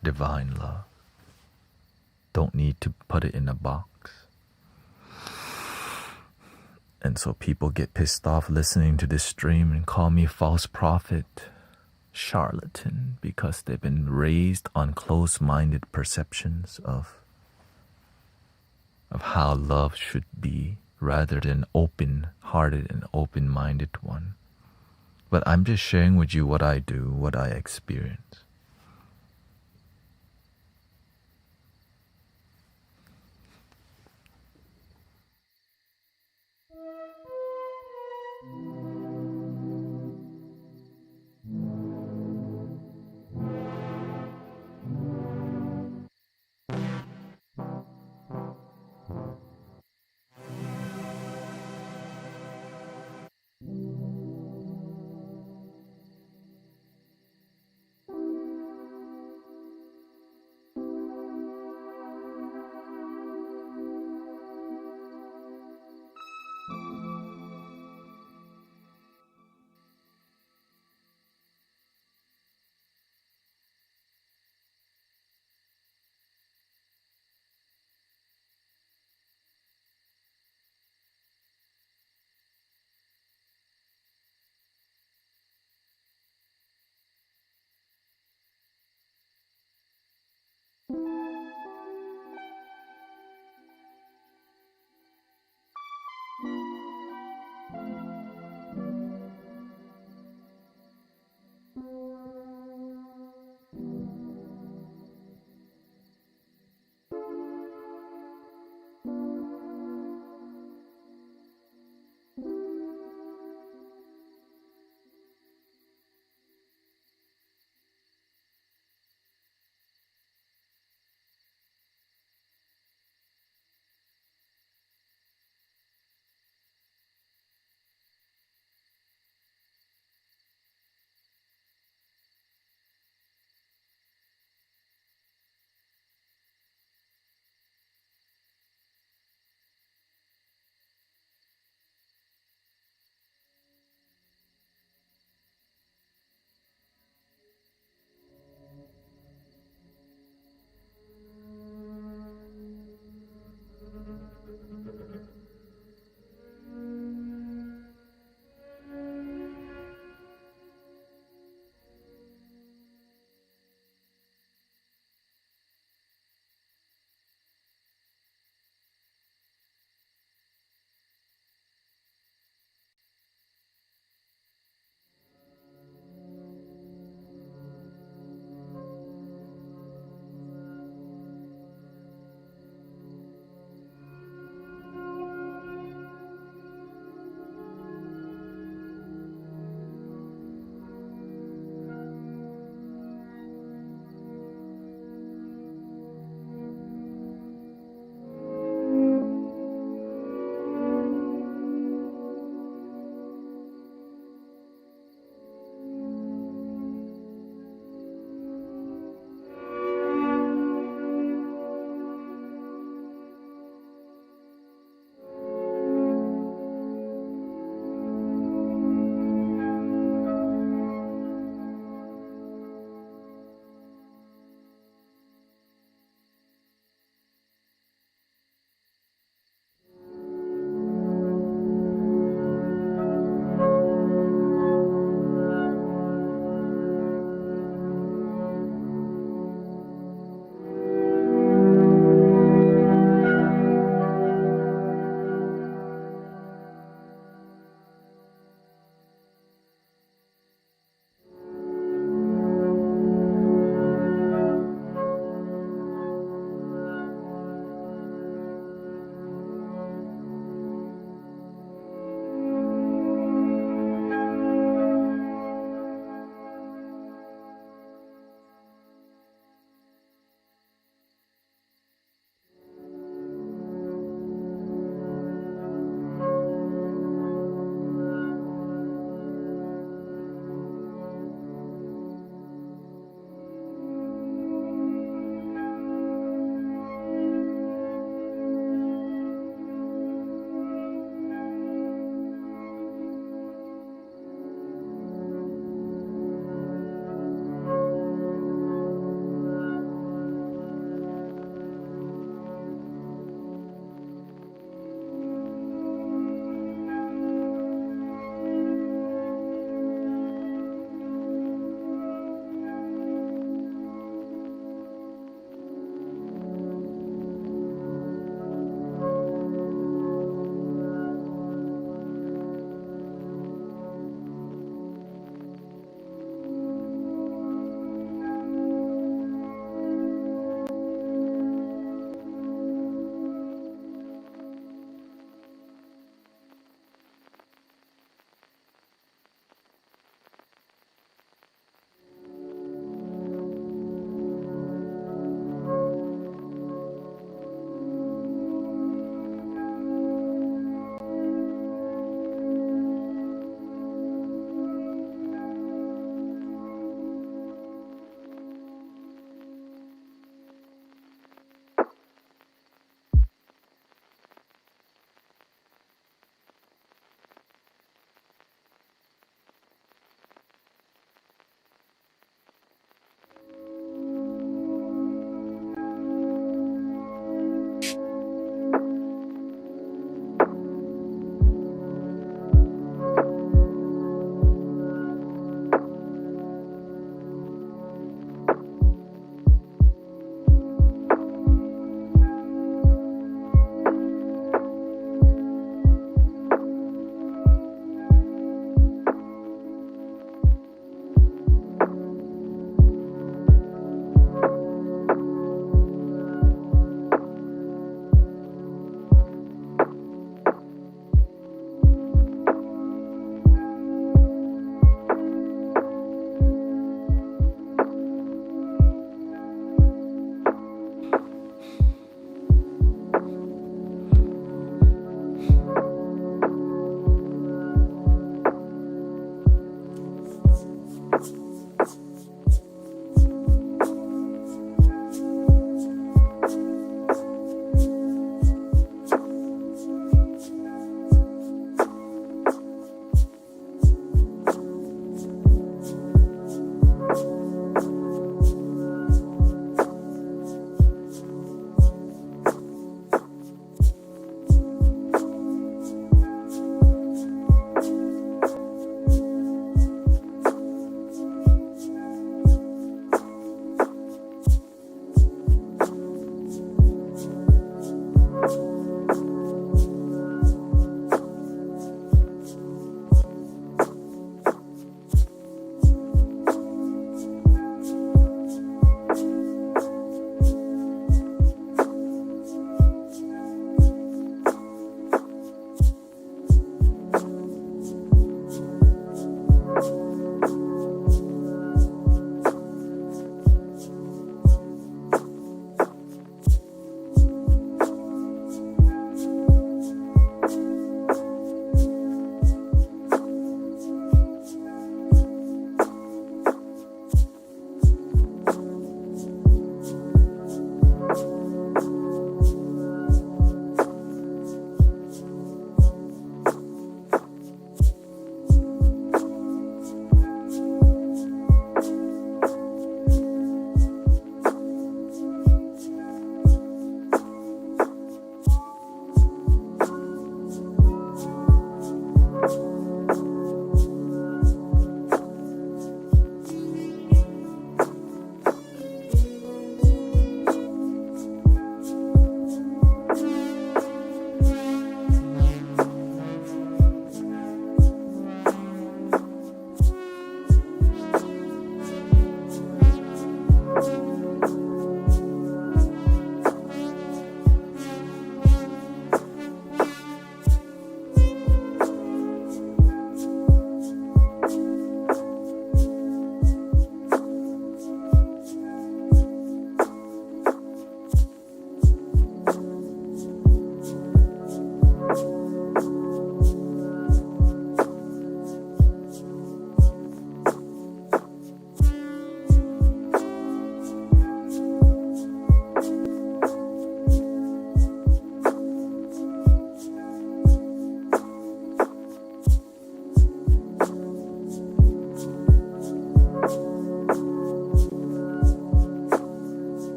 B: Divine love. Don't need to put it in a box. And so people get pissed off listening to this stream and call me false prophet, charlatan, because they've been raised on close-minded perceptions of how love should be rather than open-hearted and open-minded one. But I'm just sharing with you what I do, what I experience.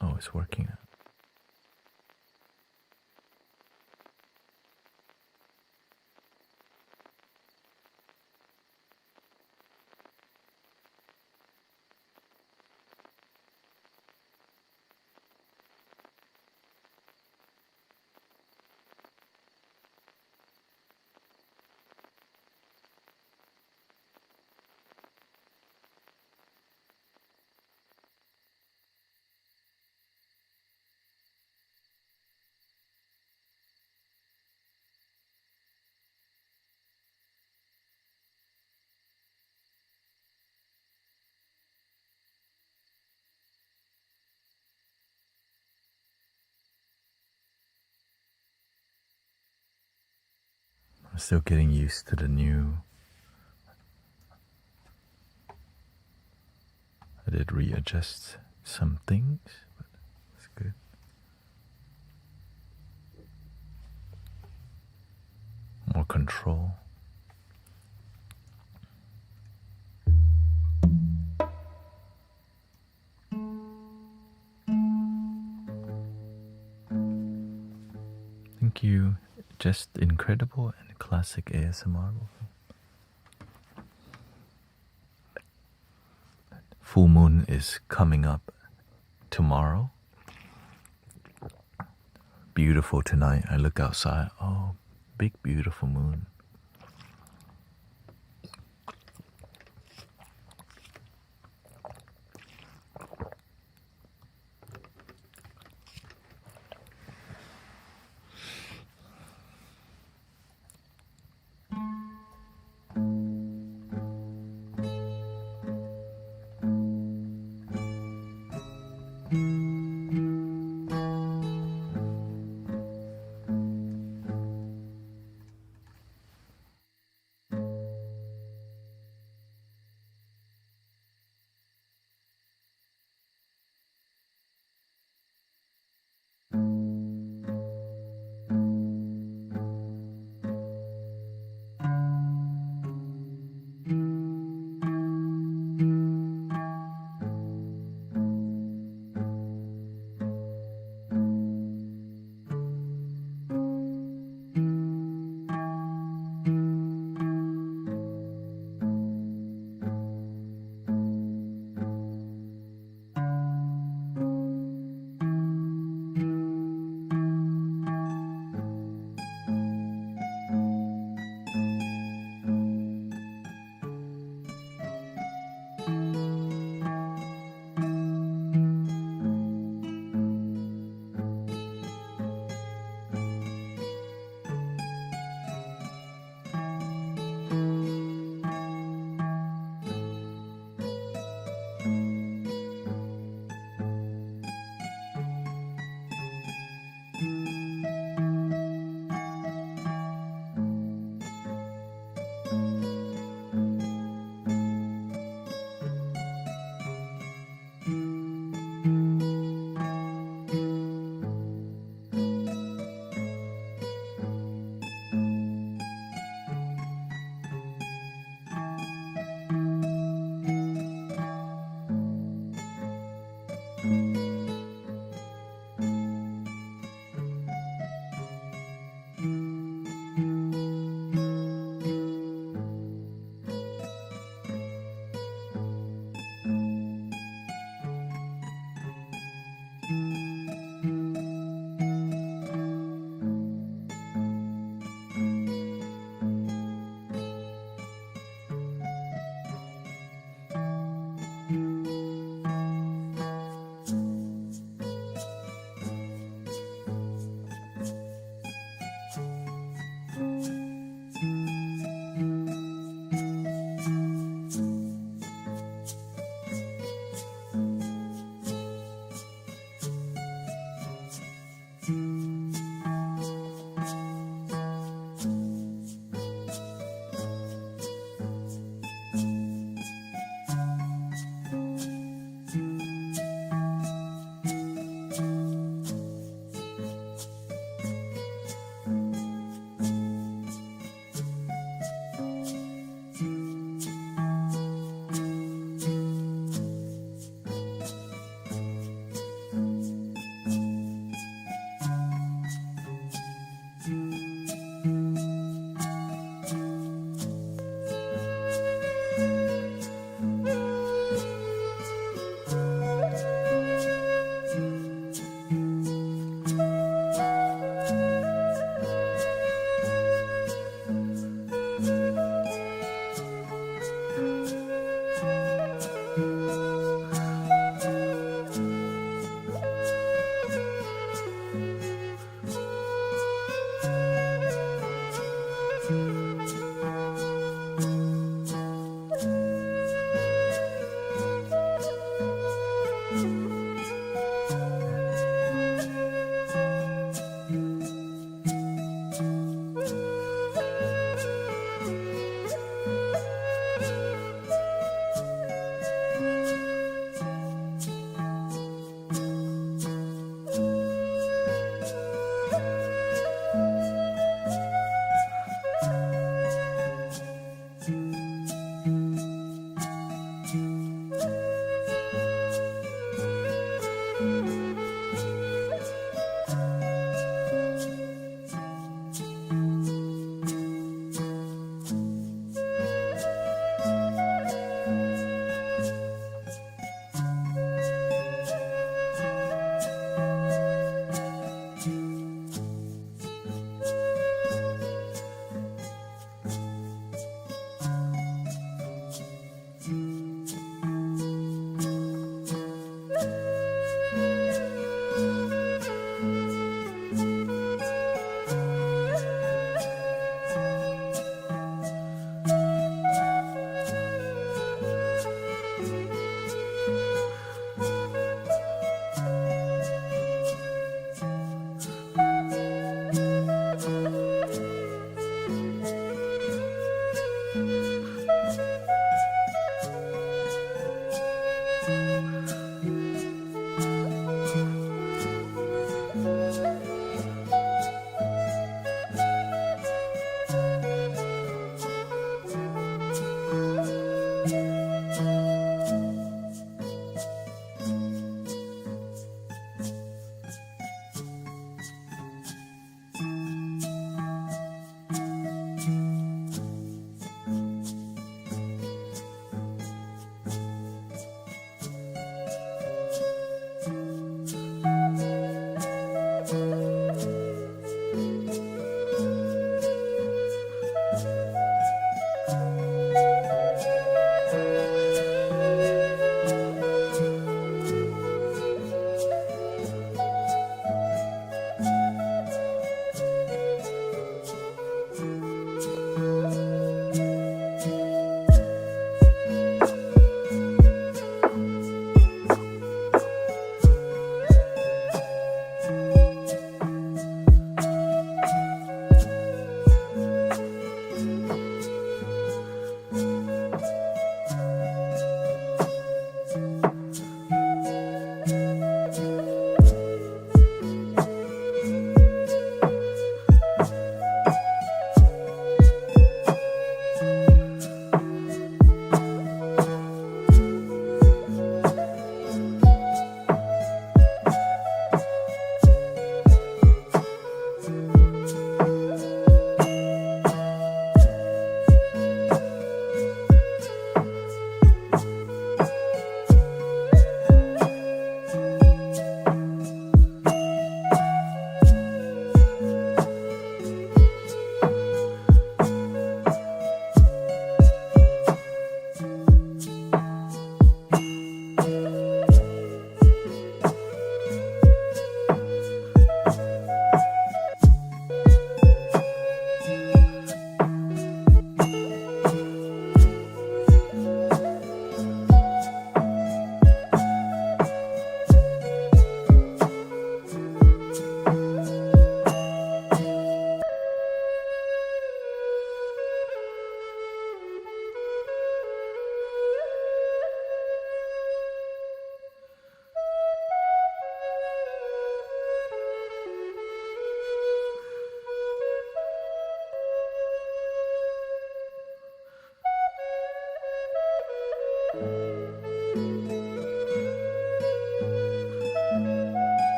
B: Oh, it's working. I'm still getting used to the new. I did readjust some things, but it's good. More control. Thank you. Just incredible and classic ASMR. Full moon is coming up tomorrow. Beautiful tonight. I look outside. Oh, big beautiful moon.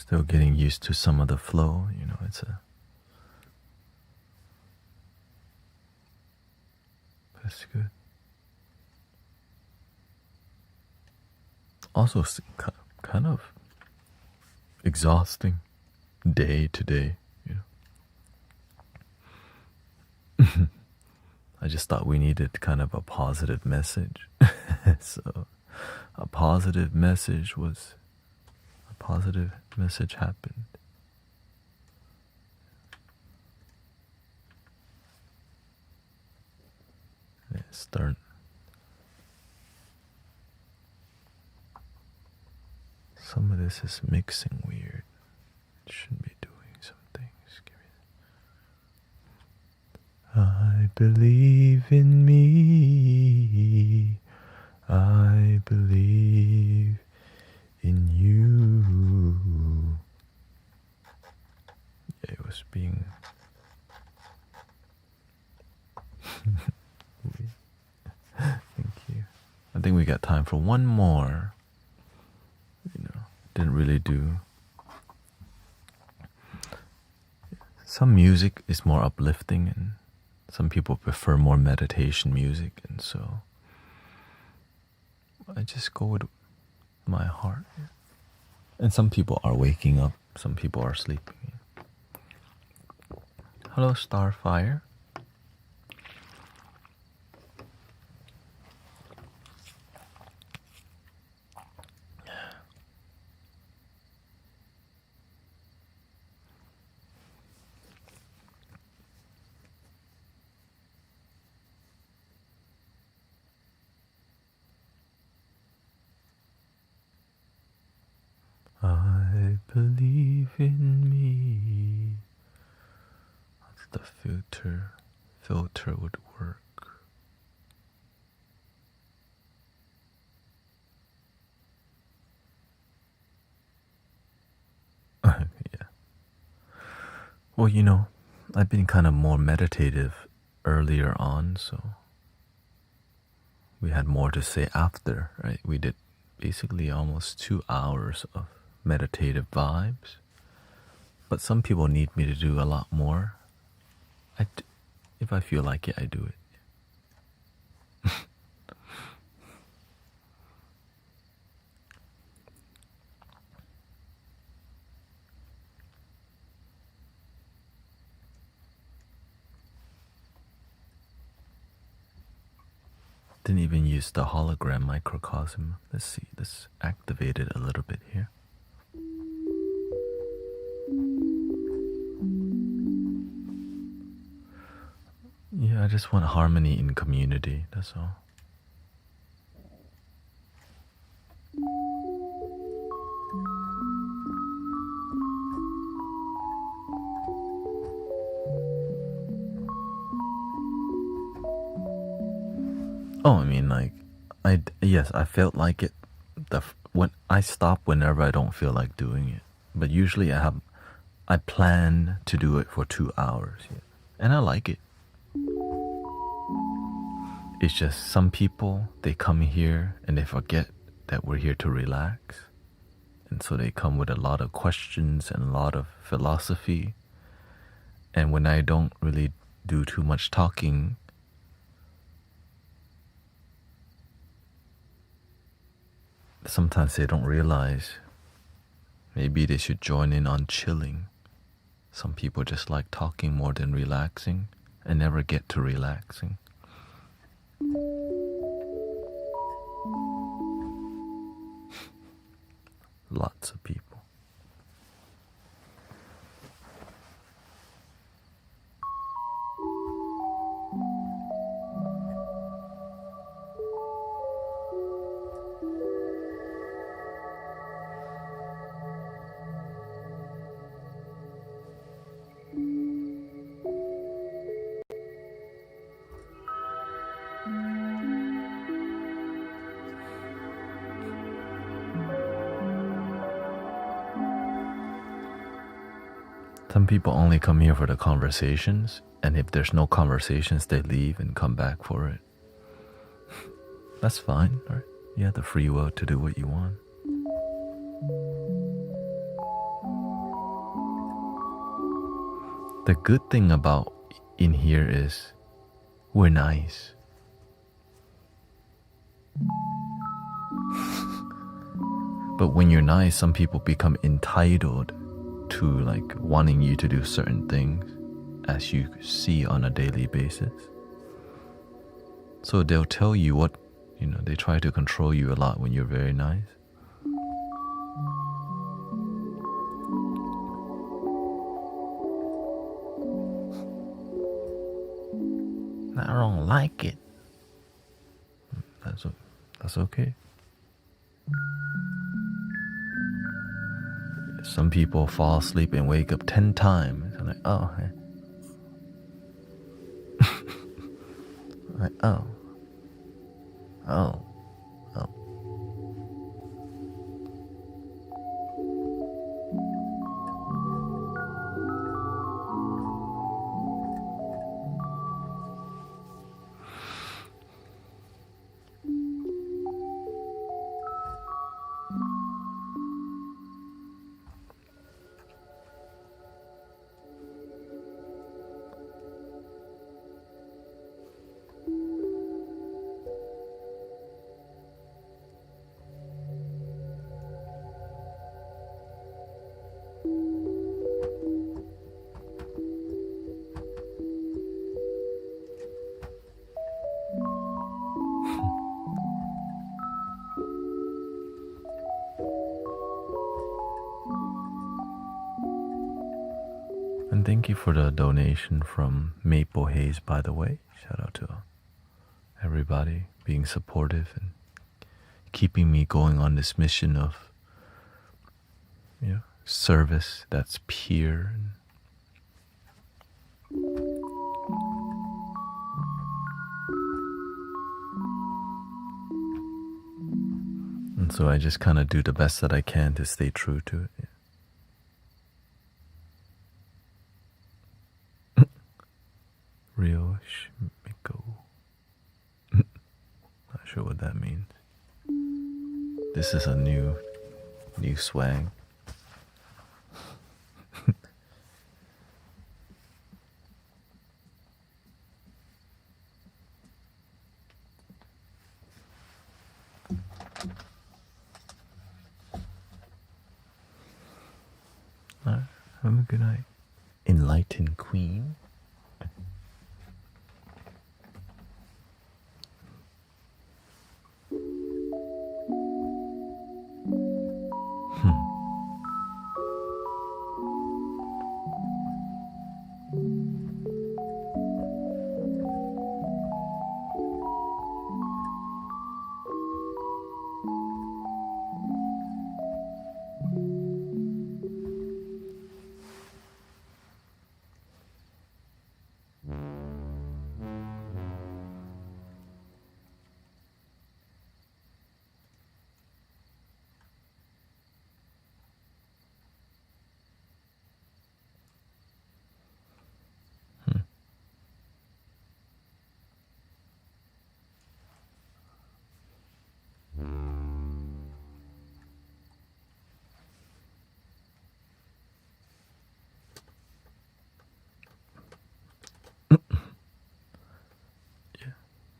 B: Still getting used to some of the flow, you know, that's good. Also, kind of exhausting day to day, you know. I just thought we needed kind of a positive message. So, a positive message happened. Start. Some of this is mixing weird. It shouldn't be doing some things. I believe in me. I believe in you. Yeah, it was being Thank you. I think we got time for one more. You know, didn't really do. Some music is more uplifting, and some people prefer more meditation music, and so I just go with my heart. And some people are waking up, some people are sleeping. Hello, Starfire. I believe in me. That's the filter would work. Yeah. Well, you know, I've been kind of more meditative earlier on, so we had more to say after, right? We did basically almost 2 hours of meditative vibes, but some people need me to do a lot more. If I feel like it, I do it. Didn't even use the hologram microcosm. Let's see, let's activate it a little bit here. Yeah, I just want harmony in community, that's all. Oh, I mean, like, yes, I felt like it. When I stop whenever I don't feel like doing it, but usually I plan to do it for 2 hours, yeah. And I like it. It's just some people, they come here and they forget that we're here to relax, and so they come with a lot of questions and a lot of philosophy. And when I don't really do too much talking, sometimes they don't realize maybe they should join in on chilling. Some people just like talking more than relaxing and never get to relaxing. Lots of people. Some people only come here for the conversations, and if there's no conversations, they leave and come back for it. That's fine, right? You have the free will to do what you want. The good thing about in here is we're nice. But when you're nice, some people become entitled to like wanting you to do certain things as you see on a daily basis. So they'll tell you what, they try to control you a lot when you're very nice. I don't like it. That's okay. Some people fall asleep and wake up 10 times. I'm like, oh, like, oh. And thank you for the donation from Maple Haze, by the way. Shout out to everybody being supportive and keeping me going on this mission of service that's pure. And so I just kind of do the best that I can to stay true to it. Rio Shimiko. Not sure what that means. This is a new swag. Alright, have a good night. Enlightened Queen.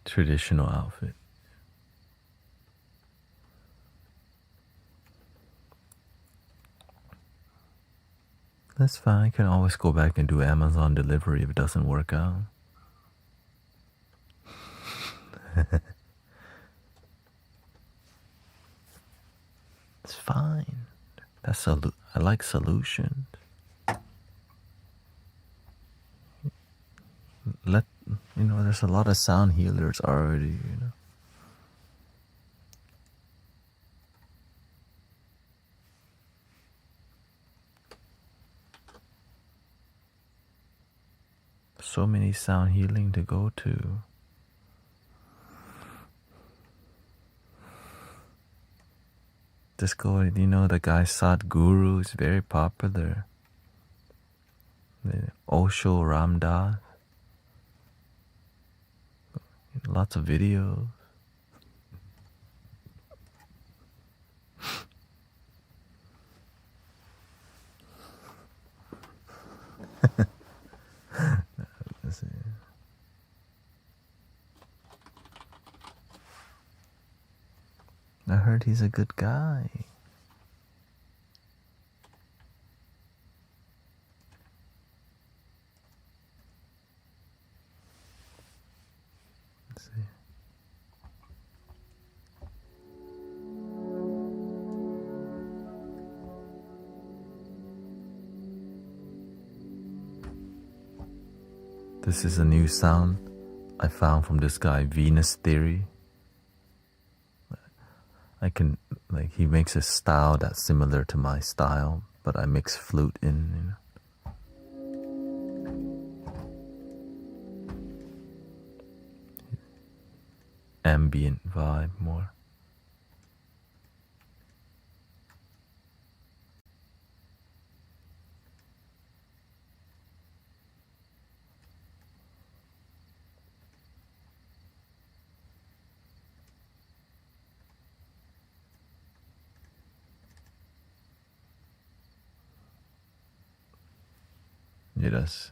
B: Traditional outfit. That's fine. I can always go back and do Amazon delivery if it doesn't work out. It's fine. I like solutions. There's a lot of sound healers already, So many sound healing to go to. Just go, the guy Sadhguru is very popular. The Osho Ramdas. Lots of videos. heard he's a good guy. Let's see. This is a new sound I found from this guy, Venus Theory. He makes a style that's similar to my style, but I mix flute in, Ambient vibe more. It does.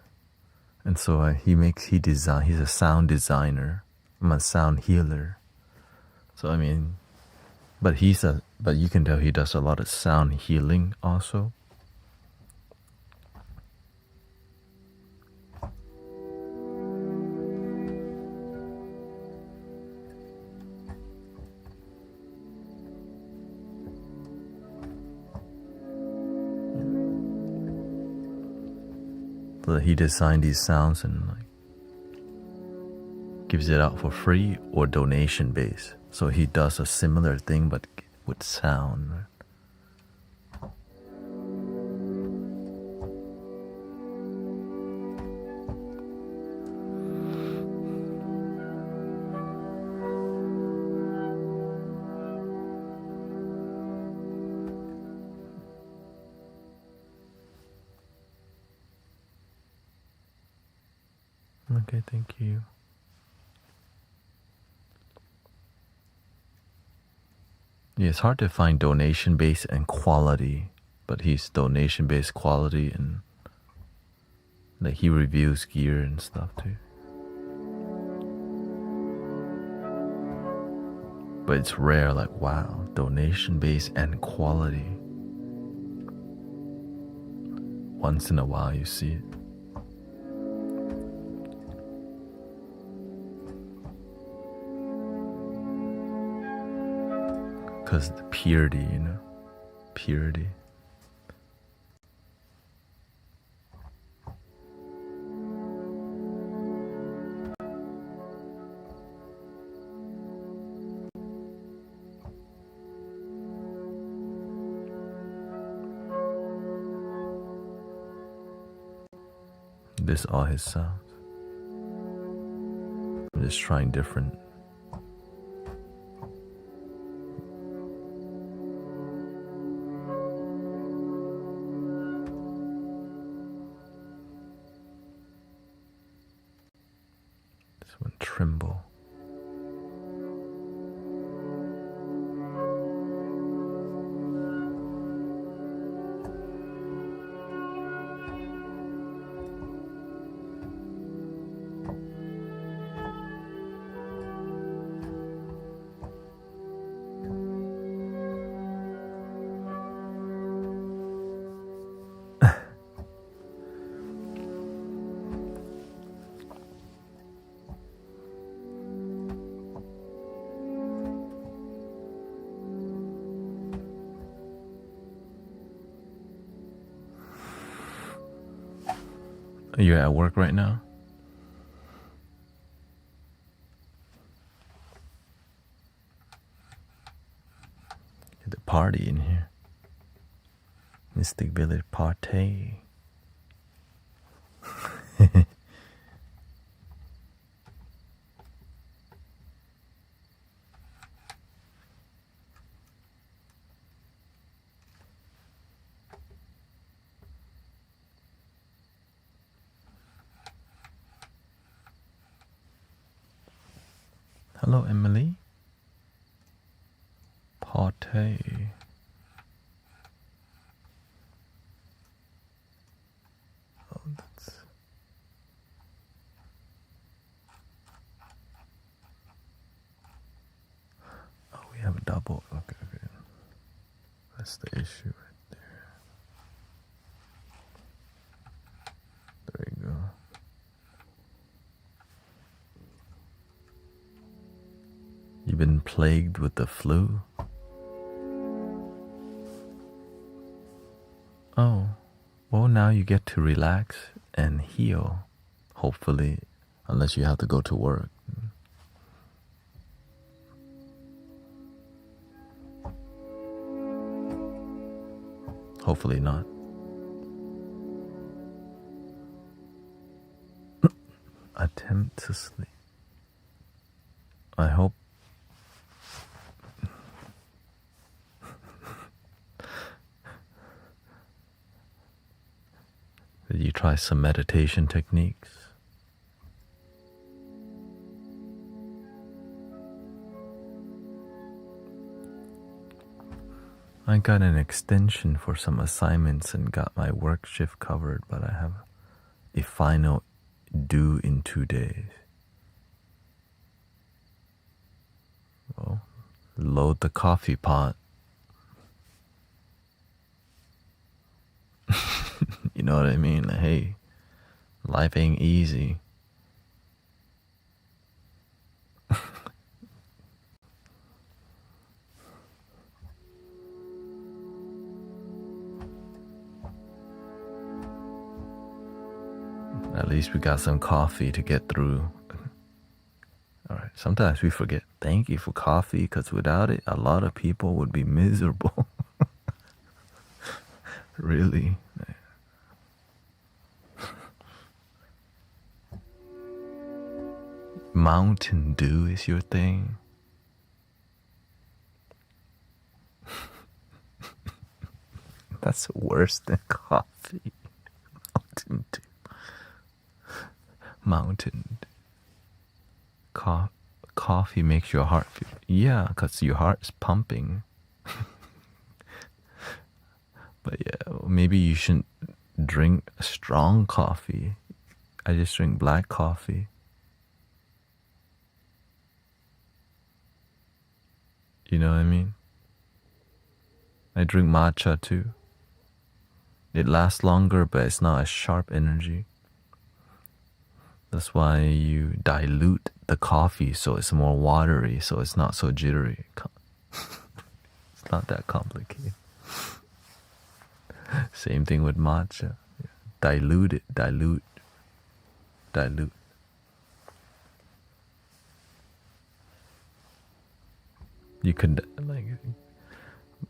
B: And so he's a sound designer. I'm a sound healer. So but you can tell he does a lot of sound healing also. So he designed these sounds and gives it out for free or donation based. So he does a similar thing but with sound. Okay, thank you. Yeah, it's hard to find donation-based and quality, but he's donation-based quality and he reviews gear and stuff too. But it's rare, wow, donation-based and quality. Once in a while you see it. Because the purity, purity. This are his sounds. I'm just trying different. Tremble. You're at work right now? Get the party in here. Mystic Village party. Hello, Emily. Party. Oh, that's... Oh, we have a double. Okay. That's the issue right there. There you go. You've been plagued with the flu? Oh, well, now you get to relax and heal, hopefully, unless you have to go to work. Hopefully not. Attempt to sleep. I hope. Did you try some meditation techniques? I got an extension for some assignments and got my work shift covered, but I have a final due in 2 days. Well, load the coffee pot. You know what I mean? Hey, life ain't easy. At least we got some coffee to get through. All right, sometimes we forget. Thank you for coffee, because without it, a lot of people would be miserable. Really. Mountain Dew is your thing? That's worse than coffee. Mountain Dew. Mountain coffee makes your heart feel, yeah, because your heart's pumping. But yeah, maybe you shouldn't drink strong coffee. I just drink black coffee. You know what I mean? I drink matcha too. It lasts longer, but it's not as sharp energy. That's why you dilute the coffee so it's more watery, so it's not so jittery. It's not that complicated. Same thing with matcha. Dilute it, dilute. You could, like,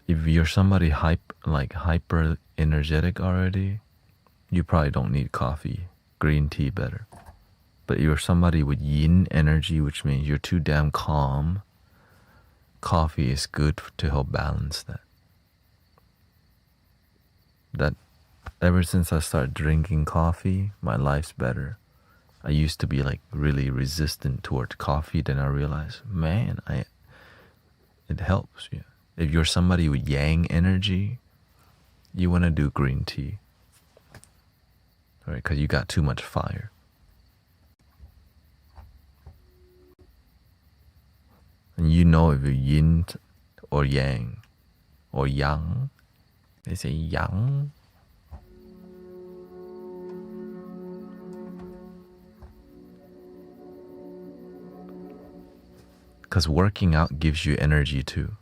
B: if you're somebody hyper energetic already, you probably don't need coffee. Green tea better. But you're somebody with yin energy, which means you're too damn calm. Coffee is good to help balance that. That ever since I started drinking coffee, my life's better. I used to be like really resistant towards coffee, then I realized, man, it helps. Yeah. If you're somebody with yang energy, you want to do green tea, right? Because you got too much fire. And you know if you're yin or yang or yang. They say yang. Because working out gives you energy too.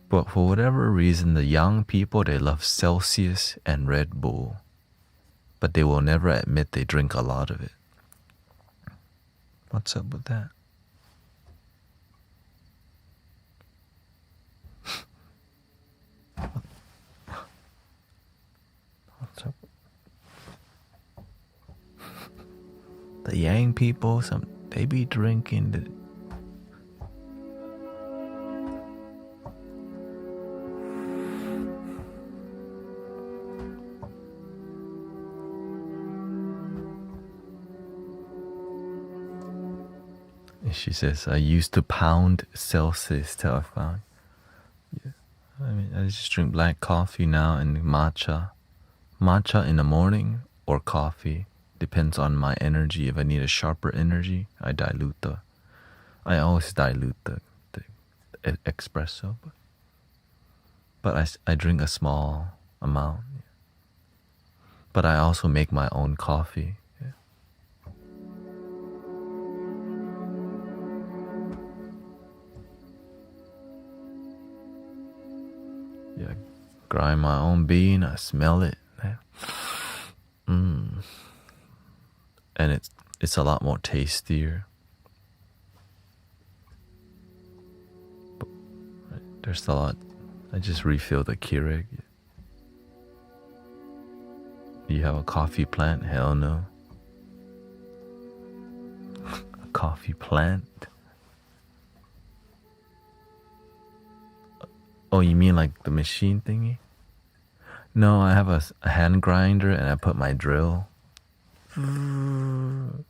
B: But for whatever reason, the young people, they love Celsius and Red Bull. But they will never admit they drink a lot of it. What's up with that? What's up? The Yang people, they be drinking the. She says, I used to pound Celsius till I found. Yeah. I mean, I just drink black coffee now and matcha. Matcha in the morning or coffee. Depends on my energy. If I need a sharper energy, I always dilute the espresso, but I drink a small amount. But I also make my own coffee. Yeah, grind my own bean. I smell it. And it's a lot more tastier. But there's a lot. I just refill the Keurig. You have a coffee plant? Hell no. A coffee plant? Oh, you mean like the machine thingy? No, I have a hand grinder and I put my drill. And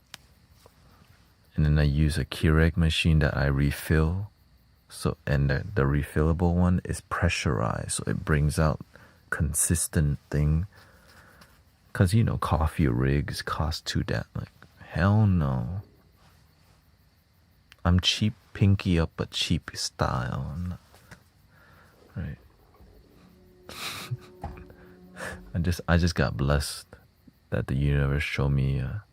B: then I use a Keurig machine that I refill. So, and the refillable one is pressurized, so it brings out consistent thing. Cause you know coffee rigs cost too damn, like hell no. I'm cheap, pinky up, but cheap style. I'm not, right. I just got blessed that the universe showed me a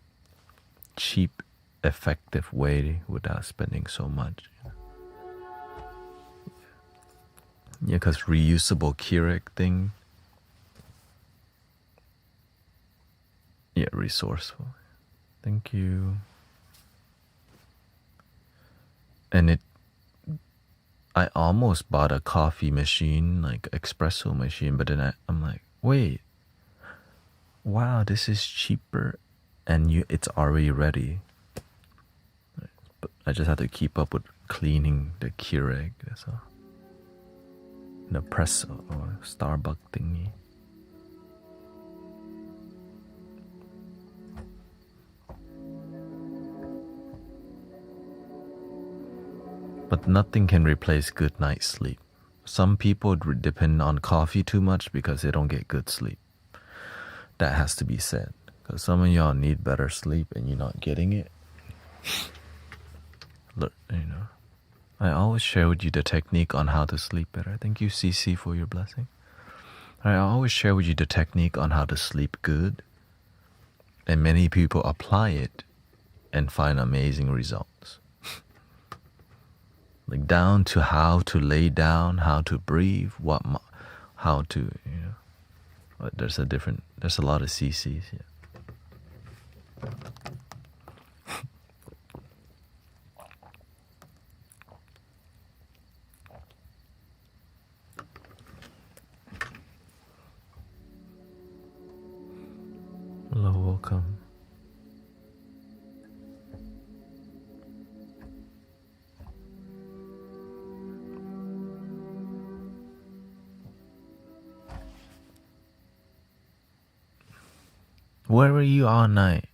B: cheap, effective way without spending so much. Yeah, cause reusable Keurig thing. Yeah, resourceful. Thank you. And I almost bought a coffee machine, like espresso machine, but then I'm like, wait, wow, this is cheaper, and it's already ready. But I just have to keep up with cleaning the Keurig. That's all. Nespresso or Starbucks thingy. But nothing can replace good night's sleep. Some people depend on coffee too much because they don't get good sleep. That has to be said. Because some of y'all need better sleep and you're not getting it. Look, I always share with you the technique on how to sleep better. Thank you, CC, for your blessing. I always share with you the technique on how to sleep good. And many people apply it and find amazing results. Like down to how to lay down, how to breathe, how to, There's a lot of CCs. Yeah. Hello, welcome. Where were you all night?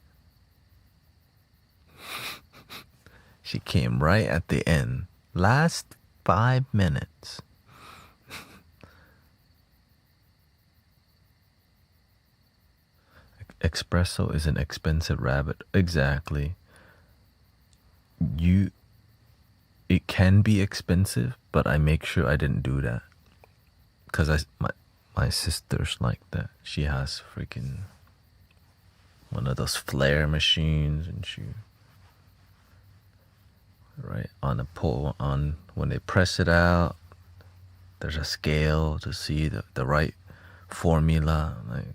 B: She came right at the end. Last 5 minutes. Espresso is an expensive rabbit. Exactly. It can be expensive, but I make sure I didn't do that. Because my sister's like that. She has freaking one of those flare machines, and she right on the pole, on when they press it out, there's a scale to see the right formula, like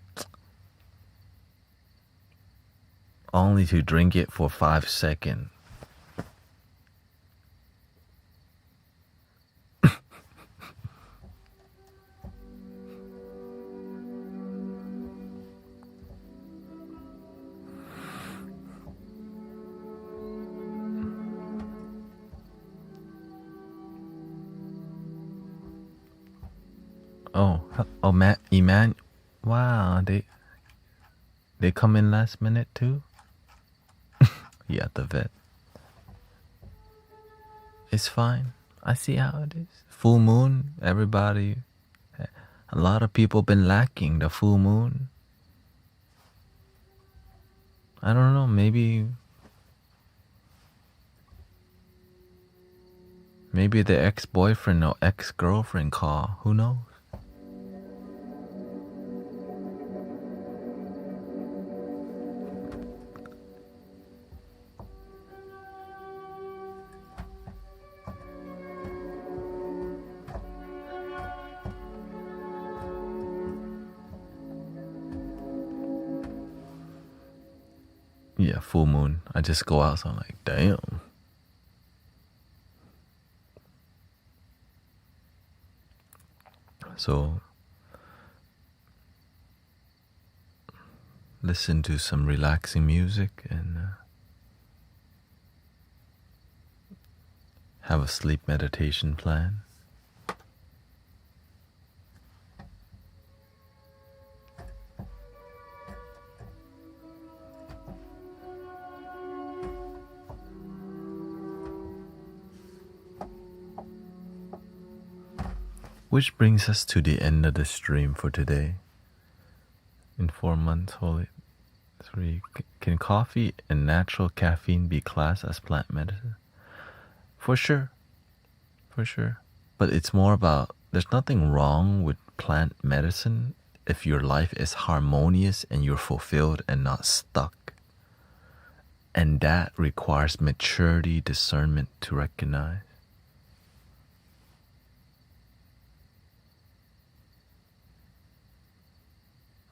B: only to drink it for 5 seconds. Oh, Matt, Eman, wow, they come in last minute too. Yeah, at the vet. It's fine. I see how it is. Full moon, everybody. A lot of people been lacking the full moon. I don't know, maybe Maybe the ex-boyfriend or ex-girlfriend call. Who knows? Yeah, full moon. I just go out, so I'm like, damn. So, listen to some relaxing music and have a sleep meditation plan. Which brings us to the end of the stream for today. In 4 months, holy 3. Can coffee and natural caffeine be classed as plant medicine? For sure. For sure. But it's more about, there's nothing wrong with plant medicine if your life is harmonious and you're fulfilled and not stuck. And that requires maturity, discernment to recognize.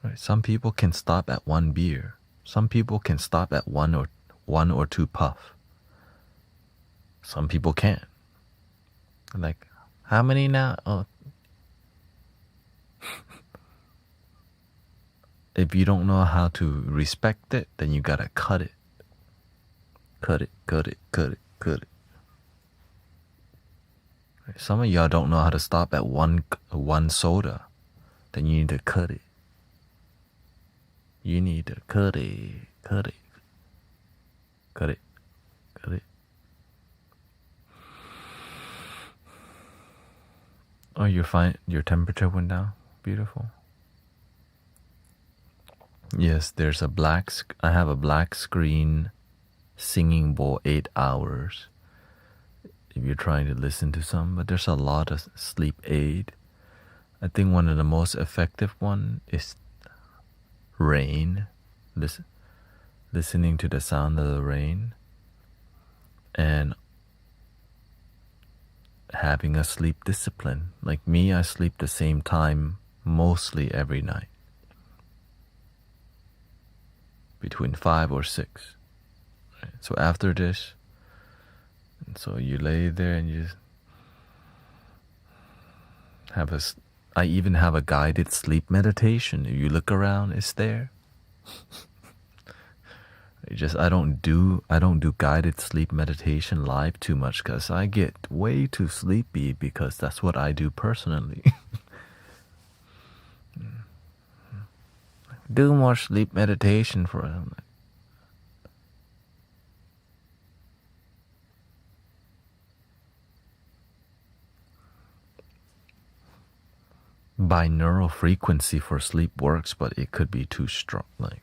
B: Right. Some people can stop at 1 beer. Some people can stop at one or two puff. Some people can't. Like, how many now? Oh. If you don't know how to respect it, then you gotta cut it. Cut it, cut it, cut it, cut it. Right. Some of y'all don't know how to stop at one soda. Then you need to cut it. You need to cut it, cut it, cut it, cut it. Oh, you're fine. Your temperature went down. Beautiful. Yes, there's I have a black screen singing bowl 8 hours. If you're trying to listen to some, but there's a lot of sleep aid. I think one of the most effective one is rain, listening to the sound of the rain, and having a sleep discipline. Like me, I sleep the same time mostly every night, between 5 or 6. Right? So after this, and so you lay there and you have I even have a guided sleep meditation. If you look around, it's there. I don't do guided sleep meditation live too much because I get way too sleepy because that's what I do personally. Do more sleep meditation for them. Binaural frequency for sleep works, but it could be too strong. Like,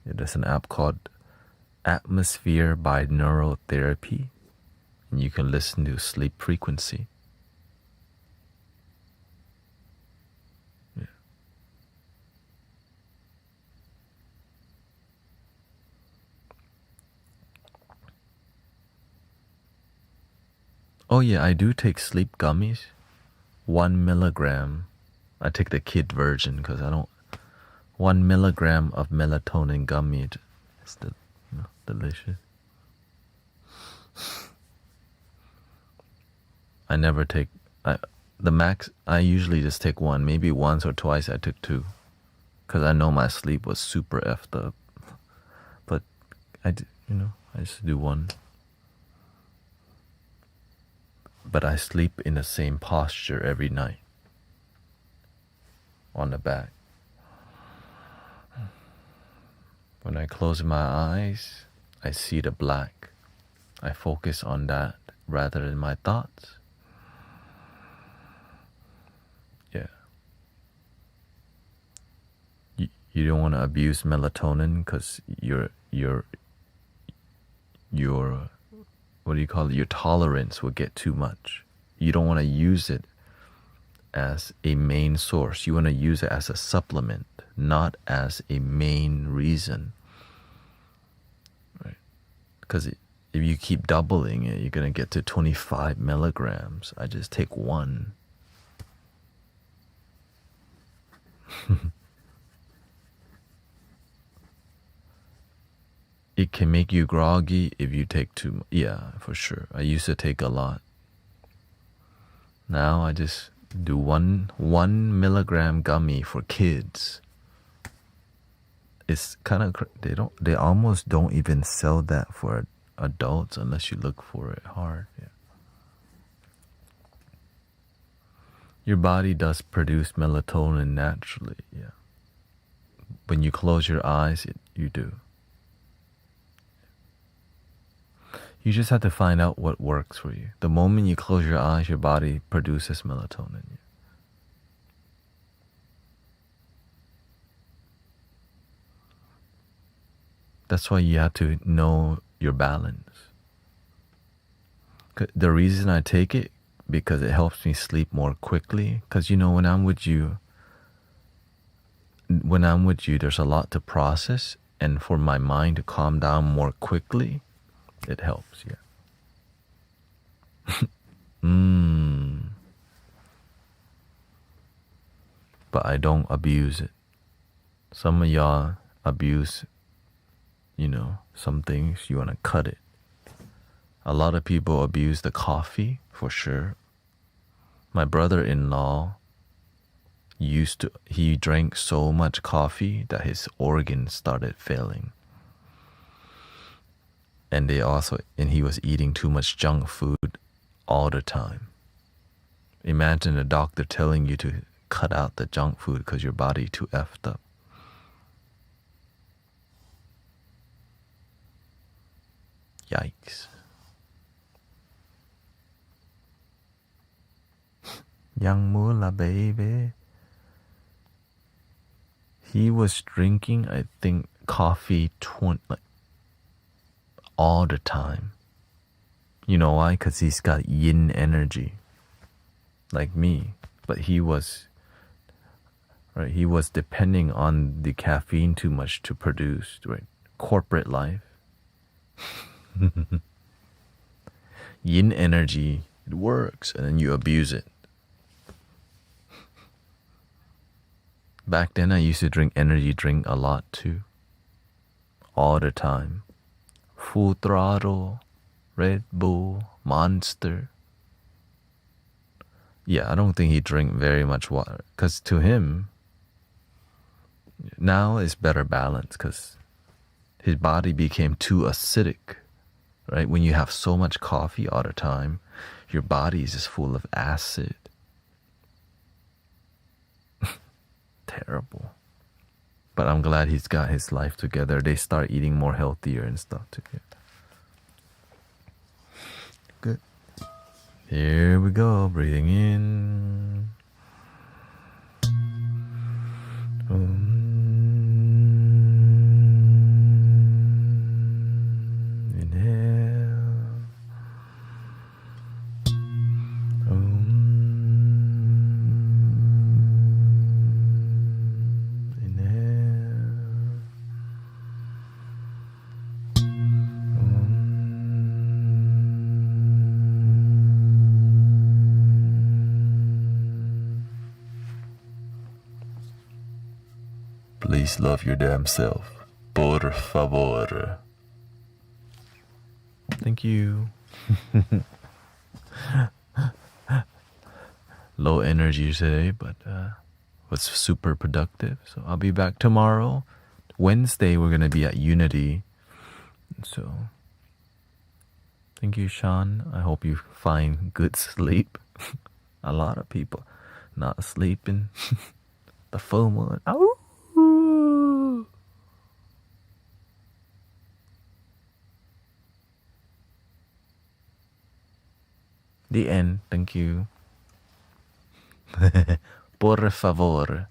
B: there's an app called Atmosphere Binaural Therapy, and you can listen to sleep frequency. Yeah. Oh yeah, I do take sleep gummies. 1 milligram. I take the kid version because I don't. 1 milligram of melatonin gummy. It's delicious. I never take. The max. I usually just take 1. Maybe once or twice I took 2, because I know my sleep was super effed up. But I just do 1. But I sleep in the same posture every night. On the back. When I close my eyes, I see the black. I focus on that rather than my thoughts. Yeah. You don't want to abuse melatonin because your what do you call it? Your tolerance will get too much. You don't want to use it as a main source. You want to use it as a supplement, not as a main reason. Right? Because if you keep doubling it, you're going to get to 25 milligrams. I just take one. It can make you groggy if you take too much. Yeah, for sure. I used to take a lot. Now I just do one milligram gummy for kids. It's kind of, they almost don't even sell that for adults unless you look for it hard. Yeah. Your body does produce melatonin naturally. Yeah. When you close your eyes, you do. You just have to find out what works for you. The moment you close your eyes, your body produces melatonin. That's why you have to know your balance. The reason I take it, because it helps me sleep more quickly. Because, you know, when I'm with you, there's a lot to process. And for my mind to calm down more quickly, it helps, yeah. But I don't abuse it. Some of y'all abuse, you know, some things, you want to cut it. A lot of people abuse the coffee, for sure. My brother-in-law he drank so much coffee that his organs started failing. And he was eating too much junk food all the time. Imagine a doctor telling you to cut out the junk food because your body too effed up. Yikes. Young Mula, baby. He was drinking, I think, coffee all the time. You know why? Because he's got yin energy, like me. But he was depending on the caffeine too much to produce, right? Corporate life. Yin energy, it works, and then you abuse it. Back then, I used to drink energy drink a lot too. All the time. Full throttle, Red Bull, Monster. Yeah, I don't think he drank very much water. Because to him, now it's better balance because his body became too acidic. Right? When you have so much coffee all the time, your body is just full of acid. Terrible. But I'm glad he's got his life together. They start eating more healthier and stuff too. Yeah. Good. Here we go. Breathing in. Please love your damn self. Por favor. Thank you. Low energy today, but was super productive. So I'll be back tomorrow. Wednesday, we're going to be at Unity. So thank you, Sean. I hope you find good sleep. A lot of people not sleeping. The full moon. Ow! The end. Thank you. Por favor.